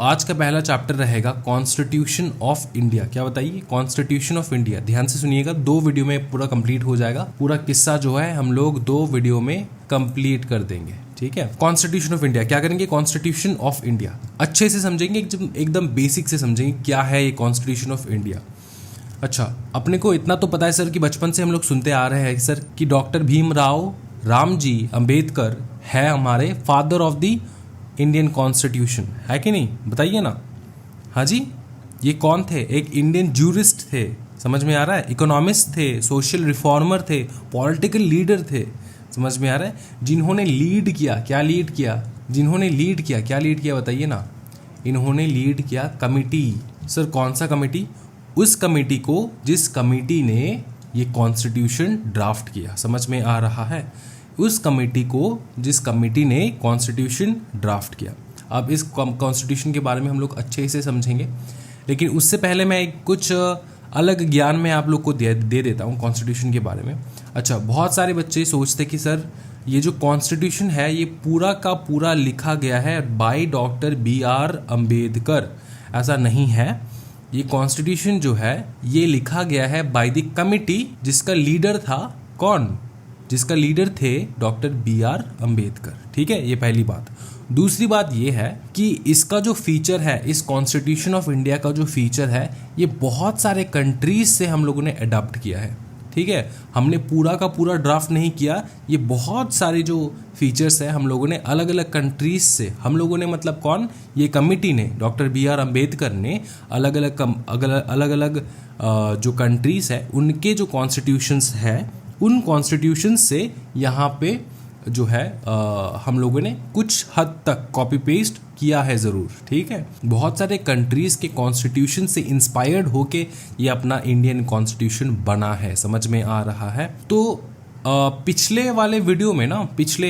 आज का पहला चैप्टर रहेगा कॉन्स्टिट्यूशन ऑफ इंडिया। क्या बताइए? Constitution of India. ध्यान से सुनिएगा, 2 वीडियो में पूरा कंप्लीट हो जाएगा। पूरा किस्सा जो है हम लोग 2 वीडियो में कंप्लीट कर देंगे, ठीक है। कॉन्स्टिट्यूशन ऑफ इंडिया क्या करेंगे? कॉन्स्टिट्यूशन ऑफ इंडिया अच्छे से समझेंगे, एकदम बेसिक से समझेंगे क्या है ये कॉन्स्टिट्यूशन ऑफ इंडिया। अच्छा, अपने को इतना तो पता है सर कि बचपन से हम लोग सुनते आ रहे हैं सर कि डॉक्टर भीमराव रामजी अंबेडकर है हमारे father of the Indian constitution, है कि नहीं? बताइए ना। हाँ जी, ये कौन थे? एक इंडियन जूरिस्ट थे, समझ में आ रहा है? इकोनॉमिस्ट थे, सोशल रिफॉर्मर थे, पॉलिटिकल लीडर थे, समझ में आ रहा है? जिन्होंने लीड किया, क्या लीड किया? जिन्होंने लीड किया, क्या लीड किया बताइए ना। इन्होंने लीड किया कमिटी। सर कौन सा कमिटी? उस कमिटी को जिस कमिटी ने ये कॉन्स्टिट्यूशन ड्राफ्ट किया, समझ में आ रहा है? उस कमेटी को जिस कमेटी ने कॉन्स्टिट्यूशन ड्राफ्ट किया। अब इस कॉन्स्टिट्यूशन के बारे में हम लोग अच्छे से समझेंगे, लेकिन उससे पहले मैं कुछ अलग ज्ञान में आप लोग को दे देता हूँ कॉन्स्टिट्यूशन के बारे में। अच्छा, बहुत सारे बच्चे सोचते कि सर ये जो कॉन्स्टिट्यूशन है ये पूरा का पूरा लिखा गया है बाय डॉक्टर BR अम्बेडकर। ऐसा नहीं है। ये कॉन्स्टिट्यूशन जो है ये लिखा गया है बाय द कमिटी, जिसका लीडर था कौन? जिसका लीडर थे डॉक्टर BR अम्बेडकर, ठीक है। ये पहली बात। दूसरी बात ये है कि इसका जो फीचर है, इस कॉन्स्टिट्यूशन ऑफ इंडिया का जो फीचर है, ये बहुत सारे कंट्रीज से हम लोगों ने अडॉप्ट किया है, ठीक है। हमने पूरा का पूरा ड्राफ्ट नहीं किया, ये बहुत सारे जो फीचर्स है हम लोगों ने अलग अलग कंट्रीज से, हम लोगों ने मतलब कौन? ये कमिटी ने, डॉक्टर BR अम्बेडकर ने अलग अलग जो कंट्रीज है उनके जो कॉन्स्टिट्यूशंस है, उन कॉन्स्टिट्यूशन से यहाँ पे जो है हम लोगों ने कुछ हद तक कॉपी पेस्ट किया है ज़रूर, ठीक है। बहुत सारे कंट्रीज़ के कॉन्स्टिट्यूशन से इंस्पायर्ड होके ये अपना इंडियन कॉन्स्टिट्यूशन बना है, समझ में आ रहा है? तो पिछले वाले वीडियो में ना,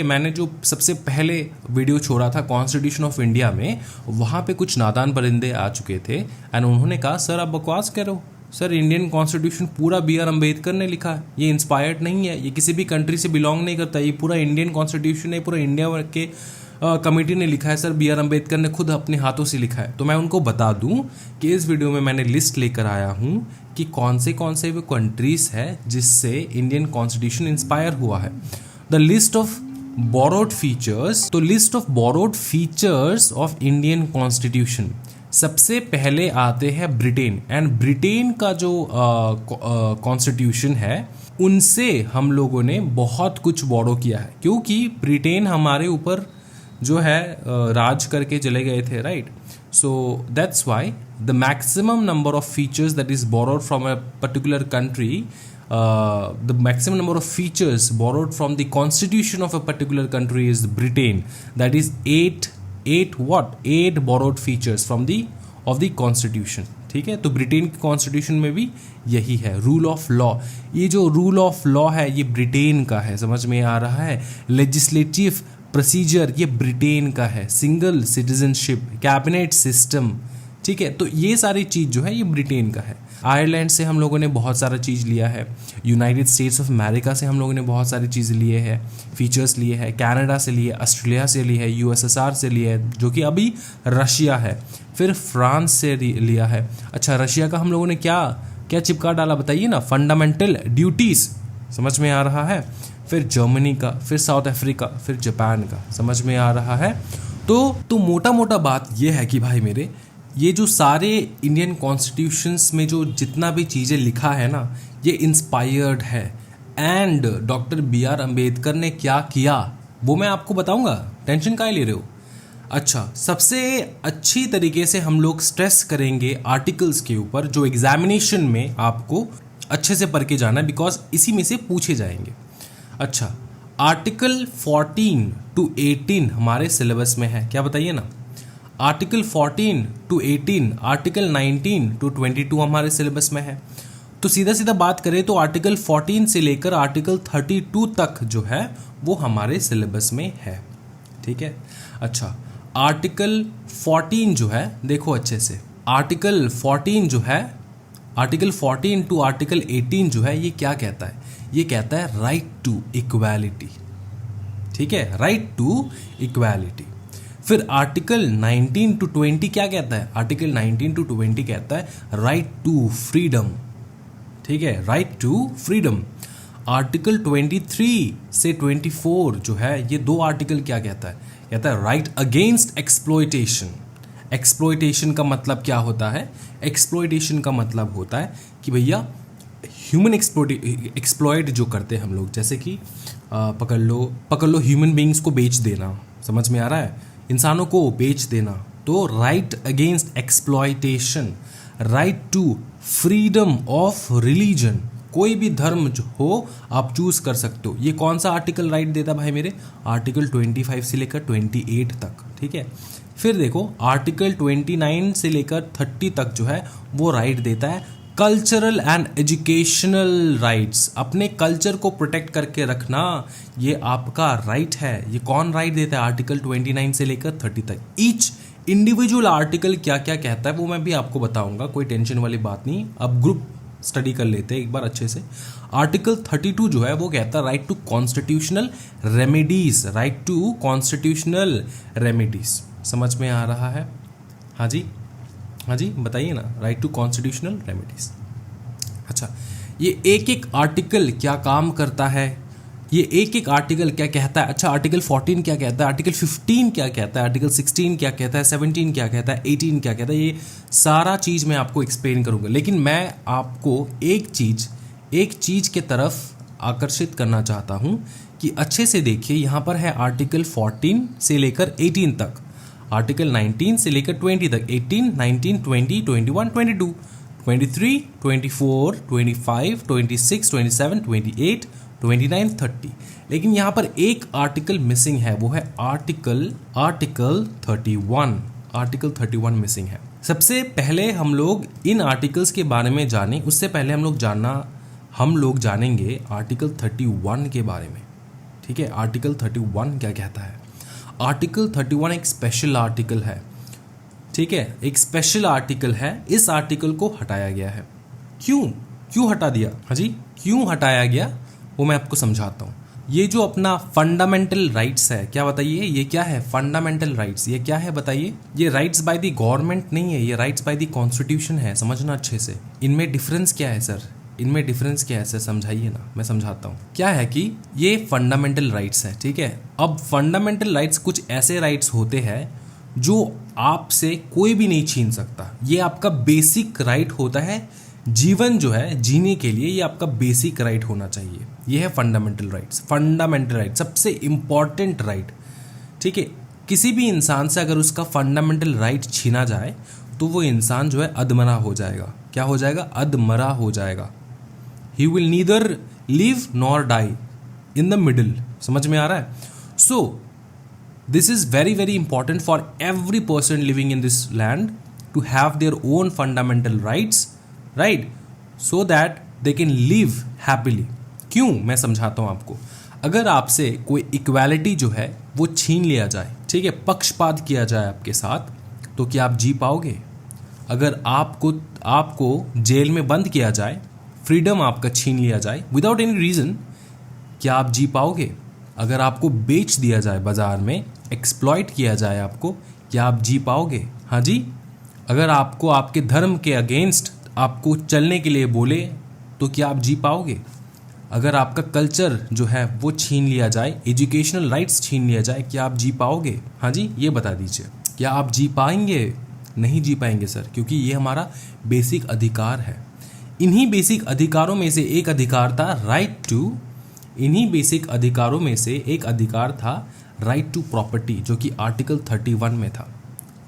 मैंने जो सबसे पहले वीडियो छोड़ा था कॉन्स्टिट्यूशन ऑफ इंडिया में, वहाँ पे कुछ नादान परिंदे आ चुके थे एंड उन्होंने कहा सर आप बकवास कर रहे हो, सर इंडियन कॉन्स्टिट्यूशन पूरा BR अम्बेडकर ने लिखा है, ये इंस्पायर्ड नहीं है, ये किसी भी कंट्री से बिलोंग नहीं करता, ये पूरा इंडियन कॉन्स्टिट्यूशन है, पूरा इंडिया के कमेटी ने लिखा है, सर BR अम्बेडकर ने खुद अपने हाथों से लिखा है। तो मैं उनको बता दूं कि इस वीडियो में मैंने लिस्ट लेकर आया हूं कि कौन से वो कंट्रीज है जिससे इंडियन कॉन्स्टिट्यूशन इंस्पायर हुआ है। The list of borrowed features, तो list of borrowed features of Indian constitution, सबसे पहले आते हैं ब्रिटेन। एंड ब्रिटेन का जो कॉन्स्टिट्यूशन है उनसे हम लोगों ने बहुत कुछ बोरो किया है, क्योंकि ब्रिटेन हमारे ऊपर जो है राज करके चले गए थे, right? So that's why the maximum number of features that is borrowed from a particular country, the maximum number of features borrowed from the constitution of a particular country is Britain, that is 8 borrowed features from the of the constitution, ठीक है। तो Britain की constitution में भी यही है। Rule of law, ये जो रूल ऑफ लॉ है ये ब्रिटेन का है, समझ में आ रहा है? लेजिस्लेटिव प्रोसीजर ये ब्रिटेन का है। सिंगल सिटीजनशिप, कैबिनेट सिस्टम, ठीक है। तो ये सारी चीज़ जो है ये ब्रिटेन का है। आयरलैंड से हम लोगों ने बहुत सारा चीज़ लिया है। यूनाइटेड स्टेट्स ऑफ अमेरिका से हम लोगों ने बहुत सारी चीज़ लिए हैं, फीचर्स लिए हैं। कनाडा से लिए, ऑस्ट्रेलिया से लिए है, USSR से लिया है जो कि अभी रशिया है, फिर फ्रांस से लिया है। अच्छा, रशिया का हम लोगों ने क्या क्या चिपका डाला बताइए ना? फंडामेंटल ड्यूटीज़, समझ में आ रहा है? फिर जर्मनी का, फिर साउथ अफ्रीका, फिर जापान का, समझ में आ रहा है? तो मोटा मोटा बात ये है कि भाई मेरे, ये जो सारे इंडियन कॉन्स्टिट्यूशंस में जो जितना भी चीज़ें लिखा है ना, ये इंस्पायर्ड है। एंड डॉक्टर BR अम्बेडकर ने क्या किया वो मैं आपको बताऊंगा, टेंशन काहे ले रहे हो? अच्छा, सबसे अच्छी तरीके से हम लोग स्ट्रेस करेंगे आर्टिकल्स के ऊपर, जो एग्जामिनेशन में आपको अच्छे से पढ़ के जाना है, बिकॉज इसी में से पूछे जाएंगे। अच्छा, आर्टिकल 14 to 18 हमारे सिलेबस में है, क्या बताइए ना? आर्टिकल 14 to 18, आर्टिकल 19 to 22 हमारे सिलेबस में है। तो सीधा सीधा बात करें तो आर्टिकल 14 से लेकर आर्टिकल 32 तक जो है वो हमारे सिलेबस में है, ठीक है। अच्छा, आर्टिकल 14 जो है, देखो अच्छे से, आर्टिकल 14 जो है, आर्टिकल 14 टू आर्टिकल 18 जो है ये क्या कहता है? ये कहता है राइट टू इक्वालिटी, ठीक है, राइट टू इक्वालिटी। फिर आर्टिकल 19 टू 20 क्या कहता है? आर्टिकल 19 टू 20 कहता है राइट टू फ्रीडम, ठीक है, राइट टू फ्रीडम। आर्टिकल 23 से 24 जो है, ये दो आर्टिकल क्या कहता है? कहता है राइट अगेंस्ट एक्सप्लॉयटेशन। एक्सप्लॉयटेशन का मतलब क्या होता है? एक्सप्लॉयटेशन का मतलब होता है कि भैया ह्यूमन एक्सप्लॉयट जो करते हैं हम लोग, जैसे कि पकड़ लो ह्यूमन बींग्स को बेच देना, समझ में आ रहा है, इंसानों को बेच देना। तो right against exploitation, right to freedom of religion, कोई भी धर्म जो हो आप चूज कर सकते हो। ये कौन सा आर्टिकल राइट देता भाई मेरे? आर्टिकल 25 से लेकर 28 तक, ठीक है। फिर देखो आर्टिकल 29 से लेकर 30 तक जो है वो राइट देता है कल्चरल एंड एजुकेशनल राइट्स। अपने कल्चर को प्रोटेक्ट करके रखना ये आपका राइट है। ये कौन राइट देता है? आर्टिकल 29 से लेकर 30 तक। ईच इंडिविजुअल आर्टिकल क्या क्या कहता है वो मैं भी आपको बताऊंगा, कोई टेंशन वाली बात नहीं। अब ग्रुप स्टडी कर लेते हैं एक बार अच्छे से। आर्टिकल 32 जो है वो कहता है right to constitutional remedies, right to constitutional remedies. समझ में आ रहा है? हाँ जी, हाँ जी बताइए ना, राइट टू कॉन्स्टिट्यूशनल रेमेडीज। अच्छा, ये एक एक आर्टिकल क्या काम करता है, ये एक एक आर्टिकल क्या कहता है। अच्छा, आर्टिकल 14 क्या कहता है, आर्टिकल 15 क्या कहता है, आर्टिकल 16 क्या कहता है, 17 क्या कहता है, 18 क्या कहता है, ये सारा चीज़ मैं आपको एक्सप्लेन करूँगा। लेकिन मैं आपको एक चीज़ के तरफ आकर्षित करना चाहता हूँ कि अच्छे से देखिए। यहाँ पर है आर्टिकल 14 से लेकर 18 तक, आर्टिकल 19 से लेकर 20 तक, 18, 19, 20, 21, 22, 23, 24, 25, 26, 27, 28, 29, 30। लेकिन यहाँ पर एक आर्टिकल मिसिंग है, वो है आर्टिकल 31। आर्टिकल 31 मिसिंग है। सबसे पहले हम लोग इन आर्टिकल्स के बारे में जानें, उससे पहले हम लोग जानेंगे आर्टिकल 31 के बारे में, ठीक है। आर्टिकल 31 क्या कहता है? आर्टिकल 31 एक स्पेशल आर्टिकल है, ठीक है, एक स्पेशल आर्टिकल है। इस आर्टिकल को हटाया गया है। क्यों हटा दिया? हाँ जी, क्यों हटाया गया वो मैं आपको समझाता हूँ। ये जो अपना फंडामेंटल राइट्स है, क्या बताइए ये क्या है? फंडामेंटल राइट्स ये क्या है बताइए? ये राइट्स बाय द गवर्नमेंट नहीं है, ये राइट्स बाय द कॉन्स्टिट्यूशन है। समझना अच्छे से। इनमें डिफरेंस क्या है सर? इनमें डिफरेंस क्या है सर? समझाइए ना, मैं समझाता हूँ। क्या है कि ये फंडामेंटल राइट्स है, ठीक है। अब फंडामेंटल राइट्स कुछ ऐसे राइट्स होते हैं जो आपसे कोई भी नहीं छीन सकता। ये आपका बेसिक राइट होता है। जीवन जो है जीने के लिए ये आपका बेसिक राइट होना चाहिए। ये है फंडामेंटल राइट्स। फंडामेंटल राइट सबसे इंपॉर्टेंट राइट, ठीक है। किसी भी इंसान से अगर उसका फंडामेंटल राइट छीना जाए तो वो इंसान जो है अधमरा हो जाएगा। क्या हो जाएगा? अधमरा हो जाएगा। He will neither live nor die in the middle. समझ में आ रहा है? So this is very very important for every person living in this land to have their own fundamental rights, right, so that they can live happily. क्यों? मैं समझाता हूँ आपको। अगर आपसे कोई इक्वालिटी जो है वो छीन लिया जाए, ठीक है, पक्षपात किया जाए आपके साथ, तो क्या आप जी पाओगे? अगर आपको जेल में बंद किया जाए, फ्रीडम आपका छीन लिया जाए विदाउट एनी रीज़न, क्या आप जी पाओगे? अगर आपको बेच दिया जाए बाजार में, एक्सप्लॉइट किया जाए आपको, क्या आप जी पाओगे? हाँ जी। अगर आपको आपके धर्म के अगेंस्ट आपको चलने के लिए बोले तो क्या आप जी पाओगे? अगर आपका कल्चर जो है वो छीन लिया जाए, एजुकेशनल राइट्स छीन लिया जाए, क्या आप जी पाओगे? हाँ जी, ये बता दीजिए, क्या आप जी पाएंगे? नहीं जी पाएंगे सर, क्योंकि ये हमारा बेसिक अधिकार है। इन्हीं बेसिक अधिकारों में से एक अधिकार था राइट टू, इन्हीं बेसिक अधिकारों में से एक अधिकार था राइट टू प्रॉपर्टी, जो कि आर्टिकल 31 में था,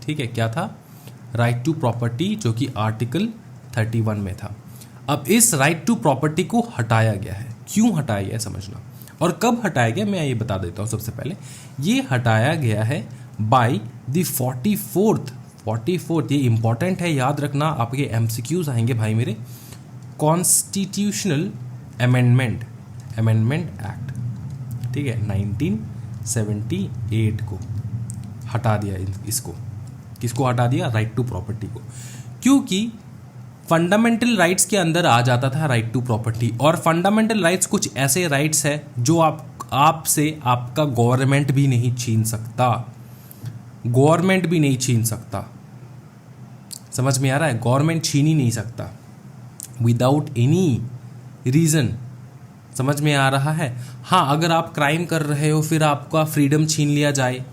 ठीक है। क्या था? राइट टू प्रॉपर्टी, जो कि आर्टिकल 31 में था। अब इस राइट टू प्रॉपर्टी को हटाया गया है। क्यों हटाया गया है समझना, और कब हटाया गया मैं ये बता देता हूँ। सबसे पहले ये हटाया गया है बाय द 44th, ये इंपॉर्टेंट है, याद रखना, आपके MCQs आएंगे भाई मेरे। कॉन्स्टिट्यूशनल अमेंडमेंट एक्ट, ठीक है, 1978 को हटा दिया। इसको किसको हटा दिया? राइट टू प्रॉपर्टी को, क्योंकि फंडामेंटल राइट्स के अंदर आ जाता था राइट टू प्रॉपर्टी। और फंडामेंटल राइट्स कुछ ऐसे राइट्स है जो आपसे आपका गवर्नमेंट भी नहीं छीन सकता। गवर्नमेंट भी नहीं छीन सकता। समझ में आ रहा है? गवर्नमेंट छीन ही नहीं सकता विदाउट एनी रीज़न। समझ में आ रहा है? हाँ, अगर आप क्राइम कर रहे हो फिर आपका फ्रीडम छीन लिया जाए,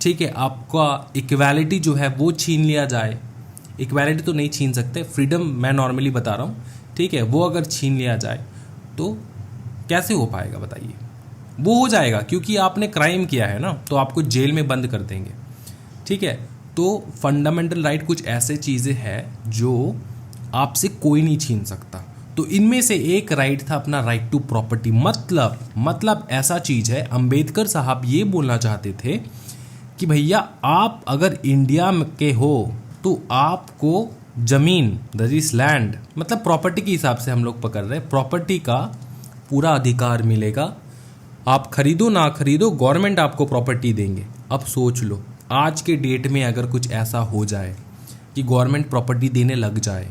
ठीक है, आपका इक्वालिटी जो है वो छीन लिया जाए। इक्वालिटी तो नहीं छीन सकते, फ्रीडम मैं नॉर्मली बता रहा हूँ, ठीक है, वो अगर छीन लिया जाए तो कैसे हो पाएगा बताइए? वो हो जाएगा क्योंकि आपने क्राइम किया है ना, तो आपको जेल में बंद कर देंगे, ठीक है। तो फंडामेंटल राइट कुछ ऐसे चीज़ें हैं जो आपसे कोई नहीं छीन सकता। तो इनमें से एक राइट था अपना राइट टू प्रॉपर्टी। मतलब ऐसा चीज़ है, अंबेडकर साहब ये बोलना चाहते थे कि भैया आप अगर इंडिया के हो तो आपको जमीन, दैट इज लैंड, मतलब प्रॉपर्टी के हिसाब से हम लोग पकड़ रहे हैं, प्रॉपर्टी का पूरा अधिकार मिलेगा। आप खरीदो ना खरीदो, गवर्नमेंट आपको प्रॉपर्टी देंगे। अब सोच लो, आज के डेट में अगर कुछ ऐसा हो जाए कि गवर्नमेंट प्रॉपर्टी देने लग जाए,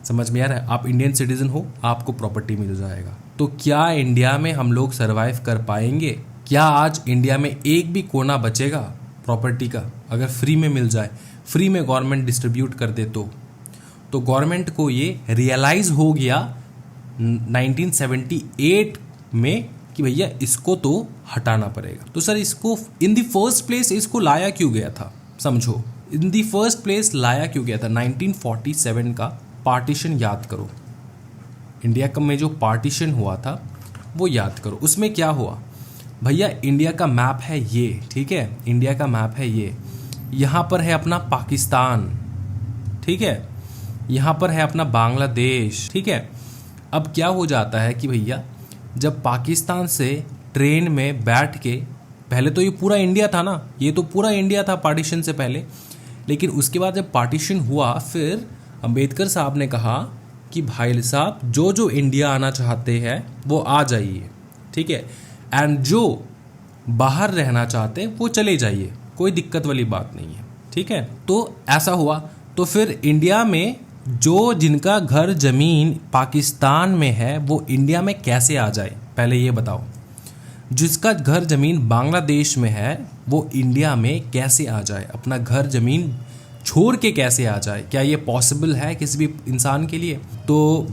समझ में आ रहा है? आप इंडियन सिटीजन हो, आपको प्रॉपर्टी मिल जाएगा, तो क्या इंडिया में हम लोग सरवाइव कर पाएंगे? क्या आज इंडिया में एक भी कोना बचेगा प्रॉपर्टी का अगर फ्री में मिल जाए, फ्री में गवर्नमेंट डिस्ट्रीब्यूट कर दे? तो गवर्नमेंट को ये रियलाइज हो गया 1978 में कि भैया इसको तो हटाना पड़ेगा। तो सर इसको इन द फर्स्ट प्लेस इसको लाया क्यों गया था? समझो, इन द फर्स्ट प्लेस लाया क्यों गया था? 1947 का पार्टीशन याद करो, इंडिया का में जो पार्टीशन हुआ था वो याद करो। उसमें क्या हुआ भैया? इंडिया का मैप है ये, ठीक है, इंडिया का मैप है ये, यहाँ पर है अपना पाकिस्तान, ठीक है, यहाँ पर है अपना बांग्लादेश, ठीक है। अब क्या हो जाता है कि भैया जब पाकिस्तान से ट्रेन में बैठ के, पहले तो ये पूरा इंडिया था ना, ये तो पूरा इंडिया था पार्टीशन से पहले, लेकिन उसके बाद जब पार्टीशन हुआ फिर अंबेडकर साहब ने कहा कि भाई साहब जो जो इंडिया आना चाहते हैं वो आ जाइए, ठीक है, एंड जो बाहर रहना चाहते हैं वो चले जाइए, कोई दिक्कत वाली बात नहीं है, ठीक है। तो ऐसा हुआ, तो फिर इंडिया में जो जिनका घर ज़मीन पाकिस्तान में है वो इंडिया में कैसे आ जाए? पहले ये बताओ। जिसका घर ज़मीन बांग्लादेश में है वो इंडिया में कैसे आ जाए? अपना घर ज़मीन छोड़ के कैसे आ जाए? क्या ये पॉसिबल है किसी भी इंसान के लिए? तो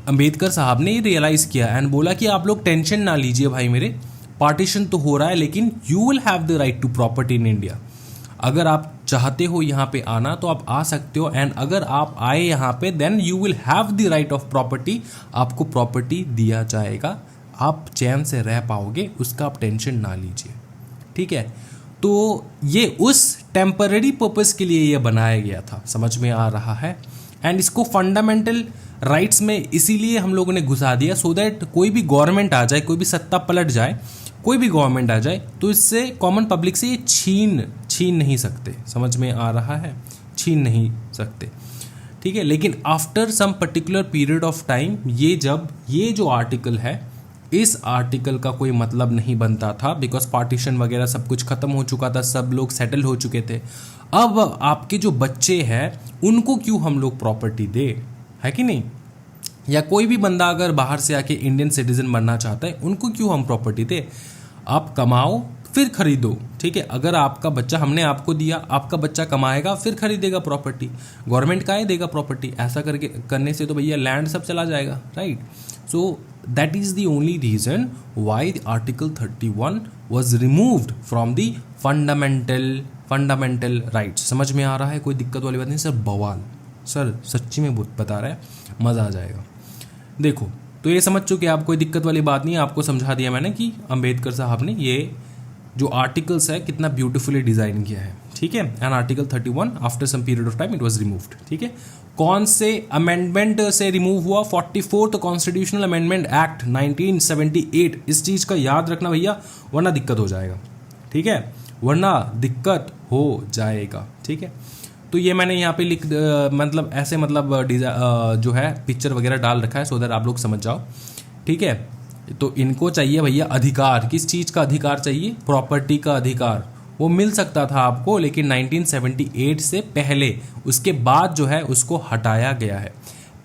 अंबेडकर साहब ने रियलाइज़ किया एंड बोला कि आप लोग टेंशन ना लीजिए भाई मेरे, पार्टीशन तो हो रहा है लेकिन you will have the right to property in India. अगर आप चाहते हो यहाँ पे आना तो आप आ सकते हो, एंड अगर आप आए यहाँ पे then you will have the right of property, आपको प्रॉपर्टी दिया जाएगा, आप चैन से रह पाओगे, उसका आप टेंशन ना लीजिए, ठीक है। तो ये उस टेम्पररी पर्पस के लिए ये बनाया गया था, समझ में आ रहा है? एंड इसको फंडामेंटल राइट्स में इसीलिए हम लोगों ने घुसा दिया सो दैट कोई भी गवर्नमेंट आ जाए, कोई भी सत्ता पलट जाए, कोई भी गवर्नमेंट आ जाए तो इससे कॉमन पब्लिक से ये छीन नहीं सकते। समझ में आ रहा है? छीन नहीं सकते, ठीक है। लेकिन after some particular period of time ये जो आर्टिकल है, इस आर्टिकल का कोई मतलब नहीं बनता था, बिकॉज पार्टीशन वगैरह सब कुछ खत्म हो चुका था, सब लोग सेटल हो चुके थे। अब आपके जो बच्चे हैं उनको क्यों हम लोग प्रॉपर्टी दे, है कि नहीं? या कोई भी बंदा अगर बाहर से आके इंडियन सिटीजन बनना चाहता है, उनको क्यों हम प्रॉपर्टी दे? आप कमाओ फिर खरीदो, ठीक है। अगर आपका बच्चा, हमने आपको दिया, आपका बच्चा कमाएगा फिर खरीदेगा प्रॉपर्टी, गवर्नमेंट का ही देगा प्रॉपर्टी। ऐसा करने से तो भैया लैंड सब चला जाएगा, right? So that is the only reason why article 31 was removed from the fundamental rights. समझ में आ रहा है? कोई दिक्कत वाली बात नहीं सर, बवाल सर, सच्ची में बता रहा है, मज़ा आ जाएगा। देखो, तो ये समझ चुके आप, कोई दिक्कत वाली बात नहीं है, आपको समझा दिया मैंने कि अंबेडकर साहब ने ये जो आर्टिकल्स है कितना ब्यूटीफुली डिज़ाइन किया है, ठीक है। And article 31 after some period of time it was removed, ठीक है। कौन से अमेंडमेंट से रिमूव हुआ? 44th constitutional amendment act 1978। इस चीज़ का याद रखना भैया, वरना दिक्कत हो जाएगा, ठीक है, वरना दिक्कत हो जाएगा, ठीक है। तो ये मैंने यहाँ पे मतलब ऐसे जो है पिक्चर वगैरह डाल रखा है सो दैट आप लोग समझ जाओ, ठीक है। तो इनको चाहिए भैया अधिकार, किस चीज़ का अधिकार चाहिए? प्रॉपर्टी का अधिकार। वो मिल सकता था आपको, लेकिन 1978 से पहले, उसके बाद जो है उसको हटाया गया है।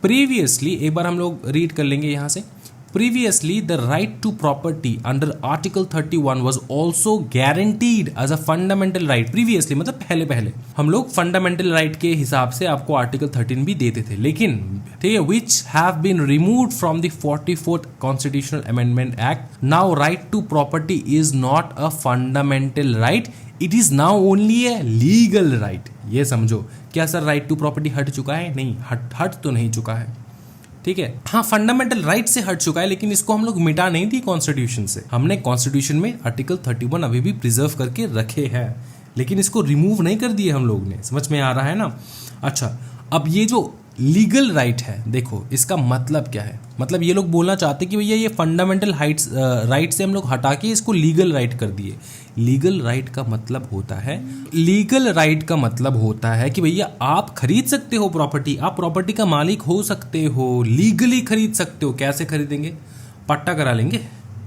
प्रीवियसली एक बार हम लोग रीड कर लेंगे यहाँ से। Previously, the right to property under Article 31 was also guaranteed as a fundamental right. Previously मतलब पहले पहले हम लोग फंडामेंटल राइट के हिसाब से आपको आर्टिकल 13 भी देते थे, लेकिन ठीक है, which have been removed from the 44th Constitutional Amendment Act. Now, right to property is not a fundamental right. It is now only a legal right. ये समझो, क्या सर राइट टू प्रॉपर्टी हट चुका है? नहीं, हट तो नहीं चुका है, ठीक है। हाँ, फंडामेंटल राइट से हट चुका है, लेकिन इसको हम लोग मिटा नहीं दी कॉन्स्टिट्यूशन से। हमने कॉन्स्टिट्यूशन में आर्टिकल 31 अभी भी प्रिजर्व करके रखे हैं, लेकिन इसको रिमूव नहीं कर दिए हम लोग ने। समझ में आ रहा है ना? अच्छा, अब ये जो लीगल राइट है, देखो इसका मतलब क्या है। मतलब ये लोग बोलना चाहते कि भैया ये फंडामेंटल राइट से हम लोग हटा के इसको लीगल राइट कर दिए। लीगल राइट का मतलब होता है, लीगल राइट का मतलब होता है कि भैया आप खरीद सकते हो प्रॉपर्टी, आप प्रॉपर्टी का मालिक हो सकते हो, लीगली खरीद सकते हो। कैसे खरीदेंगे? पट्टा करा लेंगे,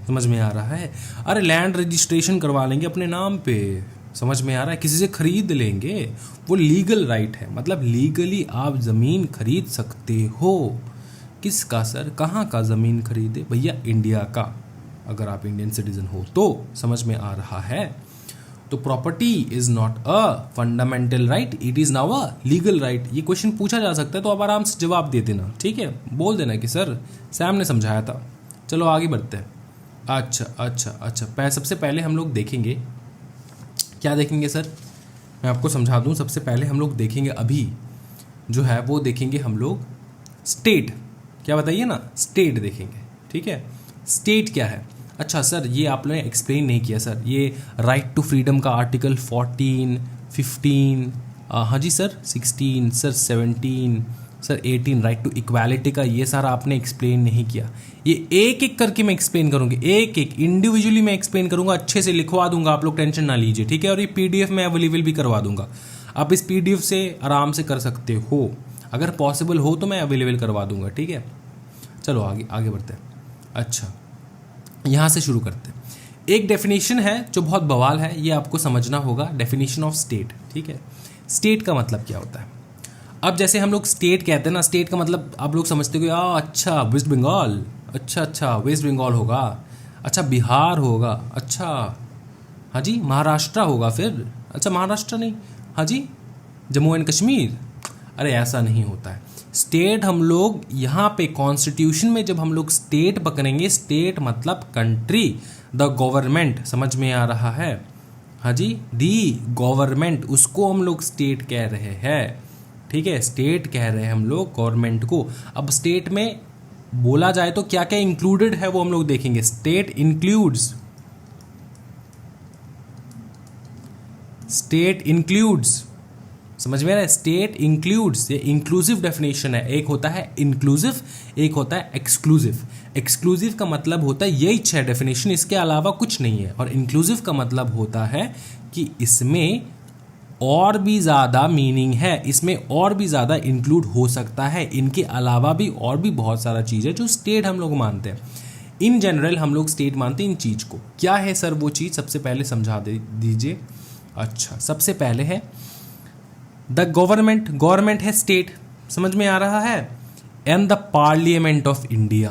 समझ में आ रहा है? अरे लैंड रजिस्ट्रेशन करवा लेंगे अपने नाम पे, समझ में आ रहा है? किसी से खरीद लेंगे, वो लीगल राइट है। मतलब लीगली आप ज़मीन खरीद सकते हो। किसका सर? कहाँ का ज़मीन खरीदे? भैया इंडिया का, अगर आप इंडियन सिटीजन हो तो। समझ में आ रहा है? तो property is not a fundamental right, it is now a legal right. ये क्वेश्चन पूछा जा सकता है, तो आप आराम से जवाब दे देना, ठीक है। बोल देना कि सर सैम ने समझाया था। चलो आगे बढ़ते हैं। अच्छा, सबसे पहले हम लोग देखेंगे, क्या देखेंगे सर? मैं आपको समझा दूं। सबसे पहले हम लोग देखेंगे अभी जो है वो देखेंगे हम लोग स्टेट। क्या बताइए ना? स्टेट देखेंगे, ठीक है। स्टेट क्या है? अच्छा सर, ये आपने एक्सप्लेन नहीं किया सर। ये राइट टू फ्रीडम का आर्टिकल 14, 15, हाँ जी sir 16, sir 17, sir 18, right to equality का, ये सारा आपने एक्सप्लेन नहीं किया। ये एक एक करके मैं एक्सप्लेन करूँगी, एक एक इंडिविजुअली मैं एक्सप्लेन करूँगा, अच्छे से लिखवा दूंगा, आप लोग टेंशन ना लीजिए, ठीक है। और ये PDF में अवेलेबल भी करवा दूंगा, आप इस PDF से आराम से कर सकते हो। अगर पॉसिबल हो तो मैं अवेलेबल करवा दूंगा, ठीक है। चलो आगे बढ़ते हैं। अच्छा, यहाँ से शुरू करते हैं। एक डेफिनेशन है जो बहुत बवाल है, ये आपको समझना होगा। डेफिनेशन ऑफ स्टेट, ठीक है। स्टेट का मतलब क्या होता है? अब जैसे हम लोग स्टेट कहते हैं ना, स्टेट का मतलब आप लोग समझते हो, अच्छा वेस्ट बंगाल, अच्छा वेस्ट बंगाल होगा, अच्छा बिहार होगा, अच्छा हाँ जी महाराष्ट्र होगा, फिर अच्छा महाराष्ट्र नहीं, हाँ जी जम्मू एंड कश्मीर। अरे ऐसा नहीं होता है। स्टेट हम लोग यहाँ पे कॉन्स्टिट्यूशन में जब हम लोग स्टेट पकड़ेंगे, स्टेट मतलब कंट्री, द गवर्नमेंट, समझ में आ रहा है? हाँ जी, दी गवर्नमेंट, उसको हम लोग स्टेट कह रहे हैं, ठीक है। स्टेट कह रहे हैं हम लोग गवर्नमेंट को। अब स्टेट में बोला जाए तो क्या क्या इंक्लूडेड है वो हम लोग देखेंगे। स्टेट इंक्लूड्स, समझ में आ रहा है? स्टेट इंक्लूड्स, ये इंक्लूसिव डेफिनेशन है। एक होता है इंक्लूसिव, एक होता है एक्सक्लूसिव। एक्सक्लूसिव का मतलब होता है यही 6 डेफिनेशन, इसके अलावा कुछ नहीं है। और इंक्लूसिव का मतलब होता है कि इसमें और भी ज़्यादा मीनिंग है, इसमें और भी ज़्यादा इंक्लूड हो सकता है। इनके अलावा भी और भी बहुत सारा चीज़ है जो स्टेट हम लोग मानते हैं। इन जनरल हम लोग स्टेट मानते हैं इन चीज़ को। क्या है सर वो चीज़? सबसे पहले समझा दीजिए। अच्छा, सबसे पहले है द गवर्नमेंट, गवर्नमेंट है स्टेट, समझ में आ रहा है? And the parliament of India.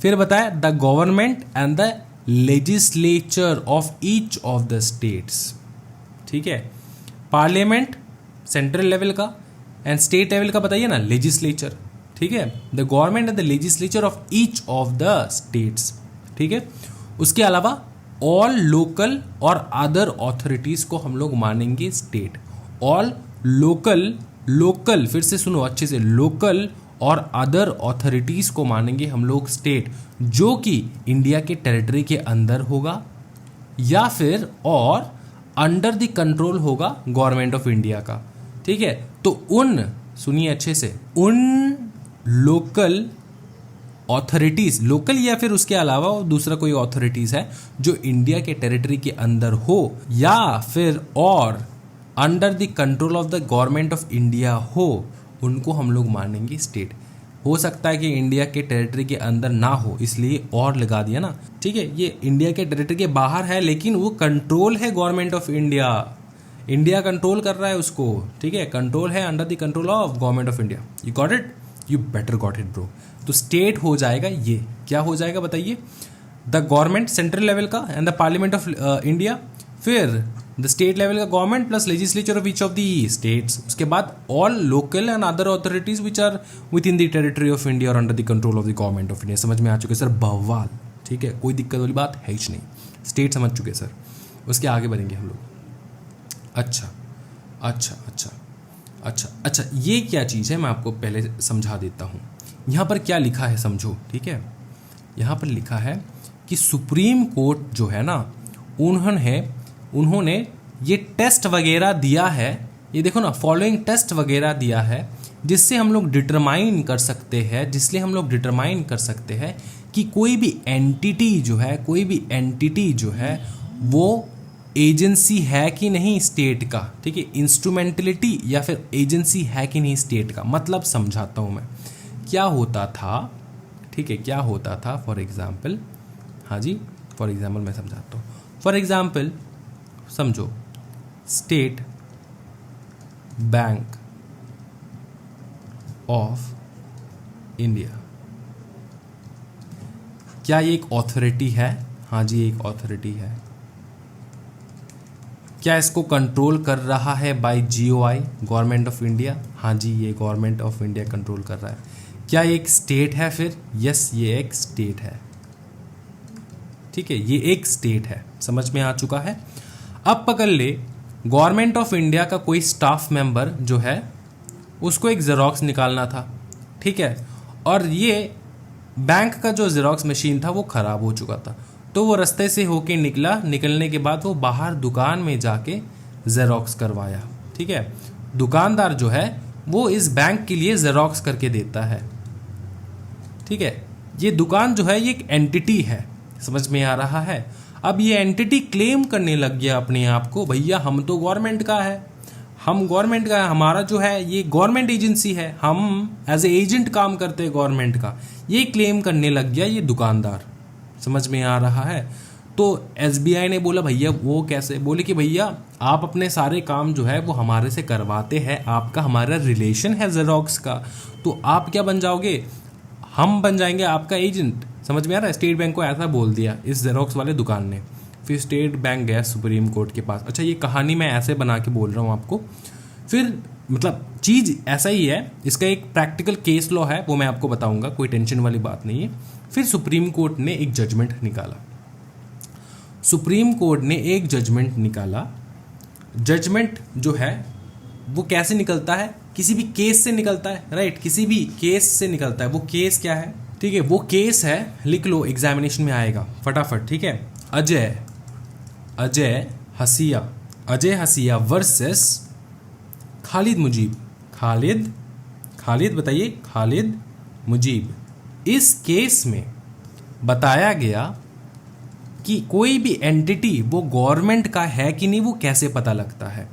फिर बताया the government and the legislature of each of the states, ठीक है। पार्लियामेंट सेंट्रल लेवल का एंड स्टेट लेवल का बताइए ना, लेजिस्लेचर, ठीक है। The government and the legislature of each of the states, ठीक है। उसके अलावा ऑल लोकल और अदर ऑथोरिटीज को हम लोग मानेंगे स्टेट। ऑल लोकल, फिर से सुनो अच्छे से, लोकल और अदर ऑथोरिटीज को मानेंगे हम लोग स्टेट, जो कि इंडिया के टेरिटरी के अंदर होगा या फिर और अंडर द कंट्रोल होगा गवर्नमेंट ऑफ इंडिया का, ठीक है। तो सुनिए अच्छे से, उन लोकल ऑथोरिटीज, लोकल या फिर उसके अलावा दूसरा कोई ऑथोरिटीज है जो इंडिया के टेरिटरी के अंदर हो या फिर और under the control of the government of India हो, उनको हम लोग मानेंगे स्टेट। हो सकता है कि इंडिया के टेरिटरी के अंदर ना हो, इसलिए और लगा दिया ना, ठीक है। ये इंडिया के टेरिटरी के बाहर है, लेकिन वो कंट्रोल है government of India, India control कर रहा है उसको, ठीक है। कंट्रोल है under the control of government of India. You got it? You better got it bro. तो स्टेट हो जाएगा ये, क्या हो जाएगा बताइए, द गवर्नमेंट सेंट्रल लेवल का and the parliament of India, फिर द स्टेट लेवल का government plus legislature of each of the states, उसके बाद all local and other authorities which are within the territory of India और under the control of the government of India. समझ में आ चुके sir, बवाल, ठीक है, कोई दिक्कत वाली बात है ही नहीं, स्टेट समझ चुके सर। उसके आगे बढ़ेंगे हम लोग। अच्छा अच्छा अच्छा अच्छा अच्छा, ये क्या चीज़ है मैं आपको पहले समझा देता हूँ। यहाँ पर क्या लिखा है समझो, ठीक है। यहाँ पर लिखा है कि सुप्रीम कोर्ट जो है ना, उन्होंने ये टेस्ट वगैरह दिया है, ये देखो ना, फॉलोइंग टेस्ट वगैरह दिया है, जिससे हम लोग डिटरमाइन कर सकते हैं, जिसलिए हम लोग डिटरमाइन कर सकते हैं कि कोई भी एंटिटी जो है, कोई भी एंटिटी जो है वो एजेंसी है कि नहीं स्टेट का, ठीक है, इंस्ट्रूमेंटलिटी या फिर एजेंसी है कि नहीं स्टेट का। मतलब समझाता हूँ मैं, क्या होता था, ठीक है, क्या होता था, फॉर एग्जाम्पल, हाँ जी, फॉर एग्जाम्पल मैं समझाता हूँ। फॉर एग्जाम्पल समझो, स्टेट बैंक ऑफ इंडिया, क्या ये एक ऑथोरिटी है? हाँ जी, एक ऑथोरिटी है। क्या इसको कंट्रोल कर रहा है by GOI, government of India? हाँ जी, ये गवर्नमेंट ऑफ इंडिया कंट्रोल कर रहा है। क्या ये एक स्टेट है फिर? यस, ये एक स्टेट है, ठीक है, ये एक स्टेट है। समझ में आ चुका है। अब पकड़ ले, गवर्नमेंट ऑफ इंडिया का कोई स्टाफ मेंबर जो है, उसको एक जेरोक्स निकालना था, ठीक है, और ये बैंक का जो जेरोक्स मशीन था वो ख़राब हो चुका था, तो वो रास्ते से होके निकला, निकलने के बाद वो बाहर दुकान में जाके जेरोक्स करवाया, ठीक है। दुकानदार जो है वो इस बैंक के लिए जेरोक्स करके देता है, ठीक है। ये दुकान जो है ये एक एंटिटी है, समझ में आ रहा है। अब ये एंटिटी क्लेम करने लग गया अपने आप को, भैया हम तो गवर्नमेंट का है, हम गवर्नमेंट का है, हमारा जो है ये गवर्नमेंट एजेंसी है, हम एज ए एजेंट काम करते हैं गवर्नमेंट का, ये क्लेम करने लग गया ये दुकानदार। समझ में आ रहा है। तो SBI ने बोला भैया वो कैसे, बोले कि भैया आप अपने सारे काम जो है वो हमारे से करवाते हैं, आपका हमारा रिलेशन है जेरोक्स का, तो आप क्या बन जाओगे, हम बन जाएंगे आपका एजेंट। समझ में आ रहा है। स्टेट बैंक को ऐसा बोल दिया इस जेरोक्स वाले दुकान ने। फिर स्टेट बैंक गया सुप्रीम कोर्ट के पास। अच्छा, ये कहानी मैं ऐसे बना के बोल रहा हूँ आपको, फिर मतलब चीज़ ऐसा ही है, इसका एक प्रैक्टिकल केस लॉ है, वो मैं आपको बताऊंगा, कोई टेंशन वाली बात नहीं है। फिर सुप्रीम कोर्ट ने एक जजमेंट निकाला, सुप्रीम कोर्ट ने एक जजमेंट निकाला। जजमेंट जो है वो कैसे निकलता है, किसी भी केस से निकलता है, राइट, किसी भी केस से निकलता है। वो केस क्या है, ठीक है, वो केस है, लिख लो, एग्जामिनेशन में आएगा फटाफट, ठीक है। अजय हसिया वर्सेस खालिद मुजीब, खालिद बताइए, खालिद मुजीब। इस केस में बताया गया कि कोई भी एंटिटी वो गवर्नमेंट का है कि नहीं, वो कैसे पता लगता है।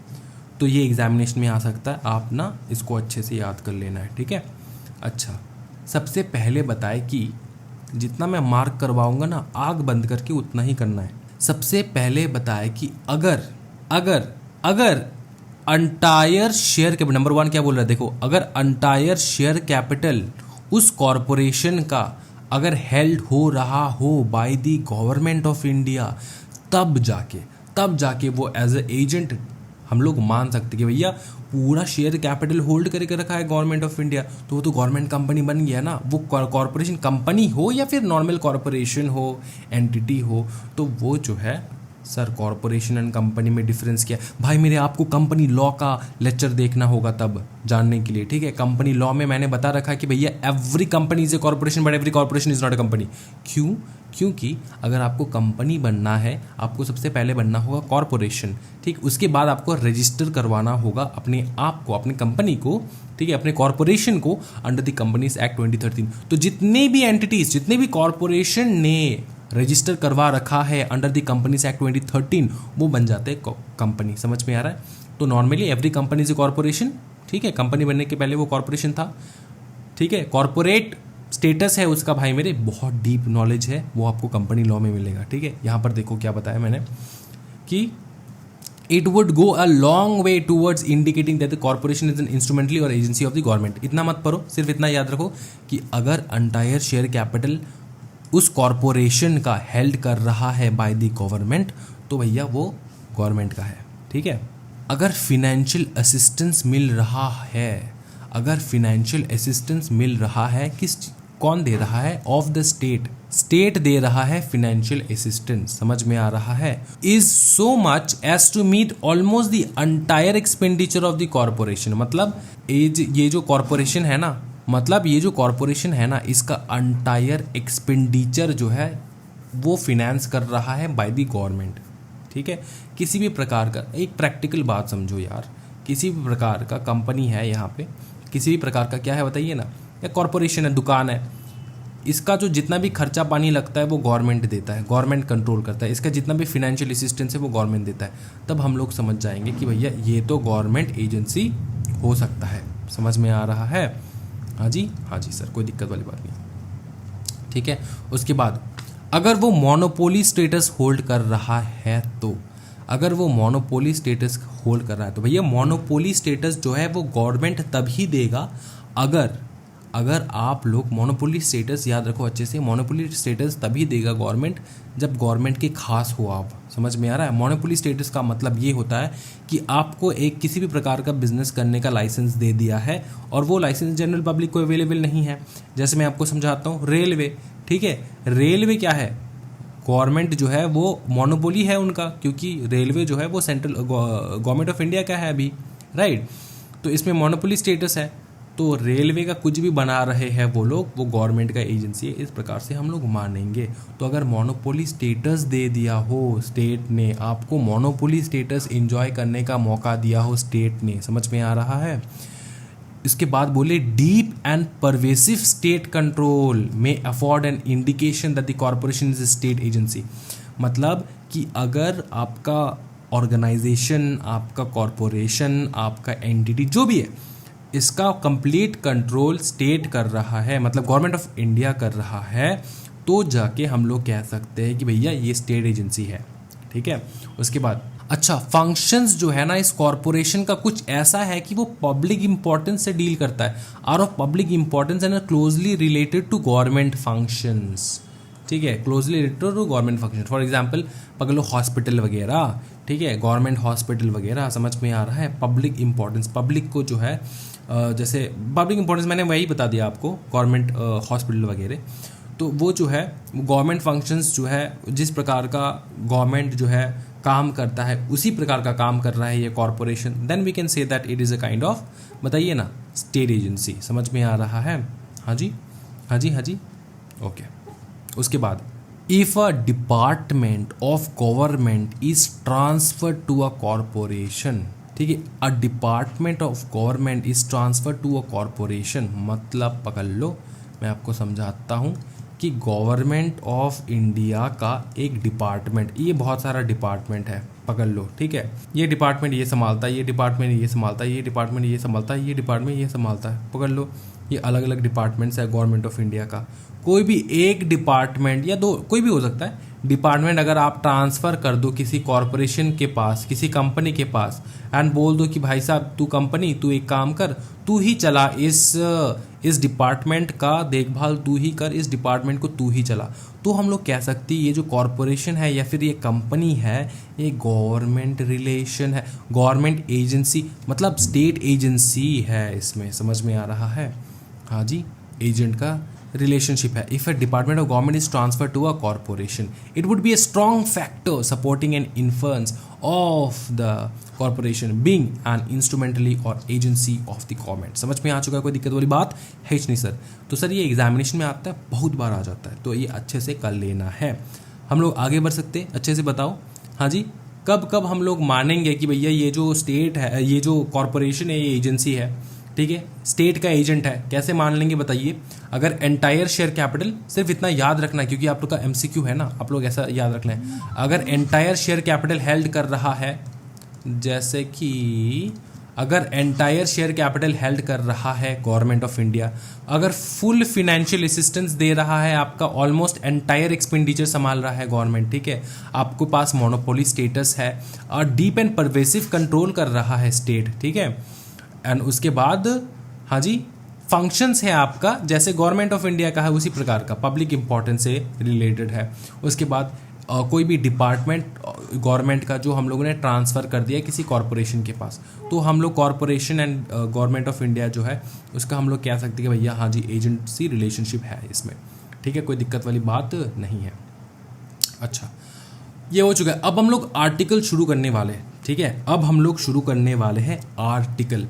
तो ये एग्जामिनेशन में आ सकता है, आप ना इसको अच्छे से याद कर लेना है, ठीक है। अच्छा, सबसे पहले बताए कि जितना मैं मार्क करवाऊंगा ना, आग बंद करके उतना ही करना है। सबसे पहले बताए कि अगर अंटायर शेयर कैपिटल, नंबर 1 क्या बोल रहा है देखो, अगर अंटायर शेयर कैपिटल उस कॉरपोरेशन का अगर हेल्ड हो रहा हो by the government of India, तब जाके वो एज ए एजेंट हम लोग मान सकते कि भैया पूरा शेयर कैपिटल होल्ड करके रखा है गवर्नमेंट ऑफ इंडिया, तो वो तो गवर्नमेंट कंपनी बन गया ना। वो कॉरपोरेशन कंपनी हो या फिर नॉर्मल कॉरपोरेशन हो, एंटिटी हो, तो वो जो है, सर कॉरपोरेशन एंड कंपनी में डिफरेंस क्या है भाई मेरे, आपको कंपनी लॉ का लेक्चर देखना होगा तब जानने के लिए, ठीक है। कंपनी लॉ में मैंने बता रखा है कि भैया every company is a corporation but every corporation is not a company. क्योंकि अगर आपको कंपनी बनना है, आपको सबसे पहले बनना होगा कॉरपोरेशन, ठीक, उसके बाद आपको रजिस्टर करवाना होगा अपने आप को, अपनी कंपनी को, ठीक है, अपने कॉरपोरेशन को अंडर द कंपनीज एक्ट 2013। तो जितने भी एंटिटीज, जितने भी कॉरपोरेशन ने रजिस्टर करवा रखा है अंडर द कंपनीज एक्ट 2013, वो बन जाते हैं कंपनी। समझ में आ रहा है। तो normally every company is a corporation, ठीक है, कंपनी बनने के पहले वो कॉरपोरेशन था, ठीक है। कॉरपोरेट स्टेटस है उसका भाई मेरे, बहुत डीप नॉलेज है, वो आपको कंपनी लॉ में मिलेगा, ठीक है। यहाँ पर देखो क्या बताया मैंने कि it would go a long way towards indicating that the corporation is an instrumentality और एजेंसी ऑफ द गवर्नमेंट। इतना मत पढ़ो, सिर्फ इतना याद रखो कि अगर एंटायर शेयर कैपिटल उस कॉर्पोरेशन का हेल्ड कर रहा है बाय द गवर्नमेंट तो भैया वो गवर्नमेंट का है, ठीक है। अगर फिनेंशियल असिस्टेंस मिल रहा है, अगर फिनेंशियल असिस्टेंस मिल रहा है, कौन दे रहा है? ऑफ द स्टेट दे रहा है फिनेंशियल असिस्टेंस, समझ में आ रहा है। Is so much as to meet almost the entire expenditure of the corporation. मतलब ये जो कॉर्पोरेशन है ना, मतलब ये जो कॉर्पोरेशन है ना, इसका एंटायर एक्सपेंडिचर जो है वो फिनेंस कर रहा है बाय द गवर्नमेंट, ठीक है। किसी भी प्रकार का, एक प्रैक्टिकल बात समझो यार, किसी भी प्रकार का कंपनी है यहाँ पे, किसी भी प्रकार का क्या है बताइए ना, या कॉर्पोरेशन है, दुकान है, इसका जो जितना भी खर्चा पानी लगता है वो गवर्नमेंट देता है, गवर्नमेंट कंट्रोल करता है, इसका जितना भी फिनेंशियल असिस्टेंस है वो गवर्नमेंट देता है। तब हम लोग समझ जाएंगे कि भैया ये तो गवर्नमेंट एजेंसी हो सकता है। समझ में आ रहा है? हाँ जी सर, कोई दिक्कत वाली बात नहीं, ठीक है। उसके बाद अगर वो मोनोपोली स्टेटस होल्ड कर रहा है तो, अगर वो मोनोपोली स्टेटस होल्ड कर रहा है तो भैया मोनोपोली स्टेटस जो है वो गवर्नमेंट तभी देगा अगर आप लोग मोनोपोली स्टेटस, याद रखो अच्छे से, मोनोपोली स्टेटस तभी देगा गवर्नमेंट जब गवर्नमेंट के खास हो आप। समझ में आ रहा है? मोनोपोली स्टेटस का मतलब ये होता है कि आपको एक किसी भी प्रकार का बिजनेस करने का लाइसेंस दे दिया है और वो लाइसेंस जनरल पब्लिक को अवेलेबल नहीं है। जैसे मैं आपको समझाता हूँ, रेलवे, ठीक है, रेलवे क्या है, गवर्नमेंट जो है वो मोनोपोली है उनका, क्योंकि रेलवे जो है वो सेंट्रल गवर्नमेंट ऑफ इंडिया का है अभी, राइट। तो इसमें मोनोपोली स्टेटस है, तो रेलवे का कुछ भी बना रहे हैं वो लोग, वो गवर्नमेंट का एजेंसी है, इस प्रकार से हम लोग मानेंगे। तो अगर मोनोपोली स्टेटस दे दिया हो स्टेट ने, आपको मोनोपोली स्टेटस एंजॉय करने का मौका दिया हो स्टेट ने, समझ में आ रहा है? इसके बाद बोले deep and pervasive state control में afford an indication that the corporation is state agency. मतलब कि अगर आपका ऑर्गेनाइजेशन, आपका कॉर्पोरेशन, आपका एंटिटी जो भी है, इसका कंप्लीट कंट्रोल स्टेट कर रहा है, मतलब गवर्नमेंट ऑफ इंडिया कर रहा है, तो जाके हम लोग कह सकते हैं कि भैया ये स्टेट एजेंसी है, ठीक है। उसके बाद अच्छा, फंक्शंस जो है ना इस कॉर्पोरेशन का कुछ ऐसा है कि वो पब्लिक इंपॉर्टेंस से डील करता है, are of public importance and closely related to government functions, ठीक है, closely related to government function. For example पकड़ लो हॉस्पिटल वगैरह, ठीक है, गवर्नमेंट हॉस्पिटल वगैरह, समझ में आ रहा है? पब्लिक इंपॉर्टेंस, पब्लिक को जो है जैसे पब्लिक इंपॉर्टेंस मैंने वही बता दिया आपको, गवर्नमेंट हॉस्पिटल वगैरह, तो वो जो है गवर्नमेंट फंक्शंस जो है, जिस प्रकार का गवर्नमेंट जो है काम करता है उसी प्रकार का काम कर रहा है ये corporation, then we can say that it is a kind of, बताइए ना, स्टेट एजेंसी। समझ में आ रहा है? हाँ जी, ओके। उसके बाद if a department of government is transferred to a corporation, ठीक है, a department of government is transfer to a corporation, मतलब पकड़ लो, मैं आपको समझाता हूँ कि गवर्नमेंट ऑफ इंडिया का एक डिपार्टमेंट, ये बहुत सारा डिपार्टमेंट है, पकड़ लो, ठीक है, ये डिपार्टमेंट ये संभालता है, ये डिपार्टमेंट ये संभालता है, ये डिपार्टमेंट ये संभालता है, ये डिपार्टमेंट ये संभालता है, पकड़ लो, ये अलग अलग डिपार्टमेंट्स है गवर्नमेंट ऑफ इंडिया का। कोई भी एक डिपार्टमेंट या दो, कोई भी हो सकता है डिपार्टमेंट, अगर आप ट्रांसफ़र कर दो किसी कॉर्पोरेशन के पास, किसी कंपनी के पास, एंड बोल दो कि भाई साहब तू कंपनी, तू एक काम कर, तू ही चला इस डिपार्टमेंट का देखभाल, तू ही कर, इस डिपार्टमेंट को तू ही चला, तो हम लोग कह सकते हैं ये जो कॉर्पोरेशन है या फिर ये कंपनी है, ये गवर्नमेंट रिलेशन है, गवर्नमेंट एजेंसी, मतलब स्टेट एजेंसी है इसमें। समझ में आ रहा है? हाँ जी, एजेंट का relationship है। If a department of government is transferred to a corporation, it would be a strong factor supporting an influence of the corporation being an instrumentally or agency of the government। समझ में आ चुका है? कोई दिक्कत वाली बात है नहीं सर? तो सर ये एग्जामिनेशन में आता है, बहुत बार आ जाता है, तो ये अच्छे से कर लेना है। हम लोग आगे बढ़ सकते हैं, अच्छे से बताओ। हाँ जी, कब कब हम लोग मानेंगे कि भैया ये जो स्टेट है, ये जो कॉर्पोरेशन है, ये एजेंसी है, ठीक है, स्टेट का एजेंट है, कैसे मान लेंगे बताइए? अगर एंटायर शेयर कैपिटल, सिर्फ इतना याद रखना क्योंकि आप लोग का एमसीक्यू है ना, आप लोग ऐसा याद रखना है, अगर एंटायर शेयर कैपिटल हेल्ड कर रहा है, जैसे कि अगर एंटायर शेयर कैपिटल हेल्ड कर रहा है गवर्नमेंट ऑफ इंडिया, अगर फुल फिनेंशियल असिस्टेंस दे रहा है, आपका ऑलमोस्ट एंटायर एक्सपेंडिचर संभाल रहा है गवर्नमेंट, ठीक है, आपके पास मोनोपोली स्टेटस है और डीप एंड परवेसिव कंट्रोल कर रहा है स्टेट, ठीक है, एंड उसके बाद हाँ जी फंक्शंस है आपका जैसे गवर्नमेंट ऑफ इंडिया का है उसी प्रकार का, पब्लिक इंपॉर्टेंस से रिलेटेड है। उसके बाद कोई भी डिपार्टमेंट गवर्नमेंट का जो हम लोगों ने ट्रांसफ़र कर दिया किसी कॉरपोरेशन के पास, तो हम लोग corporation and government of India जो है उसका हम लोग कह सकते हैं कि भैया हाँ जी एजेंसी रिलेशनशिप है इसमें, ठीक है, कोई दिक्कत वाली बात नहीं है। अच्छा, ये हो चुका है। अब हम लोग आर्टिकल शुरू करने वाले हैं, ठीक है, अब हम लोग शुरू करने वाले हैं आर्टिकल।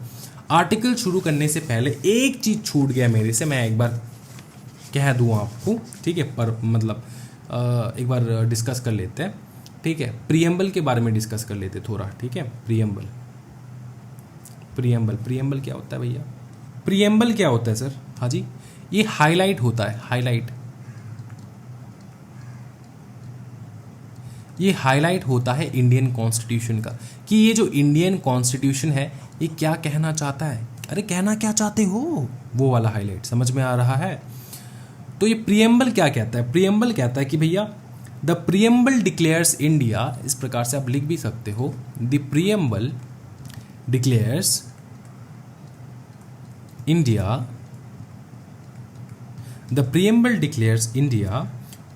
आर्टिकल शुरू करने से पहले एक चीज़ छूट गया मेरे से, मैं एक बार कह दूँ आपको, ठीक है, पर मतलब एक बार डिस्कस कर लेते हैं, ठीक है, प्रीएम्बल के बारे में डिस्कस कर लेते थोड़ा, ठीक है। प्रीएम्बल प्रीएम्बल प्रीएम्बल क्या होता है भैया? प्रीएम्बल क्या होता है सर? हाँ जी, ये हाईलाइट होता है, हाईलाइट, ये हाईलाइट होता है इंडियन कॉन्स्टिट्यूशन का, कि ये जो इंडियन कॉन्स्टिट्यूशन है ये क्या कहना चाहता है, अरे कहना क्या चाहते हो, वो वाला हाईलाइट समझ में आ रहा है। तो ये प्रीएम्बल क्या कहता है? प्रीएम्बल कहता है कि भैया द प्रीएम्बल डिक्लेयर्स इंडिया, इस प्रकार से आप लिख भी सकते हो, the preamble declares India, the preamble declares India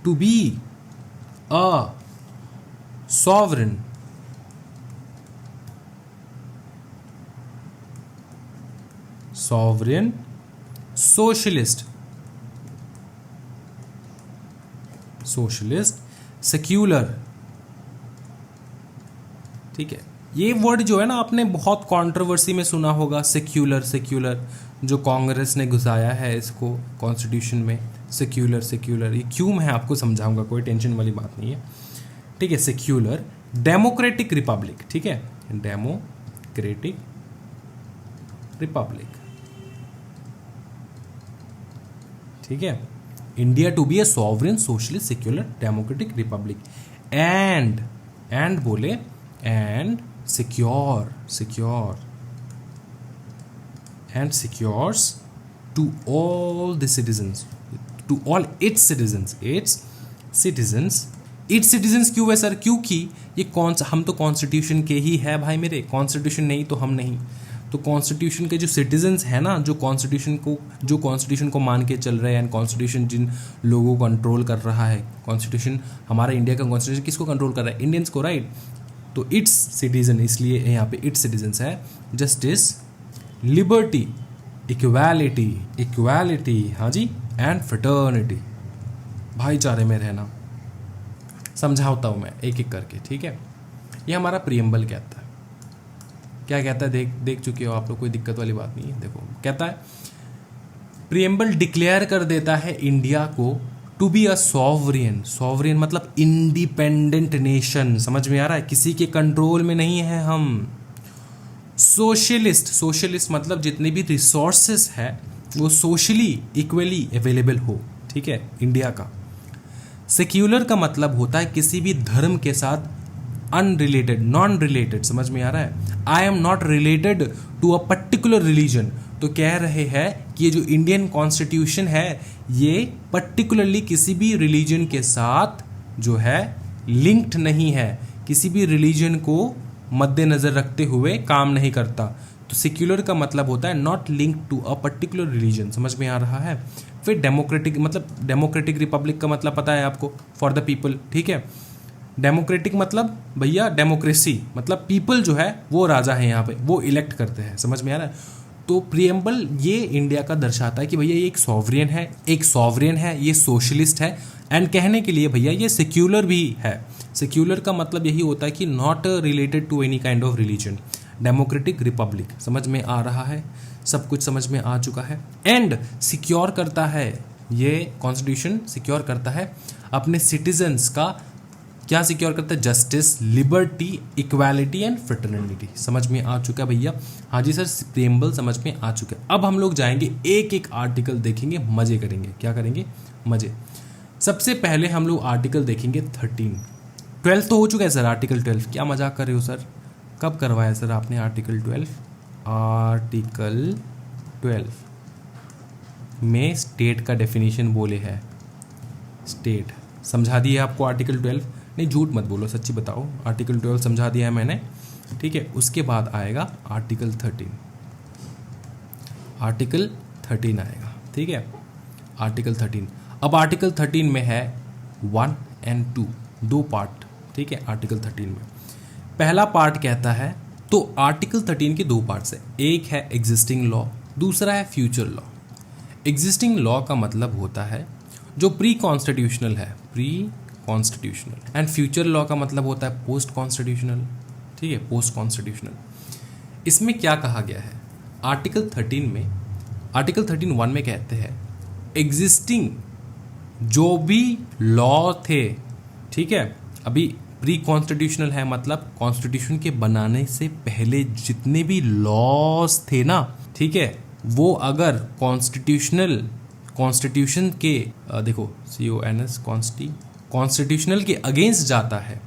to be a sovereign socialist secular, ठीक है। ये वर्ड जो है ना आपने बहुत कंट्रोवर्सी में सुना होगा, सेक्युलर जो कांग्रेस ने घुसाया है इसको कॉन्स्टिट्यूशन में, सेक्युलर ये क्यों मैं आपको समझाऊंगा, कोई टेंशन वाली बात नहीं है, ठीक है। सेक्युलर, डेमोक्रेटिक रिपब्लिक, ठीक है, डेमोक्रेटिक रिपब्लिक, ठीक है, India to be a sovereign socialist secular democratic republic and बोले and secures to all the citizens, to all its citizens क्यों है सर? क्योंकि ये हम तो कॉन्स्टिट्यूशन के ही है भाई मेरे, कॉन्स्टिट्यूशन नहीं तो हम नहीं, तो कॉन्स्टिट्यूशन के जो सिटीजन्स हैं ना, जो कॉन्स्टिट्यूशन को मान के चल रहे हैं, एंड कॉन्स्टिट्यूशन जिन लोगों को कंट्रोल कर रहा है, कॉन्स्टिट्यूशन हमारा इंडिया का कॉन्स्टिट्यूशन किसको कंट्रोल कर रहा है? इंडियंस को, राइट। तो इट्स सिटीजन, इसलिए यहाँ पे इट्स सिटीजन्स है, जस्टिस, लिबर्टी, इक्वालिटी, हाँ जी, एंड फ्रेटर्निटी, भाईचारे में रहना, समझाता हूँ मैं एक एक करके, ठीक है। ये हमारा प्रीएम्बल कहता है, क्या कहता है देख चुके हो आप लोग, कोई दिक्कत वाली बात नहीं है। देखो कहता है प्रीएम्बल डिक्लेयर कर देता है इंडिया को टू बी अ सॉवरेन मतलब इंडिपेंडेंट नेशन, समझ में आ रहा है, किसी के कंट्रोल में नहीं है हम। सोशलिस्ट मतलब जितने भी रिसोर्सेस है वो सोशली इक्वली अवेलेबल हो, ठीक है, इंडिया का। सेक्युलर का मतलब होता है किसी भी धर्म के साथ अनरिलेटेड, नॉन रिलेटेड, समझ में आ रहा है, I am not related to a particular religion. तो कह रहे हैं कि ये जो इंडियन कॉन्स्टिट्यूशन है ये पर्टिकुलरली किसी भी रिलीजन के साथ जो है लिंक्ड नहीं है, किसी भी रिलीजन को मद्देनज़र रखते हुए काम नहीं करता। तो सेक्युलर का मतलब होता है not linked to a particular religion, समझ में आ रहा है। फिर डेमोक्रेटिक रिपब्लिक का मतलब पता है आपको, फॉर द पीपल, ठीक है। डेमोक्रेटिक मतलब भैया डेमोक्रेसी मतलब पीपल जो है वो राजा है यहाँ पे, वो इलेक्ट करते हैं, समझ में आ रहा है। तो प्रीएम्बल ये इंडिया का दर्शाता है कि भैया ये एक सॉवरेन है, ये सोशलिस्ट है, एंड कहने के लिए भैया ये सेक्युलर भी है। सेक्युलर का मतलब यही होता है कि not related to any kind of religion. Democratic republic, समझ में आ रहा है, सब कुछ समझ में आ चुका है। एंड सिक्योर करता है, ये कॉन्स्टिट्यूशन सिक्योर करता है अपने सिटीजन्स का, क्या सिक्योर करता है? Justice, liberty, equality and fraternity. समझ में आ चुका है भैया? हाँ जी सर, प्रीएम्बल समझ में आ चुका है। अब हम लोग जाएंगे एक एक आर्टिकल देखेंगे, मजे करेंगे। क्या करेंगे? मजे। सबसे पहले हम लोग आर्टिकल देखेंगे 13। 12 तो हो चुका है सर, आर्टिकल 12। क्या मजाक कर रहे हो सर? कब करवाया सर आपने आर्टिकल 12? आर्टिकल 12 में स्टेट का डेफिनेशन बोले है। स्टेट समझा दिया आपको आर्टिकल 12, नहीं झूठ मत बोलो, सच्ची बताओ, आर्टिकल 12 समझा दिया है मैंने, ठीक है। उसके बाद आएगा आर्टिकल 13, आर्टिकल 13 आएगा, ठीक है। आर्टिकल 13, अब आर्टिकल 13 में है 1 और 2, दो पार्ट, ठीक है। आर्टिकल 13 में पहला पार्ट कहता है, तो आर्टिकल 13 के दो पार्ट्स है, एक है एग्जिस्टिंग लॉ, दूसरा है फ्यूचर लॉ। एग्जिस्टिंग लॉ का मतलब होता है जो प्री कॉन्स्टिट्यूशनल है, pre constitutional, and future law का मतलब होता है पोस्ट कॉन्स्टिट्यूशनल, ठीक है, पोस्ट कॉन्स्टिट्यूशनल। इसमें क्या कहा गया है आर्टिकल 13 में, आर्टिकल 13(1) में कहते हैं एग्जिस्टिंग जो भी लॉ थे, ठीक है, अभी प्री कॉन्स्टिट्यूशनल है मतलब कॉन्स्टिट्यूशन के बनाने से पहले जितने भी लॉज थे ना, ठीक है, वो अगर कॉन्स्टिट्यूशन के देखो CONS कॉन्स्टिट्यूशनल के अगेंस्ट जाता है,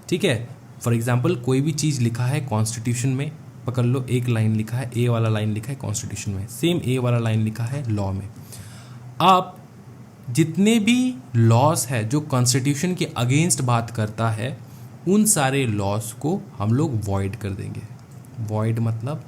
ठीक है। फॉर एग्जांपल कोई भी चीज़ लिखा है कॉन्स्टिट्यूशन में, पकड़ लो एक लाइन लिखा है, ए वाला लाइन लिखा है कॉन्स्टिट्यूशन में, सेम ए वाला लाइन लिखा है लॉ में। आप जितने भी लॉस है जो कॉन्स्टिट्यूशन के अगेंस्ट बात करता है, उन सारे लॉस को हम लोग वॉइड कर देंगे। वॉइड मतलब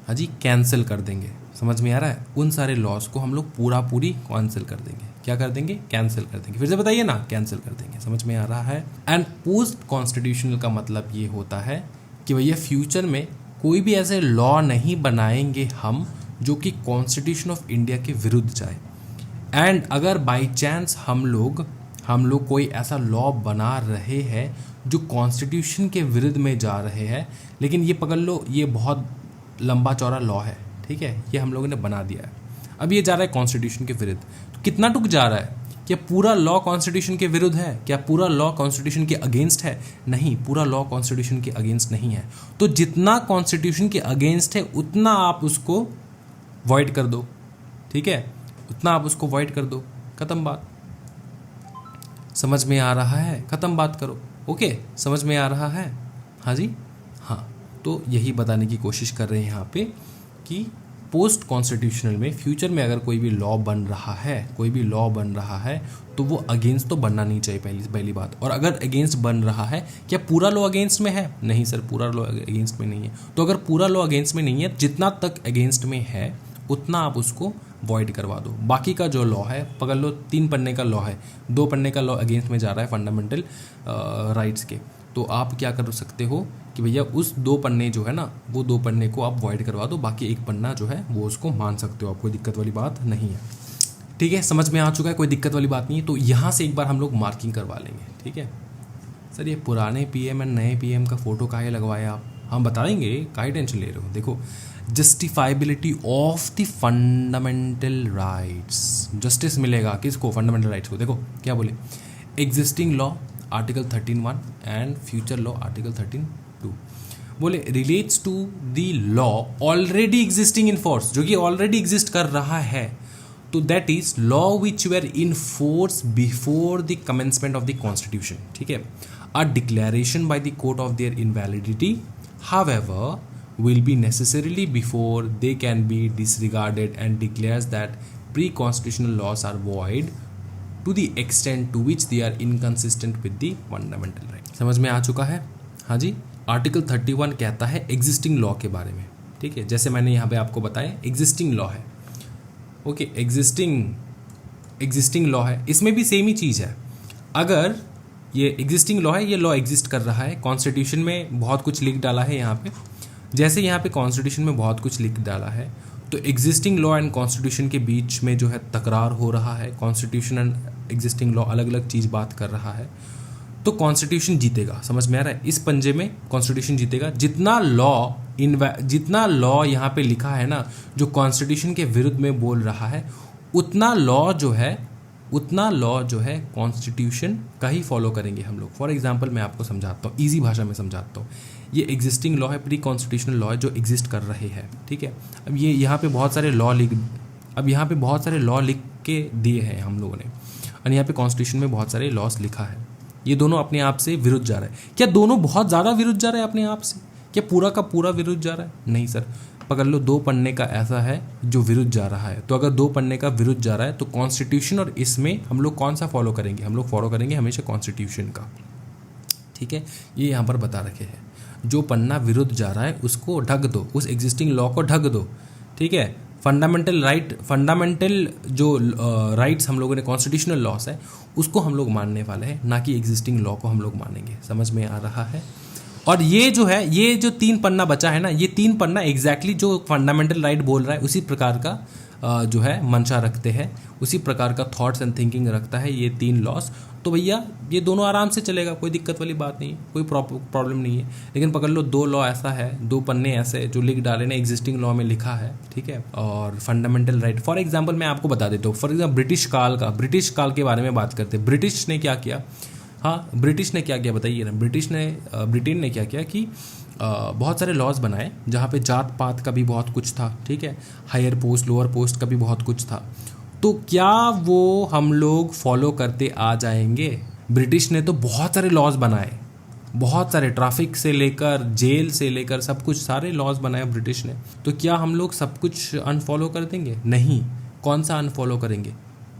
हाँ जी कैंसिल कर देंगे, समझ में आ रहा है। उन सारे लॉस को हम लोग पूरी कैंसिल कर देंगे। क्या कर देंगे? कैंसिल कर देंगे। फिर से बताइए ना, कैंसिल कर देंगे। समझ में आ रहा है। एंड पोस्ट कॉन्स्टिट्यूशनल का मतलब ये होता है कि भैया फ्यूचर में कोई भी ऐसे लॉ नहीं बनाएंगे हम जो कि कॉन्स्टिट्यूशन ऑफ इंडिया के विरुद्ध जाए। एंड अगर बाई चांस हम लोग कोई ऐसा लॉ बना रहे हैं जो कॉन्स्टिट्यूशन के विरुद्ध में जा रहे हैं, लेकिन ये पकड़ लो ये बहुत लंबा चौड़ा लॉ है, ठीक है, ये हम लोगों ने बना दिया है, अब ये जा रहा है कॉन्स्टिट्यूशन के विरुद्ध, तो कितना टुक जा रहा है? क्या पूरा लॉ कॉन्स्टिट्यूशन के विरुद्ध है? क्या पूरा लॉ कॉन्स्टिट्यूशन के अगेंस्ट है? नहीं, पूरा लॉ कॉन्स्टिट्यूशन के अगेंस्ट नहीं है। तो जितना कॉन्स्टिट्यूशन के अगेंस्ट है उतना आप उसको वॉइड कर दो, ठीक है, उतना आप उसको वॉइड कर दो, खत्म बात। समझ में आ रहा है? खत्म बात करो। ओके, समझ में आ रहा है? हाँ जी, हाँ। तो यही बताने की कोशिश कर रहे हैं यहाँ पे कि पोस्ट कॉन्स्टिट्यूशनल में फ्यूचर में अगर कोई भी लॉ बन रहा है तो वो अगेंस्ट तो बनना नहीं चाहिए, पहली बात। और अगर अगेंस्ट बन रहा है, क्या पूरा लॉ अगेंस्ट में है? नहीं सर, पूरा लॉ अगेंस्ट में नहीं है। तो अगर पूरा लॉ अगेंस्ट में नहीं है, जितना तक अगेंस्ट में है उतना आप उसको वॉइड करवा दो। बाकी का जो लॉ है, पकड़ लो 3 पन्ने का लॉ है, 2 पन्ने का लॉ अगेंस्ट में जा रहा है फंडामेंटल राइट्स के, तो आप क्या कर सकते हो कि भैया उस 2 पन्ने जो है ना, वो 2 पन्ने को आप वॉइड करवा दो, बाकी 1 पन्ना जो है वो उसको मान सकते हो आप, कोई दिक्कत वाली बात नहीं है। ठीक है, समझ में आ चुका है, कोई दिक्कत वाली बात नहीं है। तो यहाँ से एक बार हम लोग मार्किंग करवा लेंगे, ठीक है। सर ये पुराने PM और नए PM का फ़ोटो काहे लगवाया आप? हम बताएंगे, काहे टेंशन ले रहे हो। देखो, justifiability of the fundamental rights, justice मिलेगा किसको? फंडामेंटल राइट्स को। देखो क्या बोले, existing law article 13(1) and future law article 13(2) बोले relates to the law already existing in force, जो कि ऑलरेडी एग्जिस्ट कर रहा है, तो that is law which were in force before the commencement of the constitution, ठीक है। A declaration by the court of their invalidity however will be necessarily before they can be disregarded and declares that pre-constitutional laws are void to the extent to which they are inconsistent with the fundamental right। समझ में आ चुका है? हाँ जी। Article 31 कहता है existing law के बारे में, ठीक है, जैसे मैंने यहाँ पे आपको बताया एग्जिस्टिंग लॉ है, ओके, एग्जिस्टिंग लॉ है, इसमें भी सेम ही चीज़ है। अगर ये एग्जिस्टिंग लॉ है, ये लॉ एग्जिस्ट कर रहा है, कॉन्स्टिट्यूशन में बहुत कुछ लिख डाला है यहाँ पे, जैसे यहाँ पे कॉन्स्टिट्यूशन में बहुत कुछ लिख डाला है, तो एग्जिस्टिंग लॉ एंड कॉन्स्टिट्यूशन के बीच में जो है तकरार हो रहा है, कॉन्स्टिट्यूशन एंड एग्जिस्टिंग लॉ अलग अलग चीज़ बात कर रहा है, तो कॉन्स्टिट्यूशन जीतेगा। समझ में आ रहा है? इस पंजे में कॉन्स्टिट्यूशन जीतेगा। जितना लॉ यहाँ पे लिखा है ना जो कॉन्स्टिट्यूशन के विरुद्ध में बोल रहा है, उतना लॉ जो है कॉन्स्टिट्यूशन का ही फॉलो करेंगे हम लोग। फॉर एग्जांपल मैं आपको समझाता हूँ, ईजी भाषा में समझाता हूँ। ये एग्जिस्टिंग लॉ है, प्री कॉन्स्टिट्यूशनल लॉ है जो एग्जिस्ट कर रहे हैं, ठीक है। अब ये यहाँ पे बहुत सारे लॉ लिख के दिए हैं हम लोगों ने, और यहाँ पे कॉन्स्टिट्यूशन में बहुत सारे लॉस लिखा है। ये दोनों अपने आप से विरुद्ध जा रहा है। क्या दोनों बहुत ज़्यादा विरुद्ध जा रहे हैं अपने आप से? क्या पूरा का पूरा विरुद्ध जा रहा है? नहीं सर, पकड़ लो 2 पन्ने का ऐसा है जो विरुद्ध जा रहा है, तो अगर 2 पन्ने का विरुद्ध जा रहा है तो कॉन्स्टिट्यूशन और इसमें हम लोग कौन सा फॉलो करेंगे, हम लोग फॉलो करेंगे हमेशा कॉन्स्टिट्यूशन का। ठीक है, ये यहाँ पर बता रखे हैं, जो पन्ना विरुद्ध जा रहा है उसको ढक दो, उस एग्जिस्टिंग लॉ को ढक दो। ठीक है, फंडामेंटल जो राइट्स हम लोगों ने कॉन्स्टिट्यूशनल लॉस है उसको हम लोग मानने वाले हैं, ना कि एग्जिस्टिंग लॉ को हम लोग मानेंगे। समझ में आ रहा है। और ये जो है, ये जो 3 पन्ना बचा है ना, ये 3 पन्ना एग्जैक्टली जो फंडामेंटल राइट बोल रहा है उसी प्रकार का जो है मंशा रखते हैं, उसी प्रकार का थॉट्स एंड थिंकिंग रखता है ये 3 लॉस। तो भैया ये दोनों आराम से चलेगा, कोई दिक्कत वाली बात नहीं है, कोई प्रॉब्लम नहीं है। लेकिन पकड़ लो 2 लॉ ऐसा है, 2 पन्ने ऐसे जो लिख डाले ना, एग्जिस्टिंग लॉ में लिखा है। ठीक है, और फंडामेंटल राइट फॉर एग्जाम्पल मैं आपको बता देता हूँ। फॉर एग्जाम्पल ब्रिटिश काल के बारे में बात करते हैं। ब्रिटिश ने क्या किया, हाँ ब्रिटिश ने क्या किया बताइए ना। ब्रिटेन ने क्या किया कि बहुत सारे लॉज बनाए जहाँ पे जात पात का भी बहुत कुछ था। ठीक है, हायर पोस्ट लोअर पोस्ट का भी बहुत कुछ था। तो क्या वो हम लोग फॉलो करते आ जाएंगे? ब्रिटिश ने तो बहुत सारे लॉज बनाए, बहुत सारे, ट्रैफिक से लेकर जेल से लेकर सब कुछ, सारे लॉज बनाए ब्रिटिश ने। तो क्या हम लोग सब कुछ अनफॉलो कर देंगे? नहीं। कौन सा अनफॉलो करेंगे?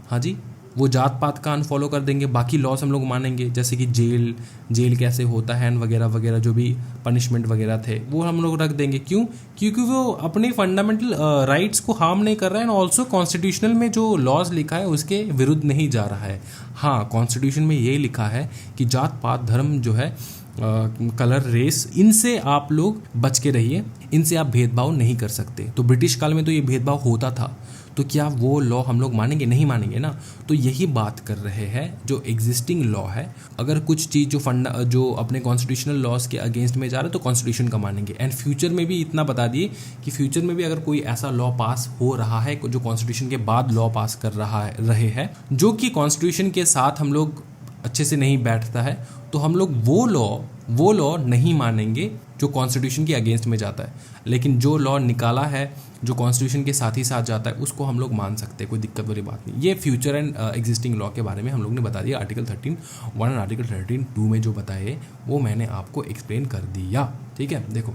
हाँ जी, वो जात पात का अनफॉलो कर देंगे, बाकी लॉस हम लोग मानेंगे, जैसे कि जेल कैसे होता है वगैरह वगैरह, जो भी पनिशमेंट वगैरह थे वो हम लोग रख देंगे। क्यों? क्योंकि वो अपने फंडामेंटल राइट्स को हार्म नहीं कर रहा है, और ऑल्सो कॉन्स्टिट्यूशनल में जो लॉज लिखा है उसके विरुद्ध नहीं जा रहा है। हाँ, कॉन्स्टिट्यूशन में ये लिखा है कि जात पात धर्म जो है, कलर, रेस, इनसे आप लोग बच के रहिए, इनसे आप भेदभाव नहीं कर सकते। तो ब्रिटिश काल में तो ये भेदभाव होता था, तो क्या वो लॉ हम लोग मानेंगे? नहीं मानेंगे ना। तो यही बात कर रहे हैं, जो एग्जिस्टिंग लॉ है, अगर कुछ चीज़ जो अपने कॉन्स्टिट्यूशनल लॉज के अगेंस्ट में जा रहा है तो कॉन्स्टिट्यूशन का मानेंगे। एंड फ्यूचर में भी इतना बता दिए कि फ्यूचर में भी अगर कोई ऐसा लॉ पास हो रहा है जो कॉन्स्टिट्यूशन के बाद लॉ पास कर रहे हैं, जो कि कॉन्स्टिट्यूशन के साथ हम लोग अच्छे से नहीं बैठता है, तो हम लोग वो लॉ नहीं मानेंगे जो कॉन्स्टिट्यूशन के अगेंस्ट में जाता है। लेकिन जो लॉ निकाला है जो कॉन्स्टिट्यूशन के साथ ही साथ जाता है उसको हम लोग मान सकते हैं, कोई दिक्कत वाली बात नहीं। ये फ्यूचर एंड एग्जिस्टिंग लॉ के बारे में हम लोग ने बता दिया। आर्टिकल 13(1) और आर्टिकल 13(2) में जो बताए वो मैंने आपको एक्सप्लेन कर दिया। ठीक है, देखो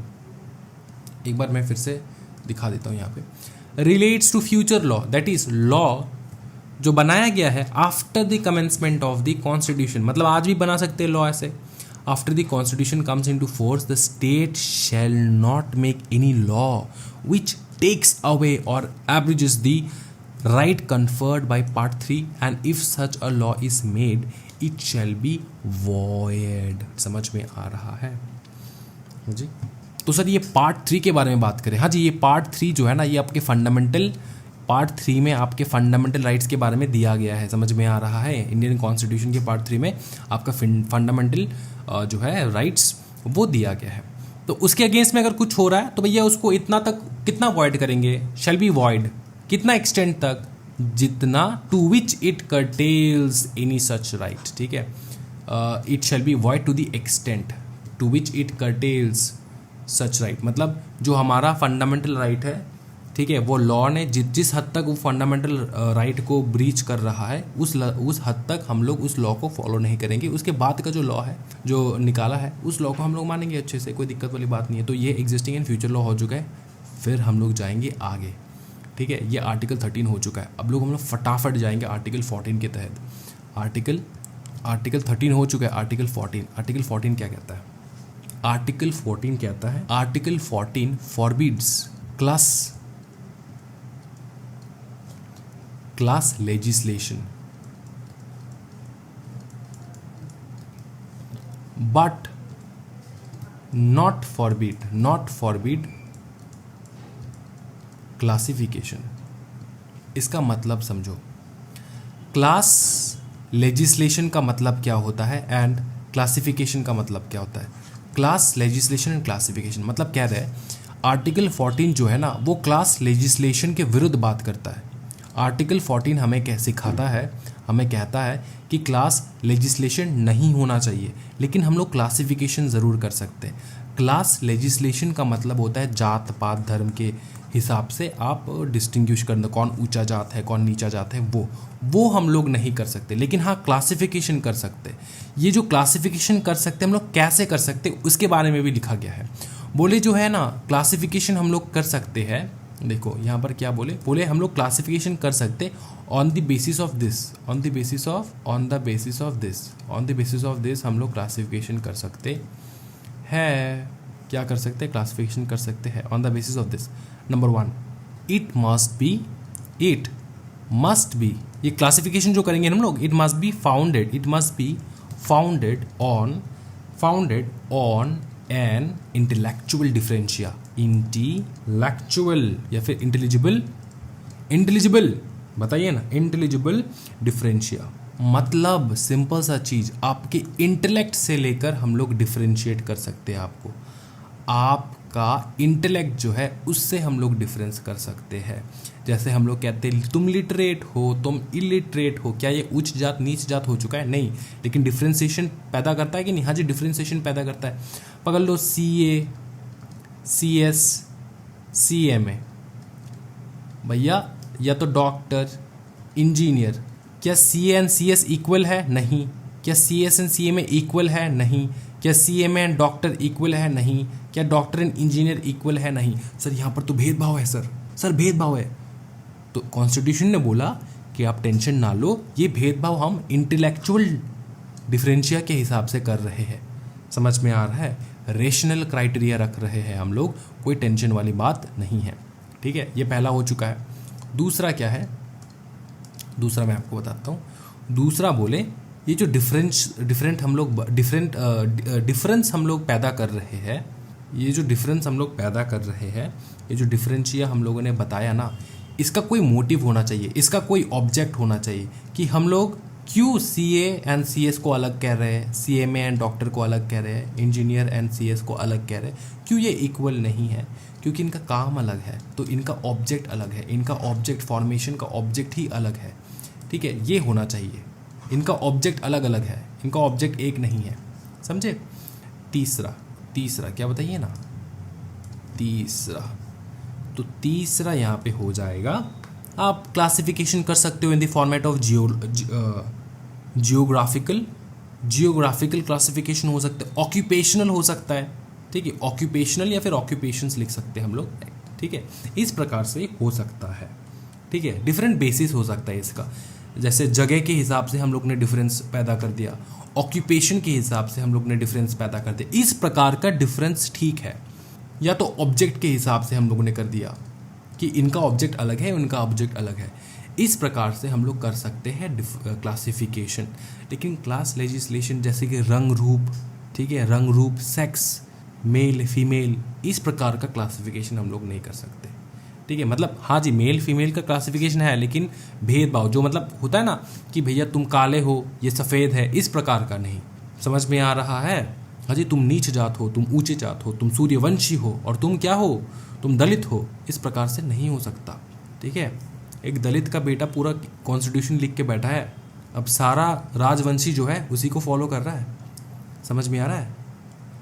एक बार मैं फिर से दिखा देता हूँ यहाँ पे। Relates to future law, that is law जो बनाया गया है after the commencement of the constitution, मतलब आज भी बना सकते हैं लॉ ऐसे। After the constitution comes into force, the state shall not make any law which takes away or abrogates the right conferred by Part 3, and if such a law is made, it shall be void. समझ में आ रहा है जी? तो sir ये part 3 के बारे में बात करें। हाँ जी, ये पार्ट 3 जो है ना, ये आपके पार्ट 3 में आपके फंडामेंटल राइट्स के बारे में दिया गया है। समझ में आ रहा है? इंडियन कॉन्स्टिट्यूशन के पार्ट 3 में आपका फंडामेंटल जो है राइट्स वो दिया गया है। तो उसके अगेंस्ट में अगर कुछ हो रहा है तो भैया उसको इतना तक कितना वॉइड करेंगे? Shall be void. कितना एक्सटेंट तक? जितना to which it curtails any such right. ठीक है, it shall be void to the extent to which it curtails such right. मतलब जो हमारा फंडामेंटल राइट है, ठीक है, वो लॉ ने जिस हद तक वो फंडामेंटल राइट को ब्रीच कर रहा है उस हद तक हम लोग उस लॉ को फॉलो नहीं करेंगे। उसके बाद का जो लॉ है जो निकाला है उस लॉ को हम लोग मानेंगे अच्छे से, कोई दिक्कत वाली बात नहीं है। तो ये एग्जिस्टिंग एंड फ्यूचर लॉ हो चुका है। फिर हम लोग जाएंगे आगे। ठीक है, ये आर्टिकल 13 हो चुका है। अब हम लोग फटाफट जाएंगे आर्टिकल 14 के तहत। आर्टिकल 13 हो चुका है। आर्टिकल 14 क्या कहता है? आर्टिकल 14 कहता है, article 14 forbids class legislation but not forbid classification। इसका मतलब समझो। क्लास लेजिस्लेशन का मतलब क्या होता है एंड क्लासिफिकेशन का मतलब क्या होता है? क्लास लेजिस्लेशन एंड क्लासिफिकेशन मतलब कह रहे हैं आर्टिकल 14 जो है ना वो क्लास लेजिस्लेशन के विरुद्ध बात करता है। आर्टिकल 14 हमें क्या सिखाता है? हमें कहता है कि क्लास लेजिस्लेशन नहीं होना चाहिए, लेकिन हम लोग क्लासिफिकेशन ज़रूर कर सकते हैं। क्लास लेजिस्लेशन का मतलब होता है जात पात धर्म के हिसाब से आप डिस्टिंग्विश करना, कौन ऊंचा जात है कौन नीचा जात है, वो हम लोग नहीं कर सकते। लेकिन हाँ क्लासिफिकेशन कर सकते। ये जो क्लासिफिकेशन कर सकते हम लोग कैसे कर सकते उसके बारे में भी लिखा गया है। बोले जो है ना क्लासिफिकेशन हम लोग कर सकते हैं, देखो यहाँ पर क्या बोले हम लोग क्लासिफिकेशन कर सकते on the basis of this, on the basis of this हम लोग क्लासिफिकेशन कर सकते हैं। क्या कर सकते हैं? क्लासिफिकेशन कर सकते हैं on the basis of this. Number 1, it must be, ये क्लासिफिकेशन जो करेंगे हम लोग, it must be founded on an intellectual differentia, intellectual या फिर इंटेलिजिबल बताइए ना, इंटेलिजिबल डिफरेंशिया। मतलब सिंपल सा चीज, आपके इंटेलेक्ट से लेकर हम लोग डिफरेंशिएट कर सकते हैं आपको, आपका इंटेलेक्ट जो है उससे हम लोग डिफरेंस कर सकते हैं। जैसे हम लोग कहते हैं तुम लिटरेट हो, तुम इलिटरेट हो, क्या ये उच्च जात नीच जात हो चुका है? नहीं, लेकिन डिफरेंशिएशन पैदा करता है कि नहीं? हाँ जी, डिफरेंशिएशन पैदा करता है। पकड़ लो CA, CS, CMA, भैया या तो डॉक्टर, इंजीनियर, क्या CA एंड CS इक्वल है? नहीं। क्या CS एंड CMA इक्वल है? नहीं। क्या CMA एंड डॉक्टर इक्वल है? नहीं। क्या डॉक्टर एंड इंजीनियर इक्वल है? नहीं। सर यहाँ पर तो भेदभाव है सर भेदभाव है। तो कॉन्स्टिट्यूशन ने बोला कि आप टेंशन ना लो, ये भेदभाव हम इंटेलेक्चुअल डिफरेंशिया के हिसाब से कर रहे हैं। समझ में आ रहा है? रेशनल क्राइटेरिया रख रहे हैं हम लोग, कोई टेंशन वाली बात नहीं है। ठीक है, ये पहला हो चुका है। दूसरा क्या है? दूसरा मैं आपको बताता हूँ। दूसरा बोले ये जो डिफरेंस हम लोग पैदा कर रहे हैं, ये जो डिफरेंस हम लोग पैदा कर रहे हैं, ये जो डिफरेंशिया हम लोगों ने बताया ना, इसका कोई मोटिव होना चाहिए, इसका कोई ऑब्जेक्ट होना चाहिए कि हम लोग क्यों CA एंड CS को अलग कह रहे हैं, CMA एंड डॉक्टर को अलग कह रहे हैं, इंजीनियर एंड CS को अलग कह रहे हैं, क्यों ये इक्वल नहीं है? क्योंकि इनका काम अलग है, तो इनका ऑब्जेक्ट अलग है, इनका ऑब्जेक्ट फॉर्मेशन का ऑब्जेक्ट ही अलग है। ठीक है, ये होना चाहिए, इनका ऑब्जेक्ट अलग अलग है, इनका ऑब्जेक्ट एक नहीं है। समझे? तीसरा क्या बताइए ना? तो तीसरा यहाँ पे हो जाएगा, आप क्लासिफिकेशन कर सकते हो in the format of geographical classification हो सकता है, ऑक्यूपेशनल हो सकता है। ठीक है, ऑक्यूपेशनल या फिर ऑक्यूपेशंस लिख सकते हैं हम लोग। ठीक है, इस प्रकार से हो सकता है। ठीक है, डिफरेंट बेसिस हो सकता है इसका। जैसे जगह के हिसाब से हम लोग ने डिफरेंस पैदा कर दिया, ऑक्यूपेशन के हिसाब से हम लोग ने डिफरेंस पैदा कर दिया। इस प्रकार का डिफरेंस ठीक है। या तो ऑब्जेक्ट के हिसाब से हम लोगों ने कर दिया कि इनका ऑब्जेक्ट अलग है, उनका ऑब्जेक्ट अलग है। इस प्रकार से हम लोग कर सकते हैं क्लासिफिकेशन। लेकिन क्लास लेजिस्लेशन जैसे कि रंग रूप, ठीक है, रंग रूप, सेक्स, मेल फीमेल, इस प्रकार का क्लासिफिकेशन हम लोग नहीं कर सकते। ठीक है, मतलब हाँ जी, मेल फीमेल का क्लासिफिकेशन है, लेकिन भेदभाव जो मतलब होता है ना कि भैया तुम काले हो, ये सफ़ेद है, इस प्रकार का नहीं। समझ में आ रहा है? हाँ जी, तुम नीच जात हो, तुम ऊंचे जात हो, तुम सूर्यवंशी हो और तुम क्या हो, तुम दलित हो, इस प्रकार से नहीं हो सकता। ठीक है, एक दलित का बेटा पूरा कॉन्स्टिट्यूशन लिख के बैठा है, अब सारा राजवंशी जो है उसी को फॉलो कर रहा है। समझ में आ रहा है?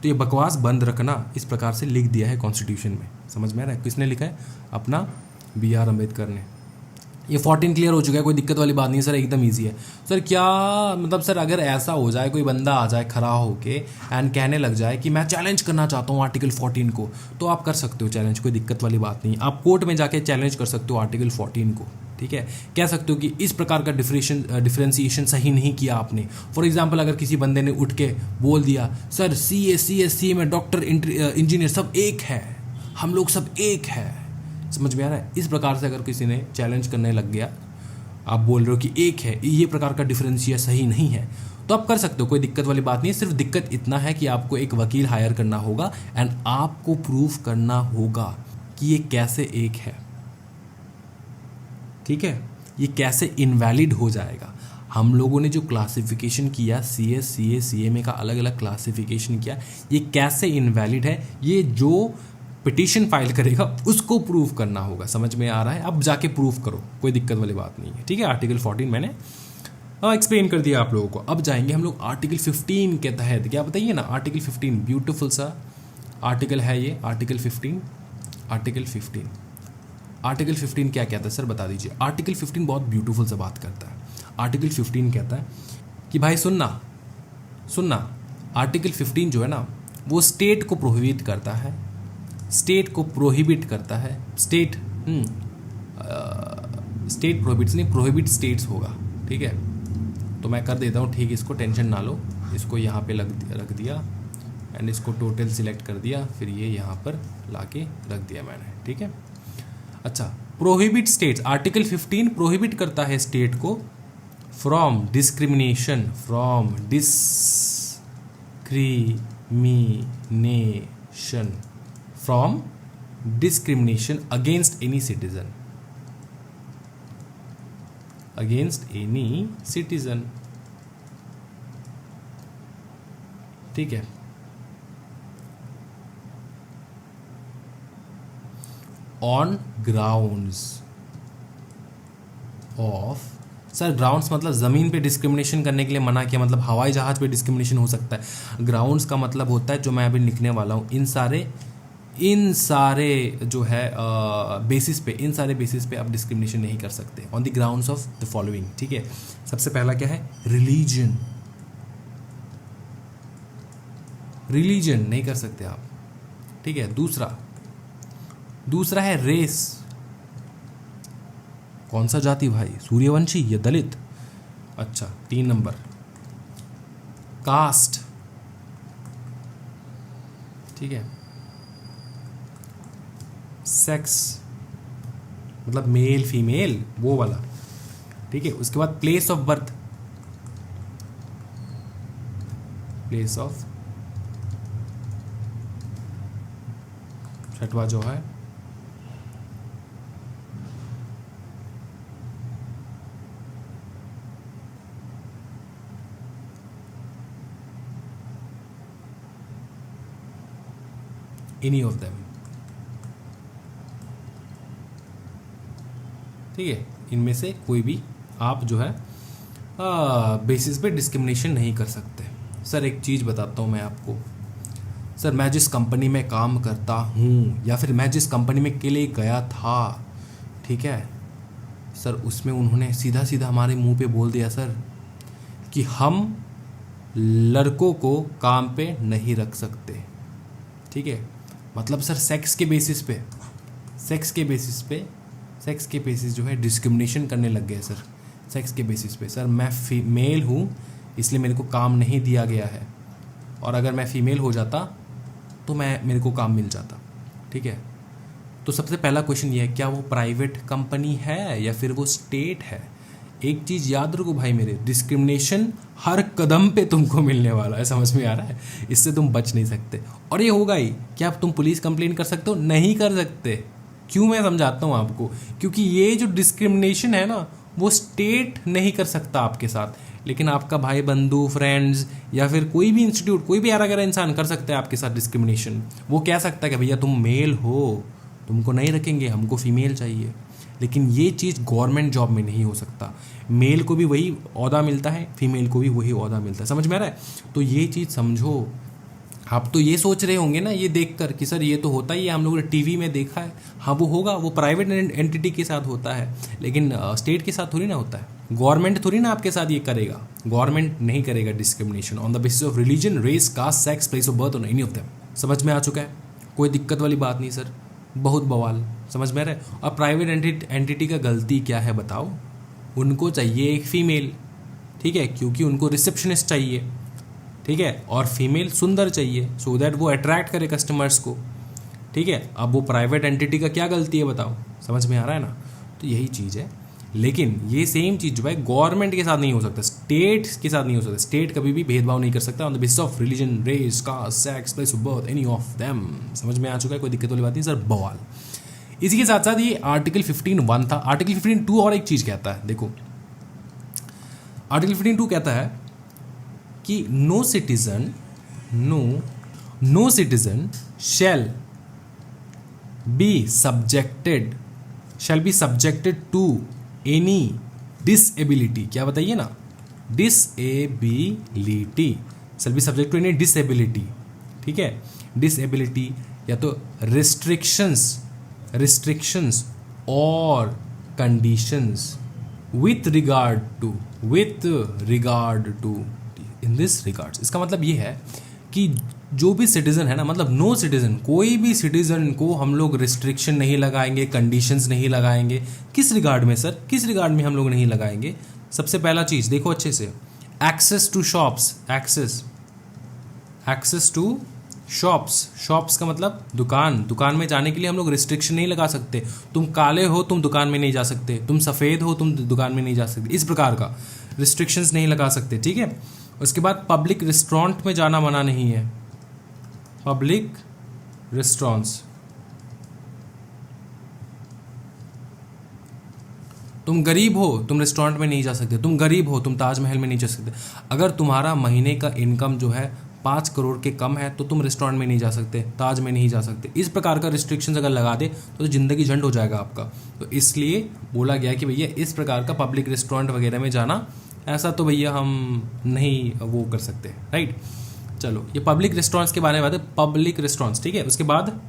तो ये बकवास बंद रखना, इस प्रकार से लिख दिया है कॉन्स्टिट्यूशन में। समझ में आ रहा है? किसने लिखा है? अपना BR अम्बेडकर ने। ये 14 क्लियर हो चुका है, कोई दिक्कत वाली बात नहीं है सर, एकदम ईजी है। सर क्या मतलब सर अगर ऐसा हो जाए, कोई बंदा आ जाए खड़ा होके एंड कहने लग जाए कि मैं चैलेंज करना चाहता हूँ आर्टिकल 14 को, तो आप कर सकते हो चैलेंज, कोई दिक्कत वाली बात नहीं। आप कोर्ट में जाके चैलेंज कर सकते हो आर्टिकल 14 को। ठीक है, कह सकते हो कि इस प्रकार का डिफरेंशिएशन सही नहीं किया आपने। फॉर एग्जांपल, अगर किसी बंदे ने उठ के बोल दिया सर CA में डॉक्टर इंजीनियर सब एक है, हम लोग सब एक है। समझ में आ रहा है? इस प्रकार से अगर किसी ने चैलेंज करने लग गया, आप बोल रहे हो कि एक है, ये प्रकार का डिफरेंशिया सही नहीं है, तो आप कर सकते हो, कोई दिक्कत वाली बात नहीं है। सिर्फ दिक्कत इतना है कि आपको एक वकील हायर करना होगा एंड आपको प्रूफ करना होगा कि ये कैसे एक है। ठीक है, ये कैसे इनवैलिड हो जाएगा। हम लोगों ने जो क्लासिफिकेशन किया, CS CA CMA का अलग अलग क्लासिफिकेशन किया, ये कैसे इनवैलिड है, ये जो पिटीशन फाइल करेगा उसको प्रूफ करना होगा। समझ में आ रहा है? अब जाके प्रूफ करो, कोई दिक्कत वाली बात नहीं है। ठीक है, आर्टिकल 14 मैंने एक्सप्लेन कर दिया आप लोगों को। अब जाएंगे हम लोग आर्टिकल 15 के तहत। क्या बताइए ना, आर्टिकल 15 ब्यूटीफुल सा आर्टिकल है ये, आर्टिकल 15। आर्टिकल 15 क्या कहता है सर, बता दीजिए। आर्टिकल 15 बहुत ब्यूटीफुल सा बात करता है। आर्टिकल 15 कहता है कि भाई सुनना, आर्टिकल 15 जो है ना, वो स्टेट को प्रोहिबिट करता है स्टेट को प्रोहिबिट करता है, स्टेट स्टेट प्रोहिबिट्स नहीं, प्रोहिबिट स्टेट्स होगा, ठीक है। तो मैं कर देता हूँ, ठीक, इसको टेंशन ना लो, इसको यहाँ पे रख दिया एंड इसको टोटल सिलेक्ट कर दिया, फिर ये यहाँ पर लाके रख दिया मैंने, ठीक है। अच्छा, प्रोहिबिट स्टेट्स, आर्टिकल 15 प्रोहिबिट करता है स्टेट को from discrimination, from discrimination, from discrimination against any citizen, against any citizen, ठीक है। On grounds of, sir grounds मतलब ज़मीन पे डिस्क्रिमिनेशन करने के लिए मना किया, मतलब हवाई जहाज़ पे डिस्क्रिमिनेशन हो सकता है। ग्राउंड्स का मतलब होता है जो मैं अभी लिखने वाला हूँ, इन सारे जो है बेसिस पे, इन सारे बेसिस पे आप डिस्क्रिमिनेशन नहीं कर सकते on the grounds of the following, ठीक है। सबसे पहला क्या है, रिलीजन, रिलीजन नहीं कर सकते आप, ठीक है। दूसरा है रेस, कौन सा जाति भाई, सूर्यवंशी या दलित। अच्छा, 3 नंबर कास्ट, ठीक है। सेक्स मतलब मेल फीमेल वो वाला, ठीक है। उसके बाद place of birth, place of, छठवा जो है एनी ऑफ देम, ठीक है। इनमें से कोई भी आप जो है बेसिस पे डिस्क्रिमिनेशन नहीं कर सकते। सर एक चीज़ बताता हूँ मैं आपको, सर मैं जिस कंपनी में काम करता हूँ या फिर मैं जिस कंपनी में के लिए गया था, ठीक है सर, उसमें उन्होंने सीधा सीधा हमारे मुंह पे बोल दिया सर कि हम लड़कों को काम पे नहीं रख सकते, ठीक है। मतलब सर सेक्स के बेसिस जो है डिस्क्रिमिनेशन करने लग गए सर, सेक्स के बेसिस पे। सर मैं फीमेल हूँ इसलिए मेरे को काम नहीं दिया गया है, और अगर मैं फ़ीमेल हो जाता तो मेरे को काम मिल जाता, ठीक है। तो सबसे पहला क्वेश्चन ये है, क्या वो प्राइवेट कंपनी है या फिर वो स्टेट है। एक चीज़ याद रखो भाई मेरे, डिस्क्रिमिनेशन हर कदम पे तुमको मिलने वाला है, समझ में आ रहा है, इससे तुम बच नहीं सकते। और ये होगा ही, क्या तुम पुलिस कंप्लेन कर सकते हो, नहीं कर सकते। क्यों, मैं समझाता हूँ आपको, क्योंकि ये जो डिस्क्रिमिनेशन है ना वो स्टेट नहीं कर सकता आपके साथ, लेकिन आपका भाई बंधु फ्रेंड्स या फिर कोई भी इंस्टीट्यूट, कोई भी अगर इंसान कर सकता है आपके साथ डिस्क्रिमिनेशन। वो कह सकता है कि भैया तुम मेल हो, तुमको नहीं रखेंगे, हमको फीमेल चाहिए। लेकिन ये चीज़ गवर्नमेंट जॉब में नहीं हो सकता, मेल को भी वही ओहदा मिलता है, फीमेल को भी वही ओहदा मिलता है, समझ में आ रहा है। तो ये चीज़ समझो। आप तो ये सोच रहे होंगे ना ये देखकर कि सर ये तो होता ही है, हम लोगों ने टीवी में देखा है। हाँ वो होगा, वो प्राइवेट एंटिटी के साथ होता है, लेकिन स्टेट के साथ थोड़ी ना होता है। गवर्नमेंट थोड़ी ना आपके साथ ये करेगा, गवर्नमेंट नहीं करेगा discrimination on the basis of religion, race, caste, sex, place of birth और एनी ऑफ देम। समझ में आ चुका है, कोई दिक्कत वाली बात नहीं सर, बहुत बवाल, समझ में आ रहा है। और प्राइवेट एंटिटी का गलती क्या है बताओ, उनको चाहिए एक फीमेल, ठीक है, क्योंकि उनको रिसेप्शनिस्ट चाहिए, ठीक है, और फीमेल सुंदर चाहिए, सो दैट वो अट्रैक्ट करे कस्टमर्स को, ठीक है। अब वो प्राइवेट एंटिटी का क्या गलती है बताओ, समझ में आ रहा है ना। तो यही चीज़ है, लेकिन ये सेम चीज़ जो भाई गवर्नमेंट के साथ नहीं हो सकता, स्टेट के साथ नहीं हो सकता। स्टेट कभी भी भेदभाव नहीं कर सकता on the basis of religion, race, caste, sex, place of birth, any of them. समझ में आ चुका है, कोई दिक्कत वाली बात नहीं सर, बवाल। इसी के साथ साथ ये आर्टिकल 15(1) था। आर्टिकल 15(2) और एक चीज़ कहता है, देखो आर्टिकल 15(2) कहता है कि no citizen shall be subjected to any disability. क्या बताइए ना, disability, shall be subject to any disability, ठीक है। डिसएबिलिटी या तो रिस्ट्रिक्शंस और conditions with regard to in this regards. इसका मतलब ये है कि जो भी सिटीज़न है ना, मतलब नो सिटीज़न, कोई भी सिटीज़न को हम लोग रिस्ट्रिक्शन नहीं लगाएंगे, कंडीशंस नहीं लगाएंगे। किस रिगार्ड में सर, किस रिगार्ड में हम लोग नहीं लगाएंगे? सबसे पहला चीज़ देखो अच्छे से, access to shops, access to shops का मतलब दुकान में जाने के लिए हम लोग रिस्ट्रिक्शन नहीं लगा सकते। तुम काले हो तुम दुकान में नहीं जा सकते, तुम सफ़ेद हो तुम दुकान में नहीं जा सकते, इस प्रकार का रिस्ट्रिक्शंस नहीं लगा सकते, ठीक है। उसके बाद पब्लिक रेस्टोरेंट में जाना मना नहीं है, पब्लिक रेस्टोरेंट्स, तुम गरीब हो तुम रेस्टोरेंट में नहीं जा सकते, तुम गरीब हो तुम ताजमहल में नहीं जा सकते। अगर तुम्हारा महीने का इनकम जो है 5 करोड़ के कम है तो तुम रेस्टोरेंट में नहीं जा सकते, ताज में नहीं जा सकते। इस प्रकार का रिस्ट्रिक्शंस अगर लगा दे तो ज़िंदगी झंड हो जाएगा आपका। तो इसलिए बोला गया कि भैया इस प्रकार का पब्लिक रेस्टोरेंट वगैरह में जाना, ऐसा तो भैया हम नहीं वो कर सकते, राइट। चलो ये पब्लिक रेस्टोरेंट्स के बारे में बात है, पब्लिक रेस्टोरेंट्स, ठीक है। उसके बाद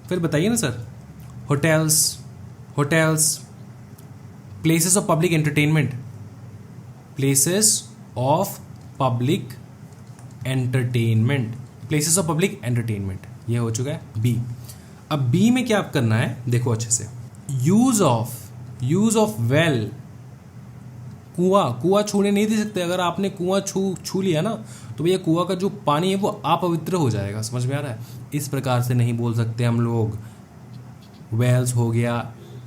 फिर बताइए ना sir, hotels, places of public entertainment, places of public entertainment, places of public entertainment, ये हो चुका है बी। अब बी में क्या करना है देखो अच्छे से, यूज ऑफ वेल, कुआं छूने नहीं दे सकते। अगर आपने कुआं छू लिया ना तो भैया कुआं का जो पानी है वो अपवित्र हो जाएगा, समझ में आ रहा है। इस प्रकार से नहीं बोल सकते हम लोग। वेल्स हो गया,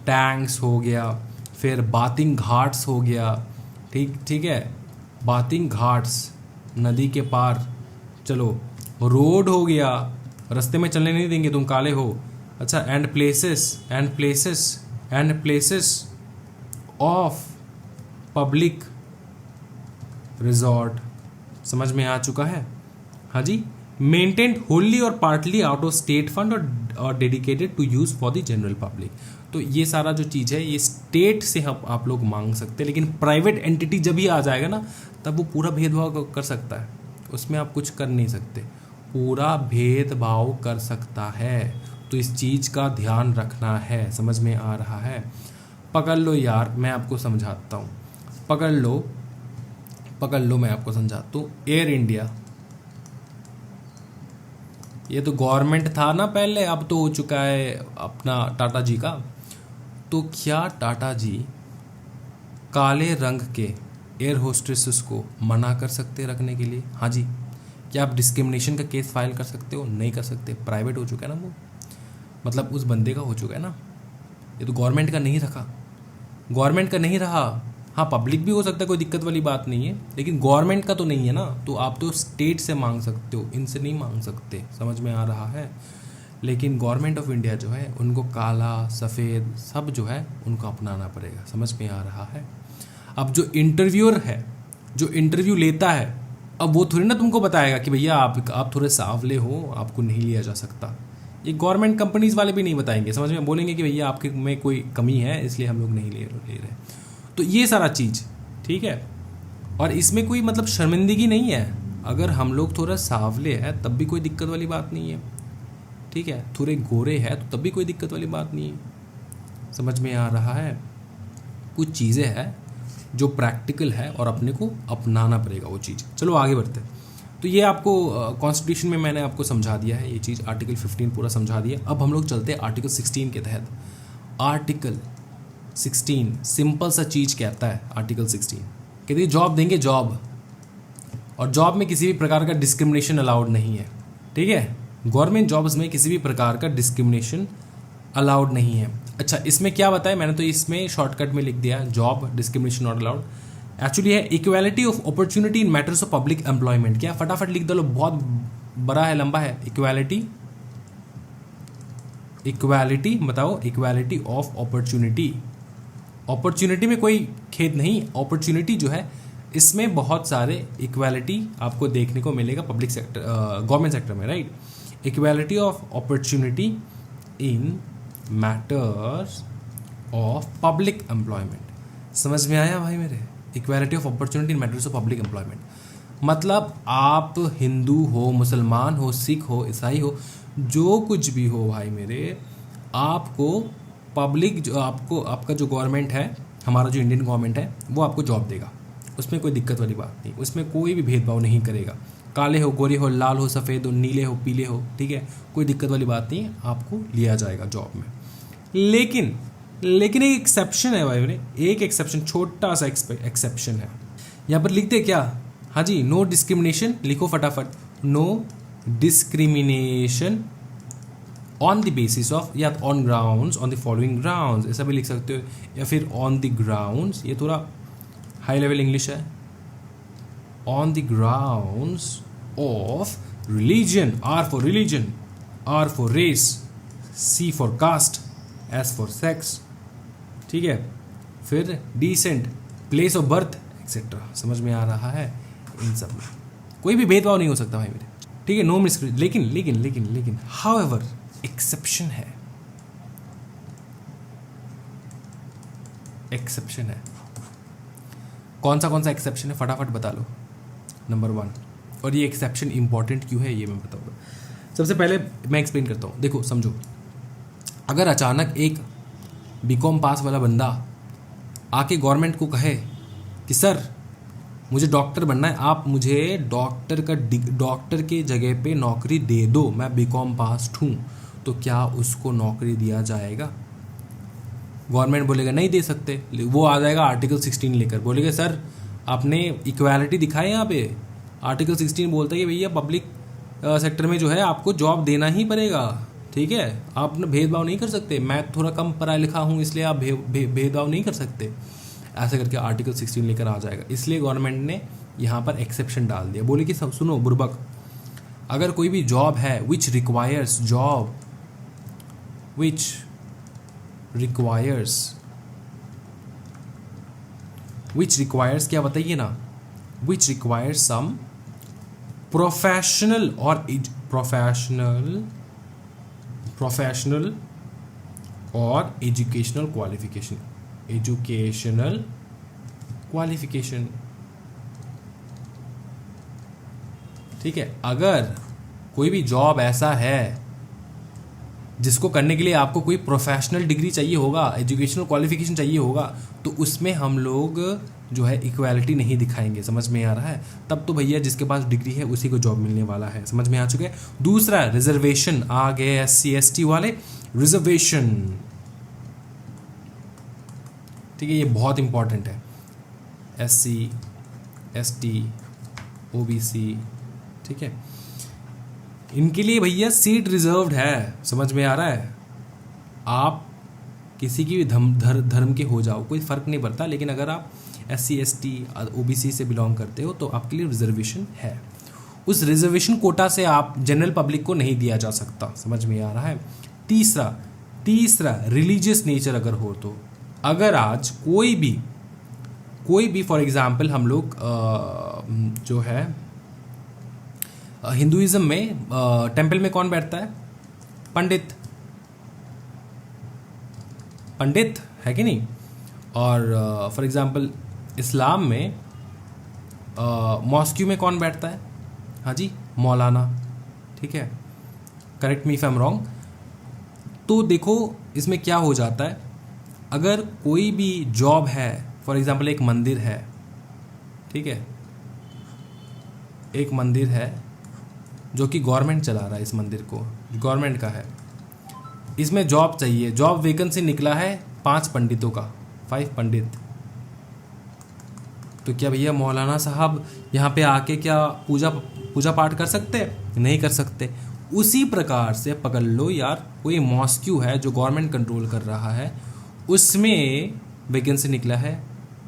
टैंक्स हो गया, फिर बाथिंग घाट्स हो गया, ठीक है, बाथिंग घाट्स नदी के पार। चलो रोड हो गया, रास्ते में चलने नहीं देंगे तुम काले हो। अच्छा, and places of public resort, समझ में आ चुका है। हाँ जी, मेंटेन्ड होली और partly out of state fund और dedicated to use for the general public. तो ये सारा जो चीज़ है ये स्टेट से आप लोग मांग सकते हैं, लेकिन प्राइवेट एंटिटी जब ही आ जाएगा ना तब वो पूरा भेदभाव कर सकता है, उसमें आप कुछ कर नहीं सकते, पूरा भेदभाव कर सकता है। तो इस चीज़ का ध्यान रखना है, समझ में आ रहा है। पकड़ लो यार, मैं आपको समझाता हूँ, पकड़ लो मैं आपको समझाता हूँ। एयर इंडिया, ये तो गवर्नमेंट था ना पहले, अब तो हो चुका है अपना टाटा जी का। तो क्या टाटा जी काले रंग के एयर होस्टेसेस को मना कर सकते रखने के लिए? हाँ जी। क्या आप डिस्क्रिमिनेशन का केस फाइल कर सकते हो? नहीं कर सकते, प्राइवेट हो चुका है ना वो, मतलब उस बंदे का हो चुका है ना। ये तो गवर्नमेंट का नहीं रहा, हाँ पब्लिक भी हो सकता है, कोई दिक्कत वाली बात नहीं है, लेकिन गवर्नमेंट का तो नहीं है ना। तो आप तो स्टेट से मांग सकते हो, इनसे नहीं मांग सकते, समझ में आ रहा है। लेकिन गवर्नमेंट ऑफ इंडिया जो है उनको काला सफ़ेद सब जो है उनको अपनाना पड़ेगा, समझ में आ रहा है। अब जो इंटरव्यूअर है, जो इंटरव्यू लेता है, अब वो थोड़ी ना तुमको बताएगा कि भैया आप थोड़े सावले हो, आपको नहीं लिया जा सकता। ये गवर्नमेंट कंपनीज वाले भी नहीं बताएंगे, समझ में, बोलेंगे कि भैया आपके में कोई कमी है इसलिए हम लोग नहीं ले रहे। तो ये सारा चीज़ ठीक है, और इसमें कोई मतलब शर्मिंदगी नहीं है। अगर हम लोग थोड़ा सावले हैं तब भी कोई दिक्कत वाली बात नहीं है, ठीक है। थोड़े गोरे हैं तो तब भी कोई दिक्कत वाली बात नहीं है, समझ में आ रहा है। कुछ चीज़ें हैं जो प्रैक्टिकल है और अपने को अपनाना पड़ेगा वो चीज़। चलो आगे बढ़ते हैं। तो ये आपको कॉन्स्टिट्यूशन में मैंने आपको समझा दिया है, ये चीज़ आर्टिकल 15 पूरा समझा दिया। अब हम लोग चलते हैं आर्टिकल 16 के तहत। आर्टिकल 16 सिंपल सा चीज़ कहता है। आर्टिकल 16 कहती है जॉब देंगे, जॉब, और जॉब में किसी भी प्रकार का डिस्क्रिमिनेशन अलाउड नहीं है, ठीक है। गवर्नमेंट जॉब्स में किसी भी प्रकार का डिस्क्रिमिनेशन अलाउड नहीं है। अच्छा, इसमें क्या बताया मैंने, तो इसमें शॉर्टकट में लिख दिया job discrimination not allowed. Actually है equality of opportunity in matters of public employment. क्या फटाफट लिख दो, बहुत बड़ा है, लंबा है। इक्वालिटी बताओ, इक्वालिटी ऑफ अपॉर्चुनिटी। अपॉर्चुनिटी में कोई खेद नहीं, अपॉर्चुनिटी जो है इसमें बहुत सारे इक्वालिटी आपको देखने को मिलेगा पब्लिक सेक्टर, गवर्नमेंट सेक्टर में, right. Equality of opportunity in matters of public employment. समझ में आया भाई मेरे? Equality of opportunity in matters of public employment मतलब आप हिंदू हो, मुसलमान हो, सिख हो, ईसाई हो, जो कुछ भी हो भाई मेरे, आपको पब्लिक जो आपका जो गवर्नमेंट है, हमारा जो इंडियन गवर्नमेंट है, वो आपको जॉब देगा, उसमें कोई दिक्कत वाली बात नहीं, उसमें कोई भी भेदभाव नहीं करेगा, काले हो, गोरे हो, लाल हो, सफ़ेद हो, नीले हो, पीले हो, ठीक है, कोई दिक्कत वाली बात नहीं है, आपको लिया जाएगा जॉब में। लेकिन लेकिन एक एक्सेप्शन है भाई, एक एक्सेप्शन, छोटा सा एक्सेप्शन है। यहाँ पर लिखते क्या, हाँ जी, नो डिस्क्रिमिनेशन, लिखो फटाफट, no discrimination on the basis of, या on grounds, on the following grounds, ऐसा भी लिख सकते हो, या फिर ऑन द ग्राउंड्स, ये थोड़ा हाई लेवल इंग्लिश है, on the grounds of religion, R for religion, R for race, C for caste, S for sex, ठीक है, फिर descent, place of birth etcetera. समझ में आ रहा है? इन सब में कोई भी भेदभाव नहीं हो सकता भाई मेरे, ठीक है, नो मिस। लेकिन लेकिन लेकिन लेकिन हाउएवर एक्सेप्शन है, एक्सेप्शन है। कौन सा एक्सेप्शन है, फटाफट बता लो। नंबर 1, और ये एक्सेप्शन इंपॉर्टेंट क्यों है ये मैं बताऊंगा। सबसे पहले मैं एक्सप्लेन करता हूँ, देखो समझो, अगर अचानक एक बीकॉम पास वाला बंदा आके गवर्नमेंट को कहे कि सर मुझे डॉक्टर बनना है, आप मुझे डॉक्टर के जगह पे नौकरी दे दो, मैं बीकॉम पास हूँ, तो क्या उसको नौकरी दिया जाएगा? गवर्नमेंट बोलेगा नहीं दे सकते, वो आ जाएगा आर्टिकल 16 लेकर, बोलेगा सर आपने इक्वालिटी दिखाए यहाँ पे, आर्टिकल 16 बोलता है कि भैया पब्लिक सेक्टर में जो है आपको जॉब देना ही पड़ेगा, ठीक है, आप ना भेदभाव नहीं कर सकते, मैं थोड़ा कम पढ़ा लिखा हूँ इसलिए आप भेदभाव नहीं कर सकते, ऐसे करके आर्टिकल 16 लेकर आ जाएगा। इसलिए गवर्नमेंट ने यहाँ पर एक्सेप्शन डाल दिया, बोले कि सब सुनो बुर्बक, अगर कोई भी जॉब है विच रिक्वायर्स क्या बताइए ना, विच रिक्वायर्स सम प्रोफेशनल और एजुकेशनल क्वालिफिकेशन, ठीक है, अगर कोई भी जॉब ऐसा है जिसको करने के लिए आपको कोई प्रोफेशनल डिग्री चाहिए होगा, एजुकेशनल क्वालिफिकेशन चाहिए होगा, तो उसमें हम लोग जो है इक्वालिटी नहीं दिखाएंगे। समझ में आ रहा है? तब तो भैया जिसके पास डिग्री है उसी को जॉब मिलने वाला है। समझ में आ चुके हैं? दूसरा रिजर्वेशन आ गए, SC ST वाले रिजर्वेशन, ठीक है, ये बहुत इंपॉर्टेंट है। SC ST OBC, ठीक है, इनके लिए भैया सीट रिजर्व्ड है। समझ में आ रहा है? आप किसी की भी धर्म के हो जाओ, कोई फ़र्क नहीं पड़ता, लेकिन अगर आप SC ST OBC से बिलोंग करते हो तो आपके लिए रिजर्वेशन है। उस रिजर्वेशन कोटा से आप जनरल पब्लिक को नहीं दिया जा सकता। समझ में आ रहा है? तीसरा रिलीजियस नेचर अगर हो तो, अगर आज कोई भी फॉर एग्जांपल हम लोग जो है हिंदुइज्म में टेंपल में कौन बैठता है? पंडित है कि नहीं? और फॉर एग्जांपल इस्लाम में मॉस्क्यू में कौन बैठता है? हाँ जी, मौलाना, ठीक है, correct me if I am wrong. तो देखो इसमें क्या हो जाता है, अगर कोई भी जॉब है, फॉर एग्जांपल एक मंदिर है, ठीक है, एक मंदिर है जो कि गवर्नमेंट चला रहा है, इस मंदिर को गवर्नमेंट का है, इसमें जॉब चाहिए, जॉब वैकेंसी निकला है 5 पंडितों का, 5 पंडित, तो क्या भैया मौलाना साहब यहाँ पे आके क्या पूजा पाठ कर सकते हैं? नहीं कर सकते। उसी प्रकार से पकड़ लो यार, कोई मॉस्क्यू है जो गवर्नमेंट कंट्रोल कर रहा है, उसमें वैकेंसी निकला है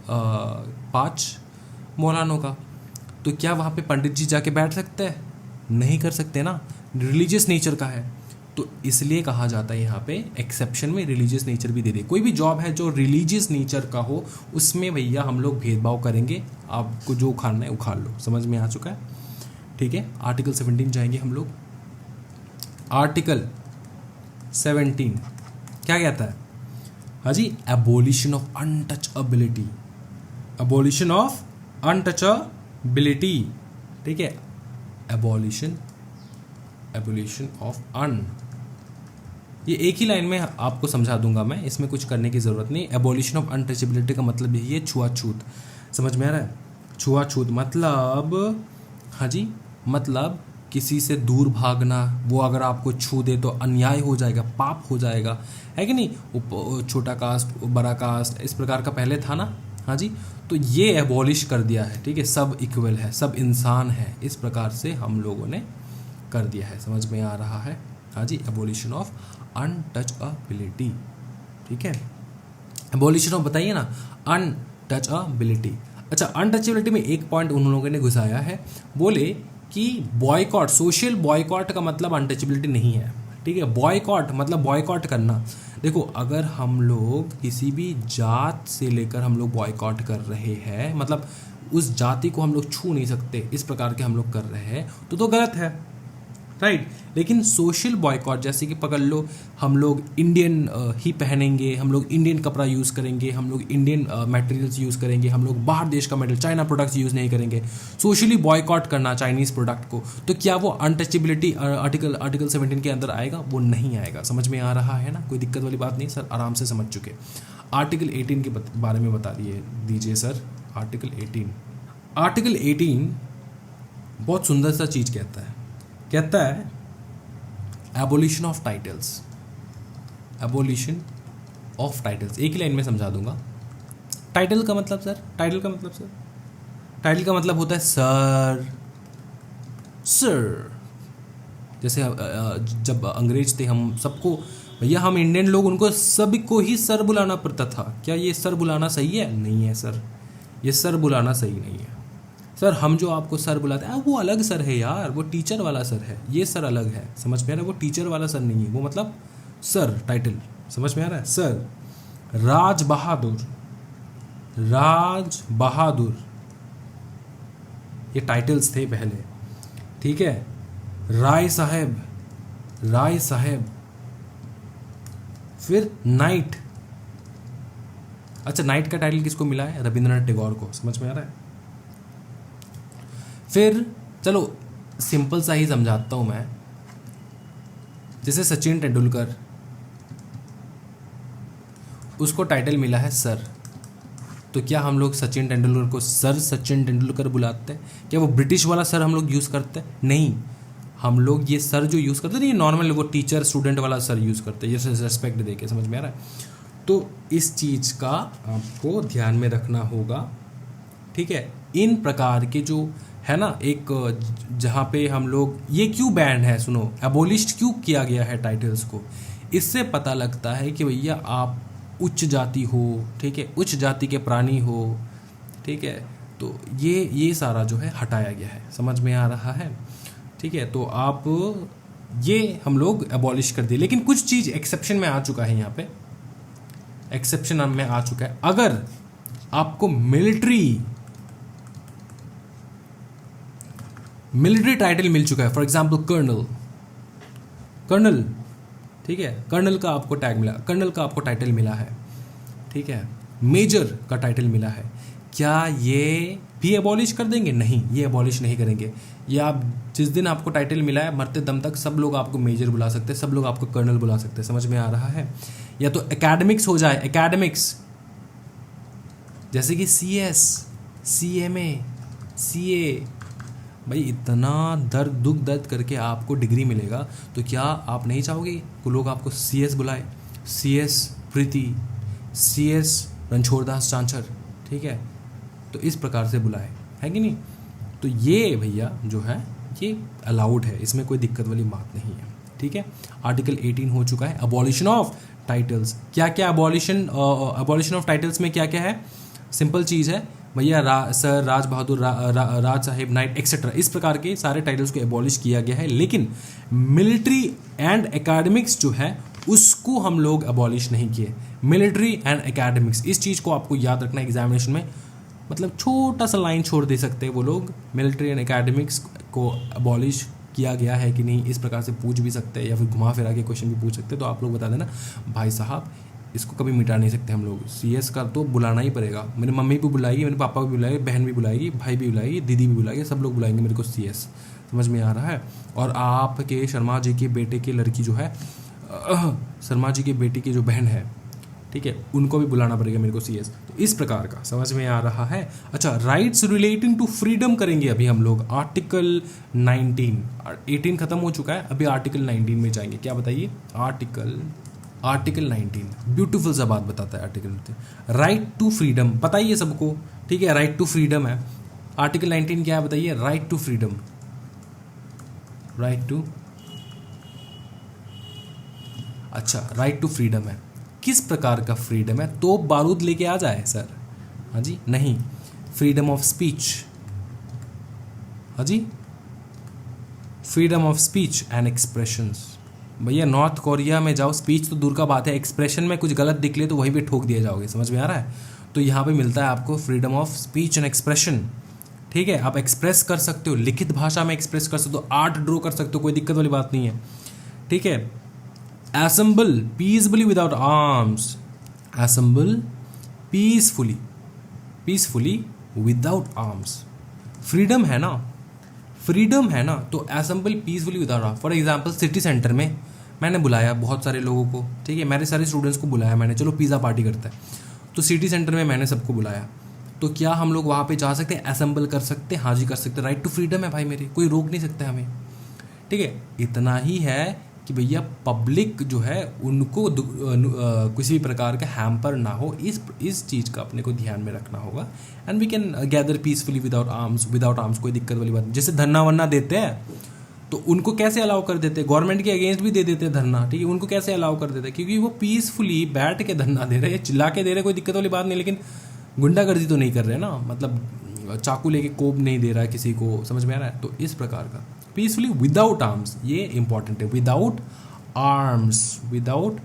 5 मौलानों का, तो क्या वहाँ पे पंडित जी जाके बैठ सकते हैं? नहीं कर सकते ना, रिलीजियस नेचर का है। तो इसलिए कहा जाता है यहाँ पे एक्सेप्शन में रिलीजियस नेचर भी दे दे। कोई भी जॉब है जो रिलीजियस नेचर का हो, उसमें भैया हम लोग भेदभाव करेंगे, आपको जो उखाड़ना है उखाड़ लो। समझ में आ चुका है? ठीक है, आर्टिकल 17 जाएंगे हम लोग। आर्टिकल 17 क्या कहता है? हाँ जी, abolition of untouchability, abolition of untouchability, ठीक है, एबोलिशन ऑफ ये एक ही लाइन में आपको समझा दूंगा मैं, इसमें कुछ करने की ज़रूरत नहीं। एबोलिशन ऑफ अनटचेबिलिटी का मतलब यही है छुआछूत। समझ में आ रहा है? छुआछूत मतलब, हाँ जी, मतलब किसी से दूर भागना, वो अगर आपको छू दे तो अन्याय हो जाएगा, पाप हो जाएगा, है कि नहीं। छोटा कास्ट, बड़ा कास्ट, इस प्रकार का पहले था ना। हाँ जी, तो ये एबॉलिश कर दिया है, ठीक है। सब इक्वल है, सब इंसान है, इस प्रकार से हम लोगों ने कर दिया है। समझ में आ रहा है। हाँ जी, एबॉलिशन ऑफ अनटचएबिलिटी, ठीक है। एबॉलिशन ऑफ बताइए ना, अनटचएबिलिटी। अच्छा, अनटचेबिलिटी में एक पॉइंट उन लोगों ने घुसाया है, बोले कि बॉयकॉट, सोशल बॉयकॉट का मतलब अनटचेबिलिटी नहीं है, ठीक है। बॉयकॉट मतलब बॉयकॉट करना। देखो, अगर हम लोग किसी भी जात से लेकर हम लोग बॉयकॉट कर रहे हैं, मतलब उस जाति को हम लोग छू नहीं सकते, इस प्रकार के हम लोग कर रहे हैं, तो गलत है, राइट। लेकिन सोशल बॉयकॉट, जैसे कि पकड़ लो, हम लोग इंडियन ही पहनेंगे, हम लोग इंडियन कपड़ा यूज़ करेंगे, हम लोग इंडियन मटेरियल्स यूज़ करेंगे, हम लोग बाहर देश का मटेरियल, चाइना प्रोडक्ट्स यूज़ नहीं करेंगे, सोशली बॉयकॉट करना चाइनीज़ प्रोडक्ट को, तो क्या वो अनटचेबिलिटी आर्टिकल 17 के अंदर आएगा? वो नहीं आएगा। समझ में आ रहा है ना, कोई दिक्कत वाली बात नहीं सर, आराम से समझ चुके। आर्टिकल 18 के बारे में बता दीजिए सर। आर्टिकल 18 बहुत सुंदर सा चीज़ कहता है abolition of titles. Abolition of titles एक ही लाइन में समझा दूंगा। टाइटल का मतलब सर, टाइटल का मतलब होता है सर। जैसे जब अंग्रेज थे, हम सबको, भैया हम इंडियन लोग, उनको सभी को ही सर बुलाना पड़ता था। क्या ये सर बुलाना सही है? नहीं है सर, ये सर बुलाना सही नहीं है सर। हम जो आपको सर बुलाते हैं वो अलग सर है यार, वो टीचर वाला सर है, ये सर अलग है। समझ में आ रहा है? वो टीचर वाला सर नहीं है, वो मतलब सर, टाइटल। समझ में आ रहा है? सर राज बहादुर, ये टाइटल्स थे पहले, ठीक है। राय साहेब, फिर नाइट। अच्छा, नाइट का टाइटल किसको मिला है? रविंद्रनाथ टैगोर को। समझ में आ रहा है? फिर चलो सिंपल सा ही समझाता हूं मैं। जैसे सचिन तेंदुलकर, उसको टाइटल मिला है सर, तो क्या हम लोग सचिन तेंदुलकर को सर सचिन तेंदुलकर बुलाते हैं? क्या वो ब्रिटिश वाला सर हम लोग यूज़ करते हैं? नहीं, हम लोग ये सर जो यूज़ करते हैं, ये नॉर्मल वो टीचर स्टूडेंट वाला सर यूज़ करते हैं, ये रेस्पेक्ट दे के। समझ में आ रहा है? तो इस चीज़ का आपको ध्यान में रखना होगा, ठीक है। इन प्रकार के जो है ना, एक जहाँ पे हम लोग, ये क्यों बैन है, सुनो, एबोलिश क्यों किया गया है टाइटल्स को, इससे पता लगता है कि भैया आप उच्च जाति हो, ठीक है, उच्च जाति के प्राणी हो, ठीक है। तो ये सारा जो है हटाया गया है। समझ में आ रहा है? ठीक है, तो आप ये हम लोग एबॉलिश कर दिए। लेकिन कुछ चीज़ एक्सेप्शन में आ चुका है, यहाँ पे एक्सेप्शन में आ चुका है। अगर आपको मिलिट्री टाइटल मिल चुका है, फॉर एग्जाम्पल कर्नल, ठीक है, कर्नल का आपको टैग मिला, कर्नल का आपको टाइटल मिला है, ठीक है, मेजर का टाइटल मिला है, क्या ये भी एबॉलिश कर देंगे? नहीं, ये एबॉलिश नहीं करेंगे। ये आप जिस दिन आपको टाइटल मिला है, मरते दम तक सब लोग आपको मेजर बुला सकते हैं, सब लोग आपको कर्नल बुला सकते हैं। समझ में आ रहा है? या तो एकेडमिक्स हो जाए, एकेडमिक्स जैसे कि CS, CMA, CA, भाई इतना दुख दर्द करके आपको डिग्री मिलेगा, तो क्या आप नहीं चाहोगे कि लोग आपको CS बुलाए? CS प्रीति, CS रणछोड़ दास चांचर, ठीक है, तो इस प्रकार से बुलाए, है कि नहीं? तो ये भैया जो है ये अलाउड है, इसमें कोई दिक्कत वाली बात नहीं है, ठीक है। आर्टिकल 18 हो चुका है। अबॉलिशन ऑफ टाइटल्स, क्या क्या अबॉलिशन ऑफ टाइटल्स में क्या क्या है? सिंपल चीज़ है भैया, सर, राज बहादुर, राज साहेब, नाइट, एक्सेट्रा, इस प्रकार के सारे टाइटल्स को एबॉलिश किया गया है। लेकिन मिलिट्री एंड एकेडमिक्स जो है उसको हम लोग एबॉलिश नहीं किए। मिलिट्री एंड एकेडमिक्स, इस चीज़ को आपको याद रखना एग्जामिनेशन में, मतलब छोटा सा लाइन छोड़ दे सकते हैं वो लोग, मिलिट्री एंड एकेडमिक्स को एबॉलिश किया गया है कि नहीं, इस प्रकार से पूछ भी सकते हैं, या फिर घुमा फिरा के क्वेश्चन भी पूछ सकते हैं। तो आप लोग बता देना भाई साहब, इसको कभी मिटा नहीं सकते हम लोग, CS का तो बुलाना ही पड़ेगा। मेरी मम्मी भी बुलाएगी, मेरे पापा भी बुलाएगी, बहन भी बुलाएगी, भाई भी बुलाएगी, दीदी भी बुलाएगी, सब लोग बुलाएंगे मेरे को CS। समझ में आ रहा है? और आपके शर्मा जी के बेटे की लड़की जो है, शर्मा जी के बेटे की जो बहन है, ठीक है, उनको भी बुलाना पड़ेगा मेरे को CS। तो इस प्रकार का समझ में आ रहा है। अच्छा, राइट्स रिलेटिंग टू फ्रीडम करेंगे अभी हम लोग। आर्टिकल 19, 18 खत्म हो चुका है, अभी आर्टिकल 19 में जाएंगे। क्या बताइए? आर्टिकल 19 ब्यूटीफुल सा बात बताता है आर्टिकल 19। राइट टू फ्रीडम पता ही है सबको, ठीक है, राइट टू फ्रीडम है। आर्टिकल 19 क्या है बताइए? Right to freedom, right to, अच्छा राइट टू फ्रीडम है। किस प्रकार का फ्रीडम है? तो बारूद लेके आ जाए सर? हाँ जी, नहीं, फ्रीडम ऑफ स्पीच, हाँ जी, freedom of speech and expressions. भैया नॉर्थ कोरिया में जाओ, स्पीच तो दूर का बात है, एक्सप्रेशन में कुछ गलत निकले तो वहीं पे ठोक दिए जाओगे। समझ में आ रहा है? तो यहाँ पे मिलता है आपको freedom of speech and expression, ठीक है। आप एक्सप्रेस कर सकते हो, लिखित भाषा में एक्सप्रेस कर सकते हो, आर्ट ड्रॉ कर सकते हो, कोई दिक्कत वाली बात नहीं है, ठीक है। assemble peacefully without arms, assemble peacefully without arms। Freedom है ना, फ्रीडम है ना, तो assemble peacefully without arms। For example city centre में मैंने बुलाया बहुत सारे लोगों को, ठीक है, मेरे सारे स्टूडेंट्स को बुलाया मैंने, चलो पिज़्ज़ा पार्टी करता है, तो सिटी सेंटर में मैंने सबको बुलाया, तो क्या हम लोग वहाँ पे जा सकते हैं, असेंबल कर सकते हैं? हाँ जी कर सकते हैं, राइट टू फ्रीडम है भाई मेरे, कोई रोक नहीं सकता हमें, ठीक है। इतना ही है कि भैया पब्लिक जो है उनको किसी भी प्रकार का हैम्पर ना हो, इस चीज़ का अपने को ध्यान में रखना होगा। And we can gather peacefully without arms, कोई दिक्कत वाली बात नहीं। जैसे धरना वरना देते हैं तो उनको कैसे अलाउ कर देते हैं? गवर्नमेंट के अगेंस्ट भी दे देते हैं धरना, ठीक है, उनको कैसे अलाउ कर देते हैं? क्योंकि वो पीसफुली बैठ के धरना दे रहे हैं, चिल्ला के दे रहे हैं, कोई दिक्कत वाली बात नहीं, लेकिन गुंडागर्दी तो नहीं कर रहे ना, मतलब चाकू लेके कोब नहीं दे रहा है किसी को, समझ में आ रहा है? तो इस प्रकार का पीसफुली विदाउट आर्म्स, ये इंपॉर्टेंट है, विदाउट आर्म्स, विदाउट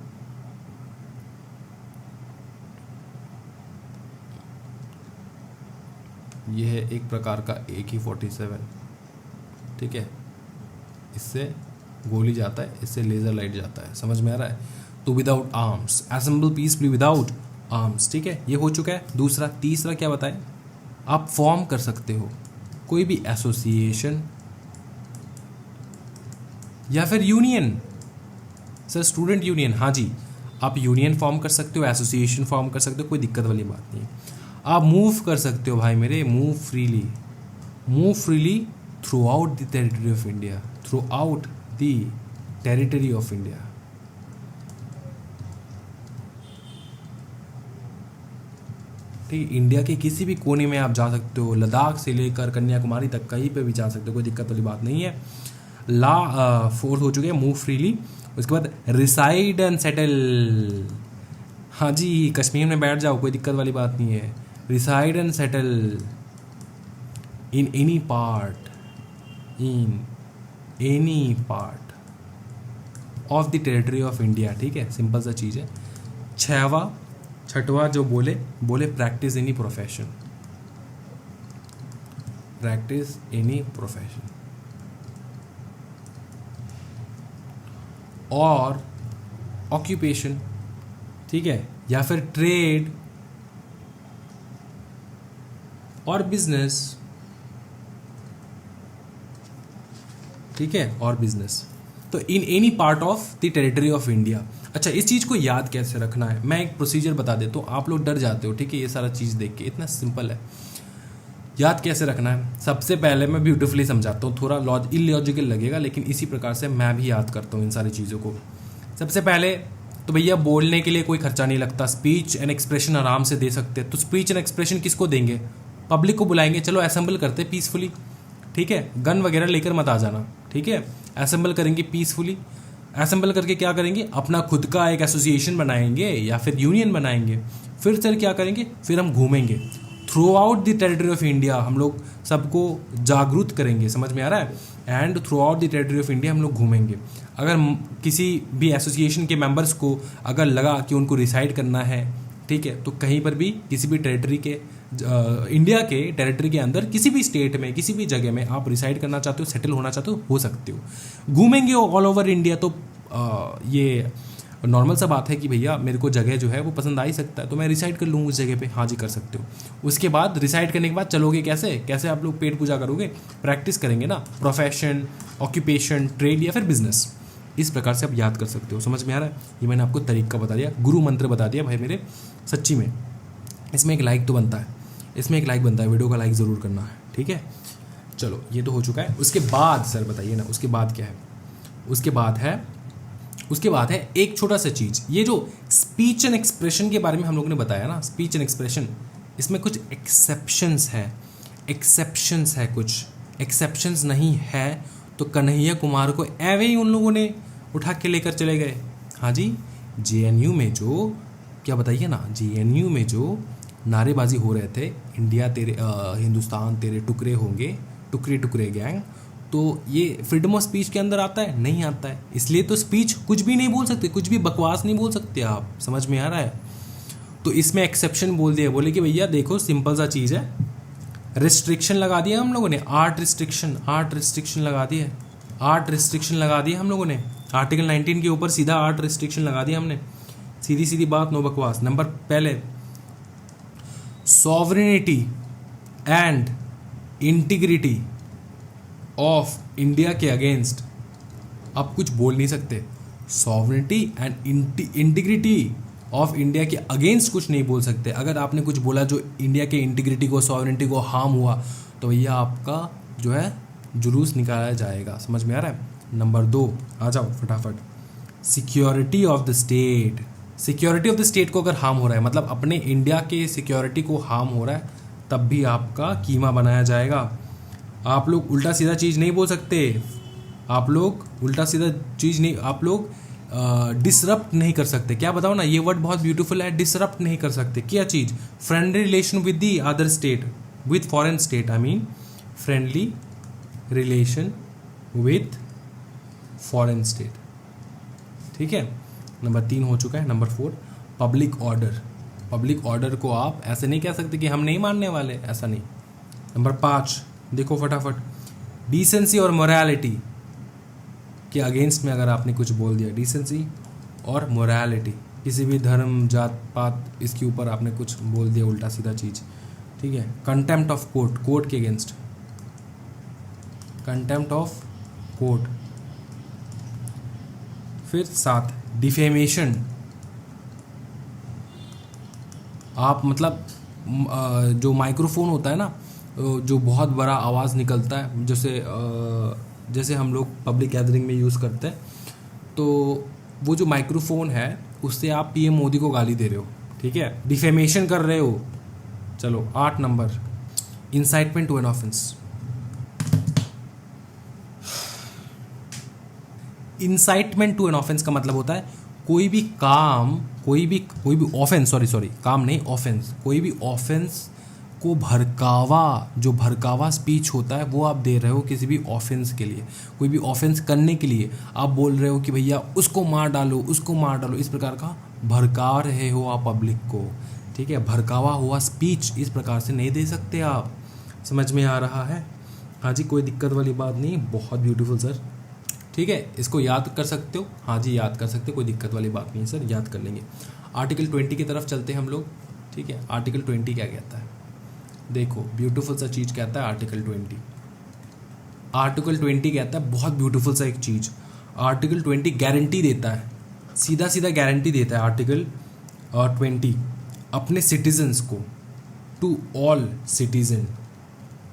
ये है एक प्रकार का AK-47, ठीक है, इससे गोली जाता है, इससे लेज़र लाइट जाता है, समझ में आ रहा है? तो without arms, assemble peacefully without arms, ठीक है, ये हो चुका है। दूसरा, तीसरा क्या बताएं? आप फॉर्म कर सकते हो कोई भी एसोसिएशन या फिर यूनियन, सर स्टूडेंट यूनियन, हाँ जी, आप यूनियन फॉर्म कर सकते हो, एसोसिएशन फॉर्म कर सकते हो, कोई दिक्कत वाली बात नहीं है। आप मूव कर सकते हो भाई मेरे, move freely through out the territory of India, through out the territory of India, ठीक है, इंडिया के किसी भी कोने में आप जा सकते हो, लद्दाख से लेकर कन्याकुमारी तक कहीं पे भी जा सकते हो, कोई दिक्कत वाली बात नहीं है। ला फोर्थ हो चुके हैं, मूव फ्रीली। उसके बाद रिसाइड एंड सेटल, हाँ जी, कश्मीर में बैठ जाओ, कोई दिक्कत वाली बात नहीं है। Reside and settle in any part of the territory of India, ठीक है, सिंपल सा चीज़ है। छठवा जो बोले practice any profession, practice any profession, और ऑक्यूपेशन, ठीक है, या फिर ट्रेड और बिजनेस, ठीक है, और बिजनेस, तो इन any part of the territory of India. अच्छा, इस चीज़ को याद कैसे रखना है, मैं एक प्रोसीजर बता देता हूँ, आप लोग डर जाते हो, ठीक है, ये सारा चीज़ देख के, इतना सिंपल है। याद कैसे रखना है, सबसे पहले मैं ब्यूटीफुली समझाता हूँ, थोड़ा इलॉजिकल लगेगा, लेकिन इसी प्रकार से मैं भी याद करता हूँ इन सारी चीज़ों को। सबसे पहले तो भैया बोलने के लिए कोई खर्चा नहीं लगता, स्पीच एंड एक्सप्रेशन आराम से दे सकते हैं। तो स्पीच एंड एक्सप्रेशन किसको देंगे? पब्लिक को बुलाएंगे, चलो असेंबल करते हैं पीसफुली, ठीक है, गन वगैरह लेकर मत आ जाना, ठीक है, असेंबल करेंगे पीसफुली। असेंबल करके क्या करेंगे? अपना खुद का एक एसोसिएशन बनाएंगे या फिर यूनियन बनाएंगे। फिर सर क्या करेंगे? फिर हम घूमेंगे through out the territory of India, हम लोग सबको जागरूक करेंगे, समझ में आ रहा है? And through out the territory of India हम लोग घूमेंगे। अगर किसी भी एसोसिएशन के मेंबर्स को अगर लगा कि उनको रिसाइड करना है, ठीक है, तो कहीं पर भी किसी भी टेरिटरी के इंडिया के टेरिटरी के अंदर किसी भी स्टेट में किसी भी जगह में आप रिसाइड करना चाहते हो, सेटल होना चाहते हो सकते हो, घूमेंगे ऑल ओवर इंडिया। तो ये नॉर्मल सा बात है कि भैया मेरे को जगह जो है वो पसंद आ ही सकता है, तो मैं रिसाइड कर लूँ उस जगह पे, हाँ जी कर सकते हो। उसके बाद रिसाइड करने के बाद चलोगे कैसे आप लोग पेट पूजा करोगे? प्रैक्टिस करेंगे ना, प्रोफेशन, ऑक्यूपेशन, ट्रेड या फिर बिजनेस, इस प्रकार से आप याद कर सकते हो। समझ में आ रहा है? ये मैंने आपको तरीका बता दिया, गुरु मंत्र बता दिया भाई मेरे, सच्ची में इसमें एक लाइक तो बनता है, इसमें एक लाइक बनता है, वीडियो का लाइक ज़रूर करना है, ठीक है। चलो ये तो हो चुका है। उसके बाद सर बताइए ना, उसके बाद क्या है? उसके बाद है एक छोटा सा चीज़, ये जो स्पीच एंड एक्सप्रेशन के बारे में हम लोगों ने बताया ना, स्पीच एंड एक्सप्रेशन, इसमें कुछ एक्सेप्शंस है, कुछ एक्सेप्शंस नहीं है तो कन्हैया कुमार को एवे ही उन लोगों ने उठा के लेकर चले गए। हाँ जी, जेएनयू में जो, क्या बताइए ना, जेएनयू में जो नारेबाजी हो रहे थे, इंडिया तेरे हिंदुस्तान तेरे टुकड़े होंगे, टुकड़े टुकड़े गैंग, तो ये फ्रीडम ऑफ स्पीच के अंदर आता है? नहीं आता है। इसलिए तो स्पीच कुछ भी नहीं बोल सकते, कुछ भी बकवास नहीं बोल सकते आप, समझ में आ रहा है? तो इसमें एक्सेप्शन बोल दिया, बोले कि भैया देखो सिंपल सा चीज़ है, रिस्ट्रिक्शन लगा दिया हम लोगों ने, आर्ट रिस्ट्रिक्शन लगा दिया, हम लोगों ने आर्टिकल 19 के ऊपर सीधा आर्ट रिस्ट्रिक्शन लगा दिया हमने, सीधी सीधी बात, नो बकवास। नंबर पहले, sovereignty and integrity of India के अगेंस्ट आप कुछ बोल नहीं सकते। Sovereignty and integrity of India के अगेंस्ट कुछ नहीं बोल सकते। अगर आपने कुछ बोला जो इंडिया के इंटीग्रिटी को, सॉवरेनिटी को हार्म हुआ, तो भैया आपका जो है जुलूस निकाला जाएगा, समझ में आ रहा है? नंबर 2, आ जाओ फटाफट, security of the state. Security of the state को अगर हार्म हो रहा है, मतलब अपने इंडिया के सिक्योरिटी को हार्म हो रहा है, तब भी आपका कीमा बनाया जाएगा। आप लोग उल्टा सीधा चीज़ नहीं बोल सकते, आप लोग डिसरप्ट नहीं कर सकते। क्या बताओ ना, ये वर्ड बहुत ब्यूटीफुल है, डिसरप्ट नहीं कर सकते। क्या चीज़? Friendly relation with the other state, with foreign state, I mean friendly relation with foreign state, ठीक है। नंबर 3 हो चुका है। नंबर 4, पब्लिक ऑर्डर को आप ऐसे नहीं कह सकते कि हम नहीं मानने वाले, ऐसा नहीं। नंबर 5 देखो फटाफट, डिसेंसी और मोरालिटी के अगेंस्ट में अगर आपने कुछ बोल दिया, डिसेंसी और मोरालिटी, किसी भी धर्म जात पात इसके ऊपर आपने कुछ बोल दिया उल्टा सीधा चीज़, ठीक है। कंटेम्प्ट ऑफ कोर्ट के अगेंस्ट, कंटेम्प्ट ऑफ कोर्ट। फिर 7, डिफेमेशन। आप मतलब जो माइक्रोफोन होता है ना, जो बहुत बड़ा आवाज़ निकलता है, जैसे हम लोग पब्लिक गैदरिंग में यूज़ करते हैं, तो वो जो माइक्रोफोन है उससे आप पीएम मोदी को गाली दे रहे हो, ठीक है, डिफेमेशन कर रहे हो। चलो 8 number, incitement to an offence. Incitement to an offence का मतलब होता है कोई भी ऑफेंस, काम नहीं, ऑफेंस, कोई भी ऑफेंस को जो भड़कावा स्पीच होता है वो आप दे रहे हो किसी भी ऑफेंस के लिए, कोई भी ऑफेंस करने के लिए आप बोल रहे हो कि भैया उसको मार डालो, इस प्रकार का भड़का रहे हो आप पब्लिक को, ठीक है। भड़कावा हुआ स्पीच इस प्रकार से नहीं दे सकते आप, समझ में आ रहा है? हाँ जी, कोई दिक्कत वाली बात नहीं, बहुत ब्यूटीफुल सर, ठीक है। इसको याद कर सकते हो? हाँ जी याद कर सकते हो, कोई दिक्कत वाली बात नहीं है सर, याद कर लेंगे। आर्टिकल 20 की तरफ चलते हैं हम लोग, ठीक है। आर्टिकल 20 क्या कहता है? देखो ब्यूटीफुल सा चीज़ कहता है आर्टिकल 20। आर्टिकल 20 कहता है बहुत ब्यूटीफुल सा एक चीज़, आर्टिकल 20 गारंटी देता है, सीधा सीधा गारंटी देता है आर्टिकल 20 अपने सिटीजन्स को, टू ऑल सिटीजन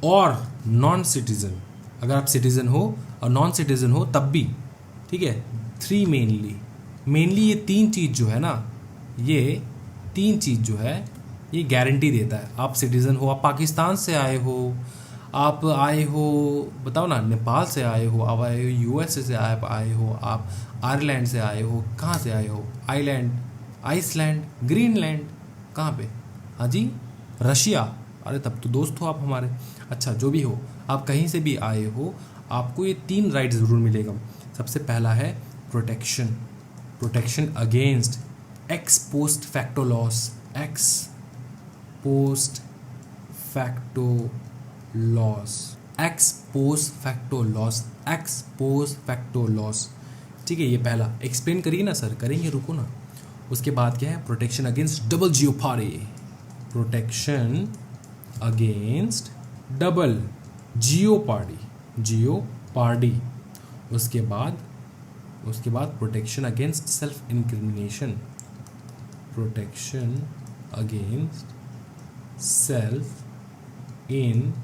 और नॉन सिटीजन, अगर आप सिटीजन हो और नॉन सिटीजन हो तब भी, ठीक है। 3 मेनली ये 3 चीज़ जो है ना, ये 3 चीज़ जो है ये गारंटी देता है। आप सिटीज़न हो, आप पाकिस्तान से आए हो, आप आए हो बताओ ना, नेपाल से आए हो, आप आए हो यूएसए से आए हो, आप आयरलैंड से आए हो, कहाँ से आए हो? आइसलैंड, ग्रीनलैंड, कहाँ पे? हाँ जी, रशिया। अरे तब तो दोस्त हो आप हमारे। अच्छा जो भी हो, आप कहीं से भी आए हो, आपको ये 3 राइट ज़रूर मिलेगा। सबसे पहला है protection against ex post facto loss, ठीक है। ये पहला एक्सप्लेन करिए ना सर, करेंगे, रुको ना। उसके बाद क्या है? Protection against double jeopardy. उसके बाद protection against self incrimination, self incrimination,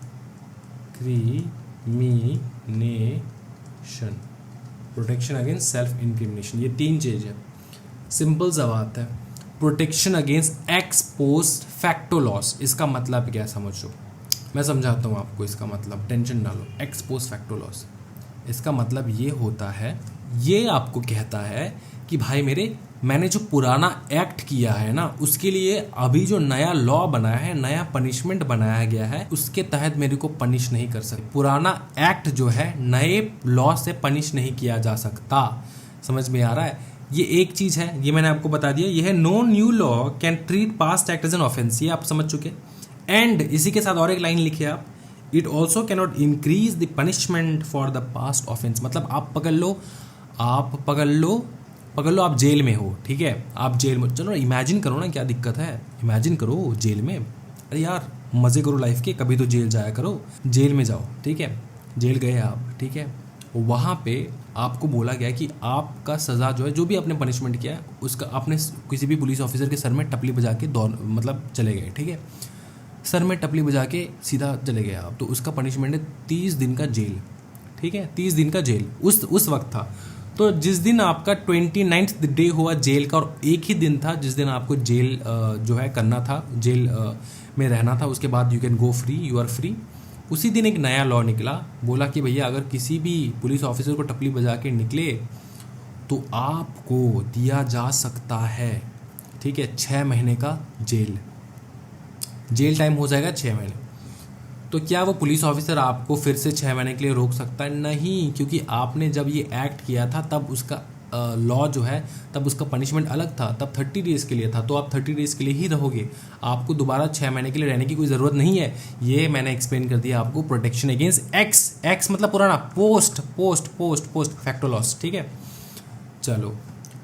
protection against self incrimination, ये 3 चीज है। सिंपल सा बात है। Protection against ex post facto laws, इसका मतलब क्या समझो, मैं समझाता हूँ आपको इसका मतलब, टेंशन डालो। एक्स पोस्ट फैक्टो लॉस, इसका मतलब ये होता है, ये आपको कहता है कि भाई मैंने जो पुराना एक्ट किया है ना, उसके लिए अभी जो नया लॉ बनाया है, नया पनिशमेंट बनाया गया है, उसके तहत मेरे को पनिश नहीं कर सकते। पुराना एक्ट जो है नए लॉ से पनिश नहीं किया जा सकता। समझ में आ रहा है? ये एक चीज है, ये मैंने आपको बता दिया। ये है no new law can treat past act as an offence, ये आप समझ चुके। एंड इसी के साथ और एक लाइन लिखिए आप, it also can not increase the punishment for the past offence. मतलब आप पकड़ लो आप जेल में हो, ठीक है, आप जेल में, चलो इमेजिन करो ना क्या दिक्कत है, इमेजिन करो जेल में, अरे यार मज़े करो लाइफ के, कभी तो जेल जाया करो, जेल में जाओ, ठीक है, जेल गए आप, ठीक है, वहाँ पे आपको बोला गया कि आपका सज़ा जो है, जो भी आपने पनिशमेंट किया है उसका, आपने किसी भी पुलिस ऑफिसर के सर में टपली बजा के मतलब चले गए, ठीक है, सर में टपली बजा के सीधा चले गए आप, तो उसका पनिशमेंट है 30 दिन का जेल, ठीक है, 30 दिन का जेल उस वक्त था। तो जिस दिन आपका 29th डे हुआ जेल का, और एक ही दिन था जिस दिन आपको जेल जो है करना था, जेल में रहना था, उसके बाद you can go free, you are free. उसी दिन एक नया लॉ निकला, बोला कि भैया अगर किसी भी पुलिस ऑफिसर को टपली बजा के निकले तो आपको दिया जा सकता है, ठीक है, 6 महीने का जेल टाइम हो जाएगा 6 महीने। तो क्या वो पुलिस ऑफिसर आपको फिर से 6 महीने के लिए रोक सकता है? नहीं, क्योंकि आपने जब ये एक्ट किया था तब उसका लॉ जो है, तब उसका पनिशमेंट अलग था, तब 30 डेज़ के लिए था, तो आप 30 डेज़ के लिए ही रहोगे, आपको दोबारा 6 महीने के लिए रहने की कोई ज़रूरत नहीं है। ये मैंने एक्सप्लेन कर दिया आपको। प्रोटेक्शन अगेंस्ट एक्स मतलब पुराना, पोस्ट फैक्टो लॉस, ठीक है। चलो,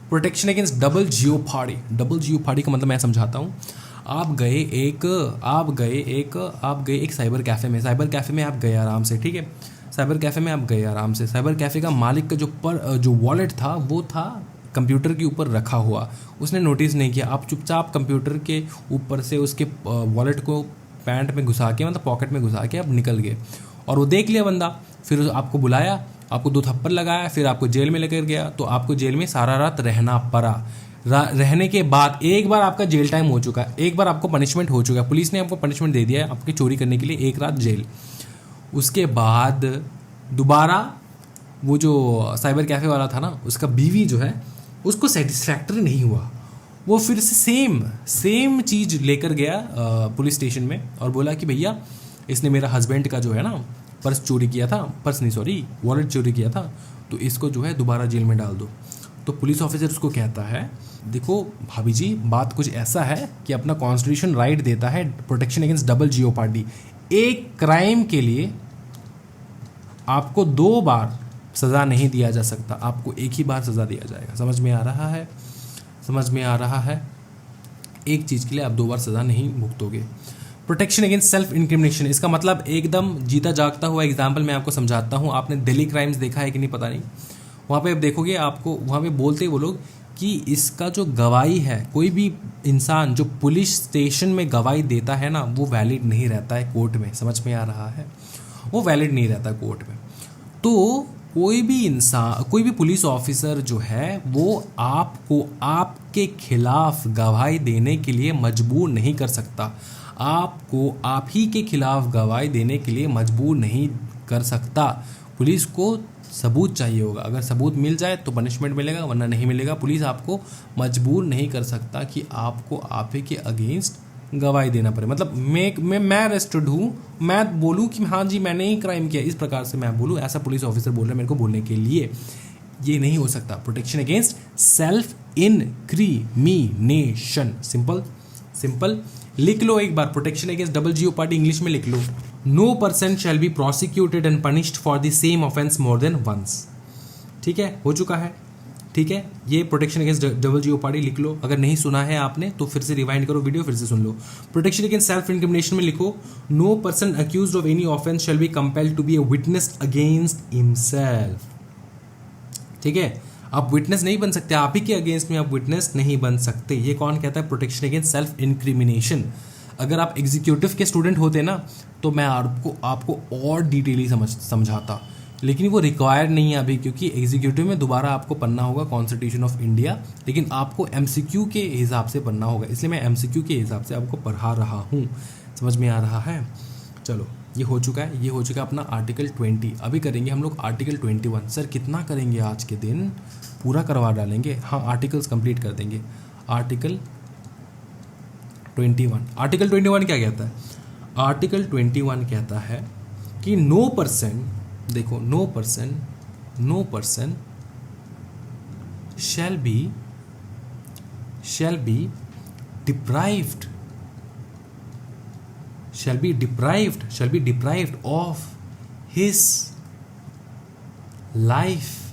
प्रोटेक्शन अगेंस्ट डबल जियोपार्डी का मतलब मैं समझाता हूँ। आप गए एक साइबर कैफ़े में आप गए आराम से, ठीक है, साइबर कैफ़े का मालिक का जो वॉलेट था वो था कंप्यूटर के ऊपर रखा हुआ, उसने नोटिस नहीं किया, आप चुपचाप कंप्यूटर के ऊपर से उसके वॉलेट को पैंट में घुसा के, मतलब पॉकेट में घुसा के आप निकल गए, और वो देख लिया बंदा, फिर आपको बुलाया, आपको 2 थप्पड़ लगाया, फिर आपको जेल में लेकर गया, तो आपको जेल में सारा रात रहना पड़ा। रहने के बाद एक बार आपका जेल टाइम हो चुका है, एक बार आपको पनिशमेंट हो चुका है, पुलिस ने आपको पनिशमेंट दे दिया है आपकी चोरी करने के लिए, 1 रात जेल। उसके बाद दोबारा वो जो साइबर कैफ़े वाला था ना, उसका बीवी जो है उसको सेटिस्फैक्टरी नहीं हुआ, वो फिर से सेम चीज़ लेकर गया पुलिस स्टेशन में, और बोला कि भैया इसने मेरा हस्बैंड का जो है ना पर्स चोरी किया था, वॉलेट चोरी किया था, तो इसको जो है दोबारा जेल में डाल दो। तो पुलिस ऑफिसर उसको कहता है, देखो भाभी जी, बात कुछ ऐसा है कि अपना कॉन्स्टिट्यूशन राइट देता है प्रोटेक्शन अगेंस्ट डबल जियोपार्डी, एक क्राइम के लिए आपको 2 बार सज़ा नहीं दिया जा सकता, आपको एक ही बार सज़ा दिया जाएगा। समझ में आ रहा है? एक चीज़ के लिए आप 2 बार सज़ा नहीं भुगतोगे। प्रोटेक्शन अगेंस्ट सेल्फ इंक्रिमिनेशन, इसका मतलब एकदम जीता जागता हुआ एग्जाम्पल मैं आपको समझाता हूँ। आपने दिल्ली क्राइम्स देखा है कि नहीं पता नहीं, वहाँ पे आप देखोगे, आपको वहाँ पे बोलते वो लोग कि इसका जो गवाही है, कोई भी इंसान जो पुलिस स्टेशन में गवाही देता है ना, वो वैलिड नहीं रहता है कोर्ट में। समझ में आ रहा है? वो वैलिड नहीं रहता कोर्ट में। तो कोई भी पुलिस ऑफिसर जो है वो आपको आपके खिलाफ गवाही देने के लिए मजबूर नहीं कर सकता, आपको आप ही के खिलाफ गवाही देने के लिए मजबूर नहीं कर सकता। पुलिस को सबूत चाहिए होगा, अगर सबूत मिल जाए तो पनिशमेंट मिलेगा, वरना नहीं मिलेगा। पुलिस आपको मजबूर नहीं कर सकता कि आपको आप ही के अगेंस्ट गवाही देना पड़े। मतलब मैं अरेस्टेड हूँ, मैं बोलूँ कि हाँ जी मैंने ही क्राइम किया, इस प्रकार से मैं बोलूँ, ऐसा पुलिस ऑफिसर बोल रहा है मेरे को बोलने के लिए, ये नहीं हो सकता। Protection against self incrimination, simple लिख लो एक बार, protection against double jeopardy English में लिख लो, no person shall be prosecuted and punished for the same offence more than once. ठीक है, हो चुका है, ठीक है। ये प्रोटेक्शन अगेंस्ट डबल जियोपार्डी लिख लो, अगर नहीं सुना है आपने तो फिर से रिवाइंड करो वीडियो, फिर से सुन लो। प्रोटेक्शन अगेंस्ट सेल्फ इंक्रिमिनेशन में लिखो, no person accused of any offence shall be compelled to be a witness against himself. ठीक है, आप विटनेस नहीं बन सकते, आप ही के अगेंस्ट में आप विटनेस नहीं बन सकते। ये कौन कहता है? Protection against self incrimination. अगर आप एग्जीक्यूटिव के स्टूडेंट होते ना तो मैं आपको और डिटेली समझाता, लेकिन वो रिक्वायर्ड नहीं है अभी, क्योंकि एग्जीक्यूटिव में दोबारा आपको पढ़ना होगा कॉन्स्टिट्यूशन ऑफ इंडिया, लेकिन आपको एमसीक्यू के हिसाब से पढ़ना होगा, इसलिए मैं एमसीक्यू के हिसाब से आपको पढ़ा रहा हूँ। समझ में आ रहा है? चलो ये हो चुका है, ये हो चुका है अपना आर्टिकल 20। अभी करेंगे हम लोग आर्टिकल 21। सर कितना करेंगे आज के दिन? पूरा करवा डालेंगे। हाँ, आर्टिकल्स कंप्लीट कर देंगे। आर्टिकल 21, आर्टिकल 21 क्या कहता है? आर्टिकल 21 कहता है कि नो पर्सन, देखो, no person shall be deprived of his life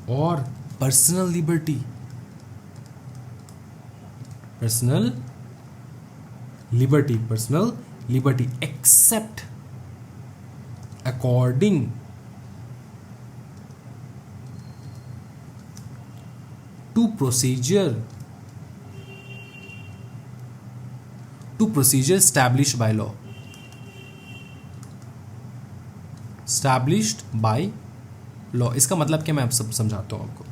or personal liberty except according to procedure established by law, इसका मतलब क्या, मैं आप सब समझाता हूं आपको।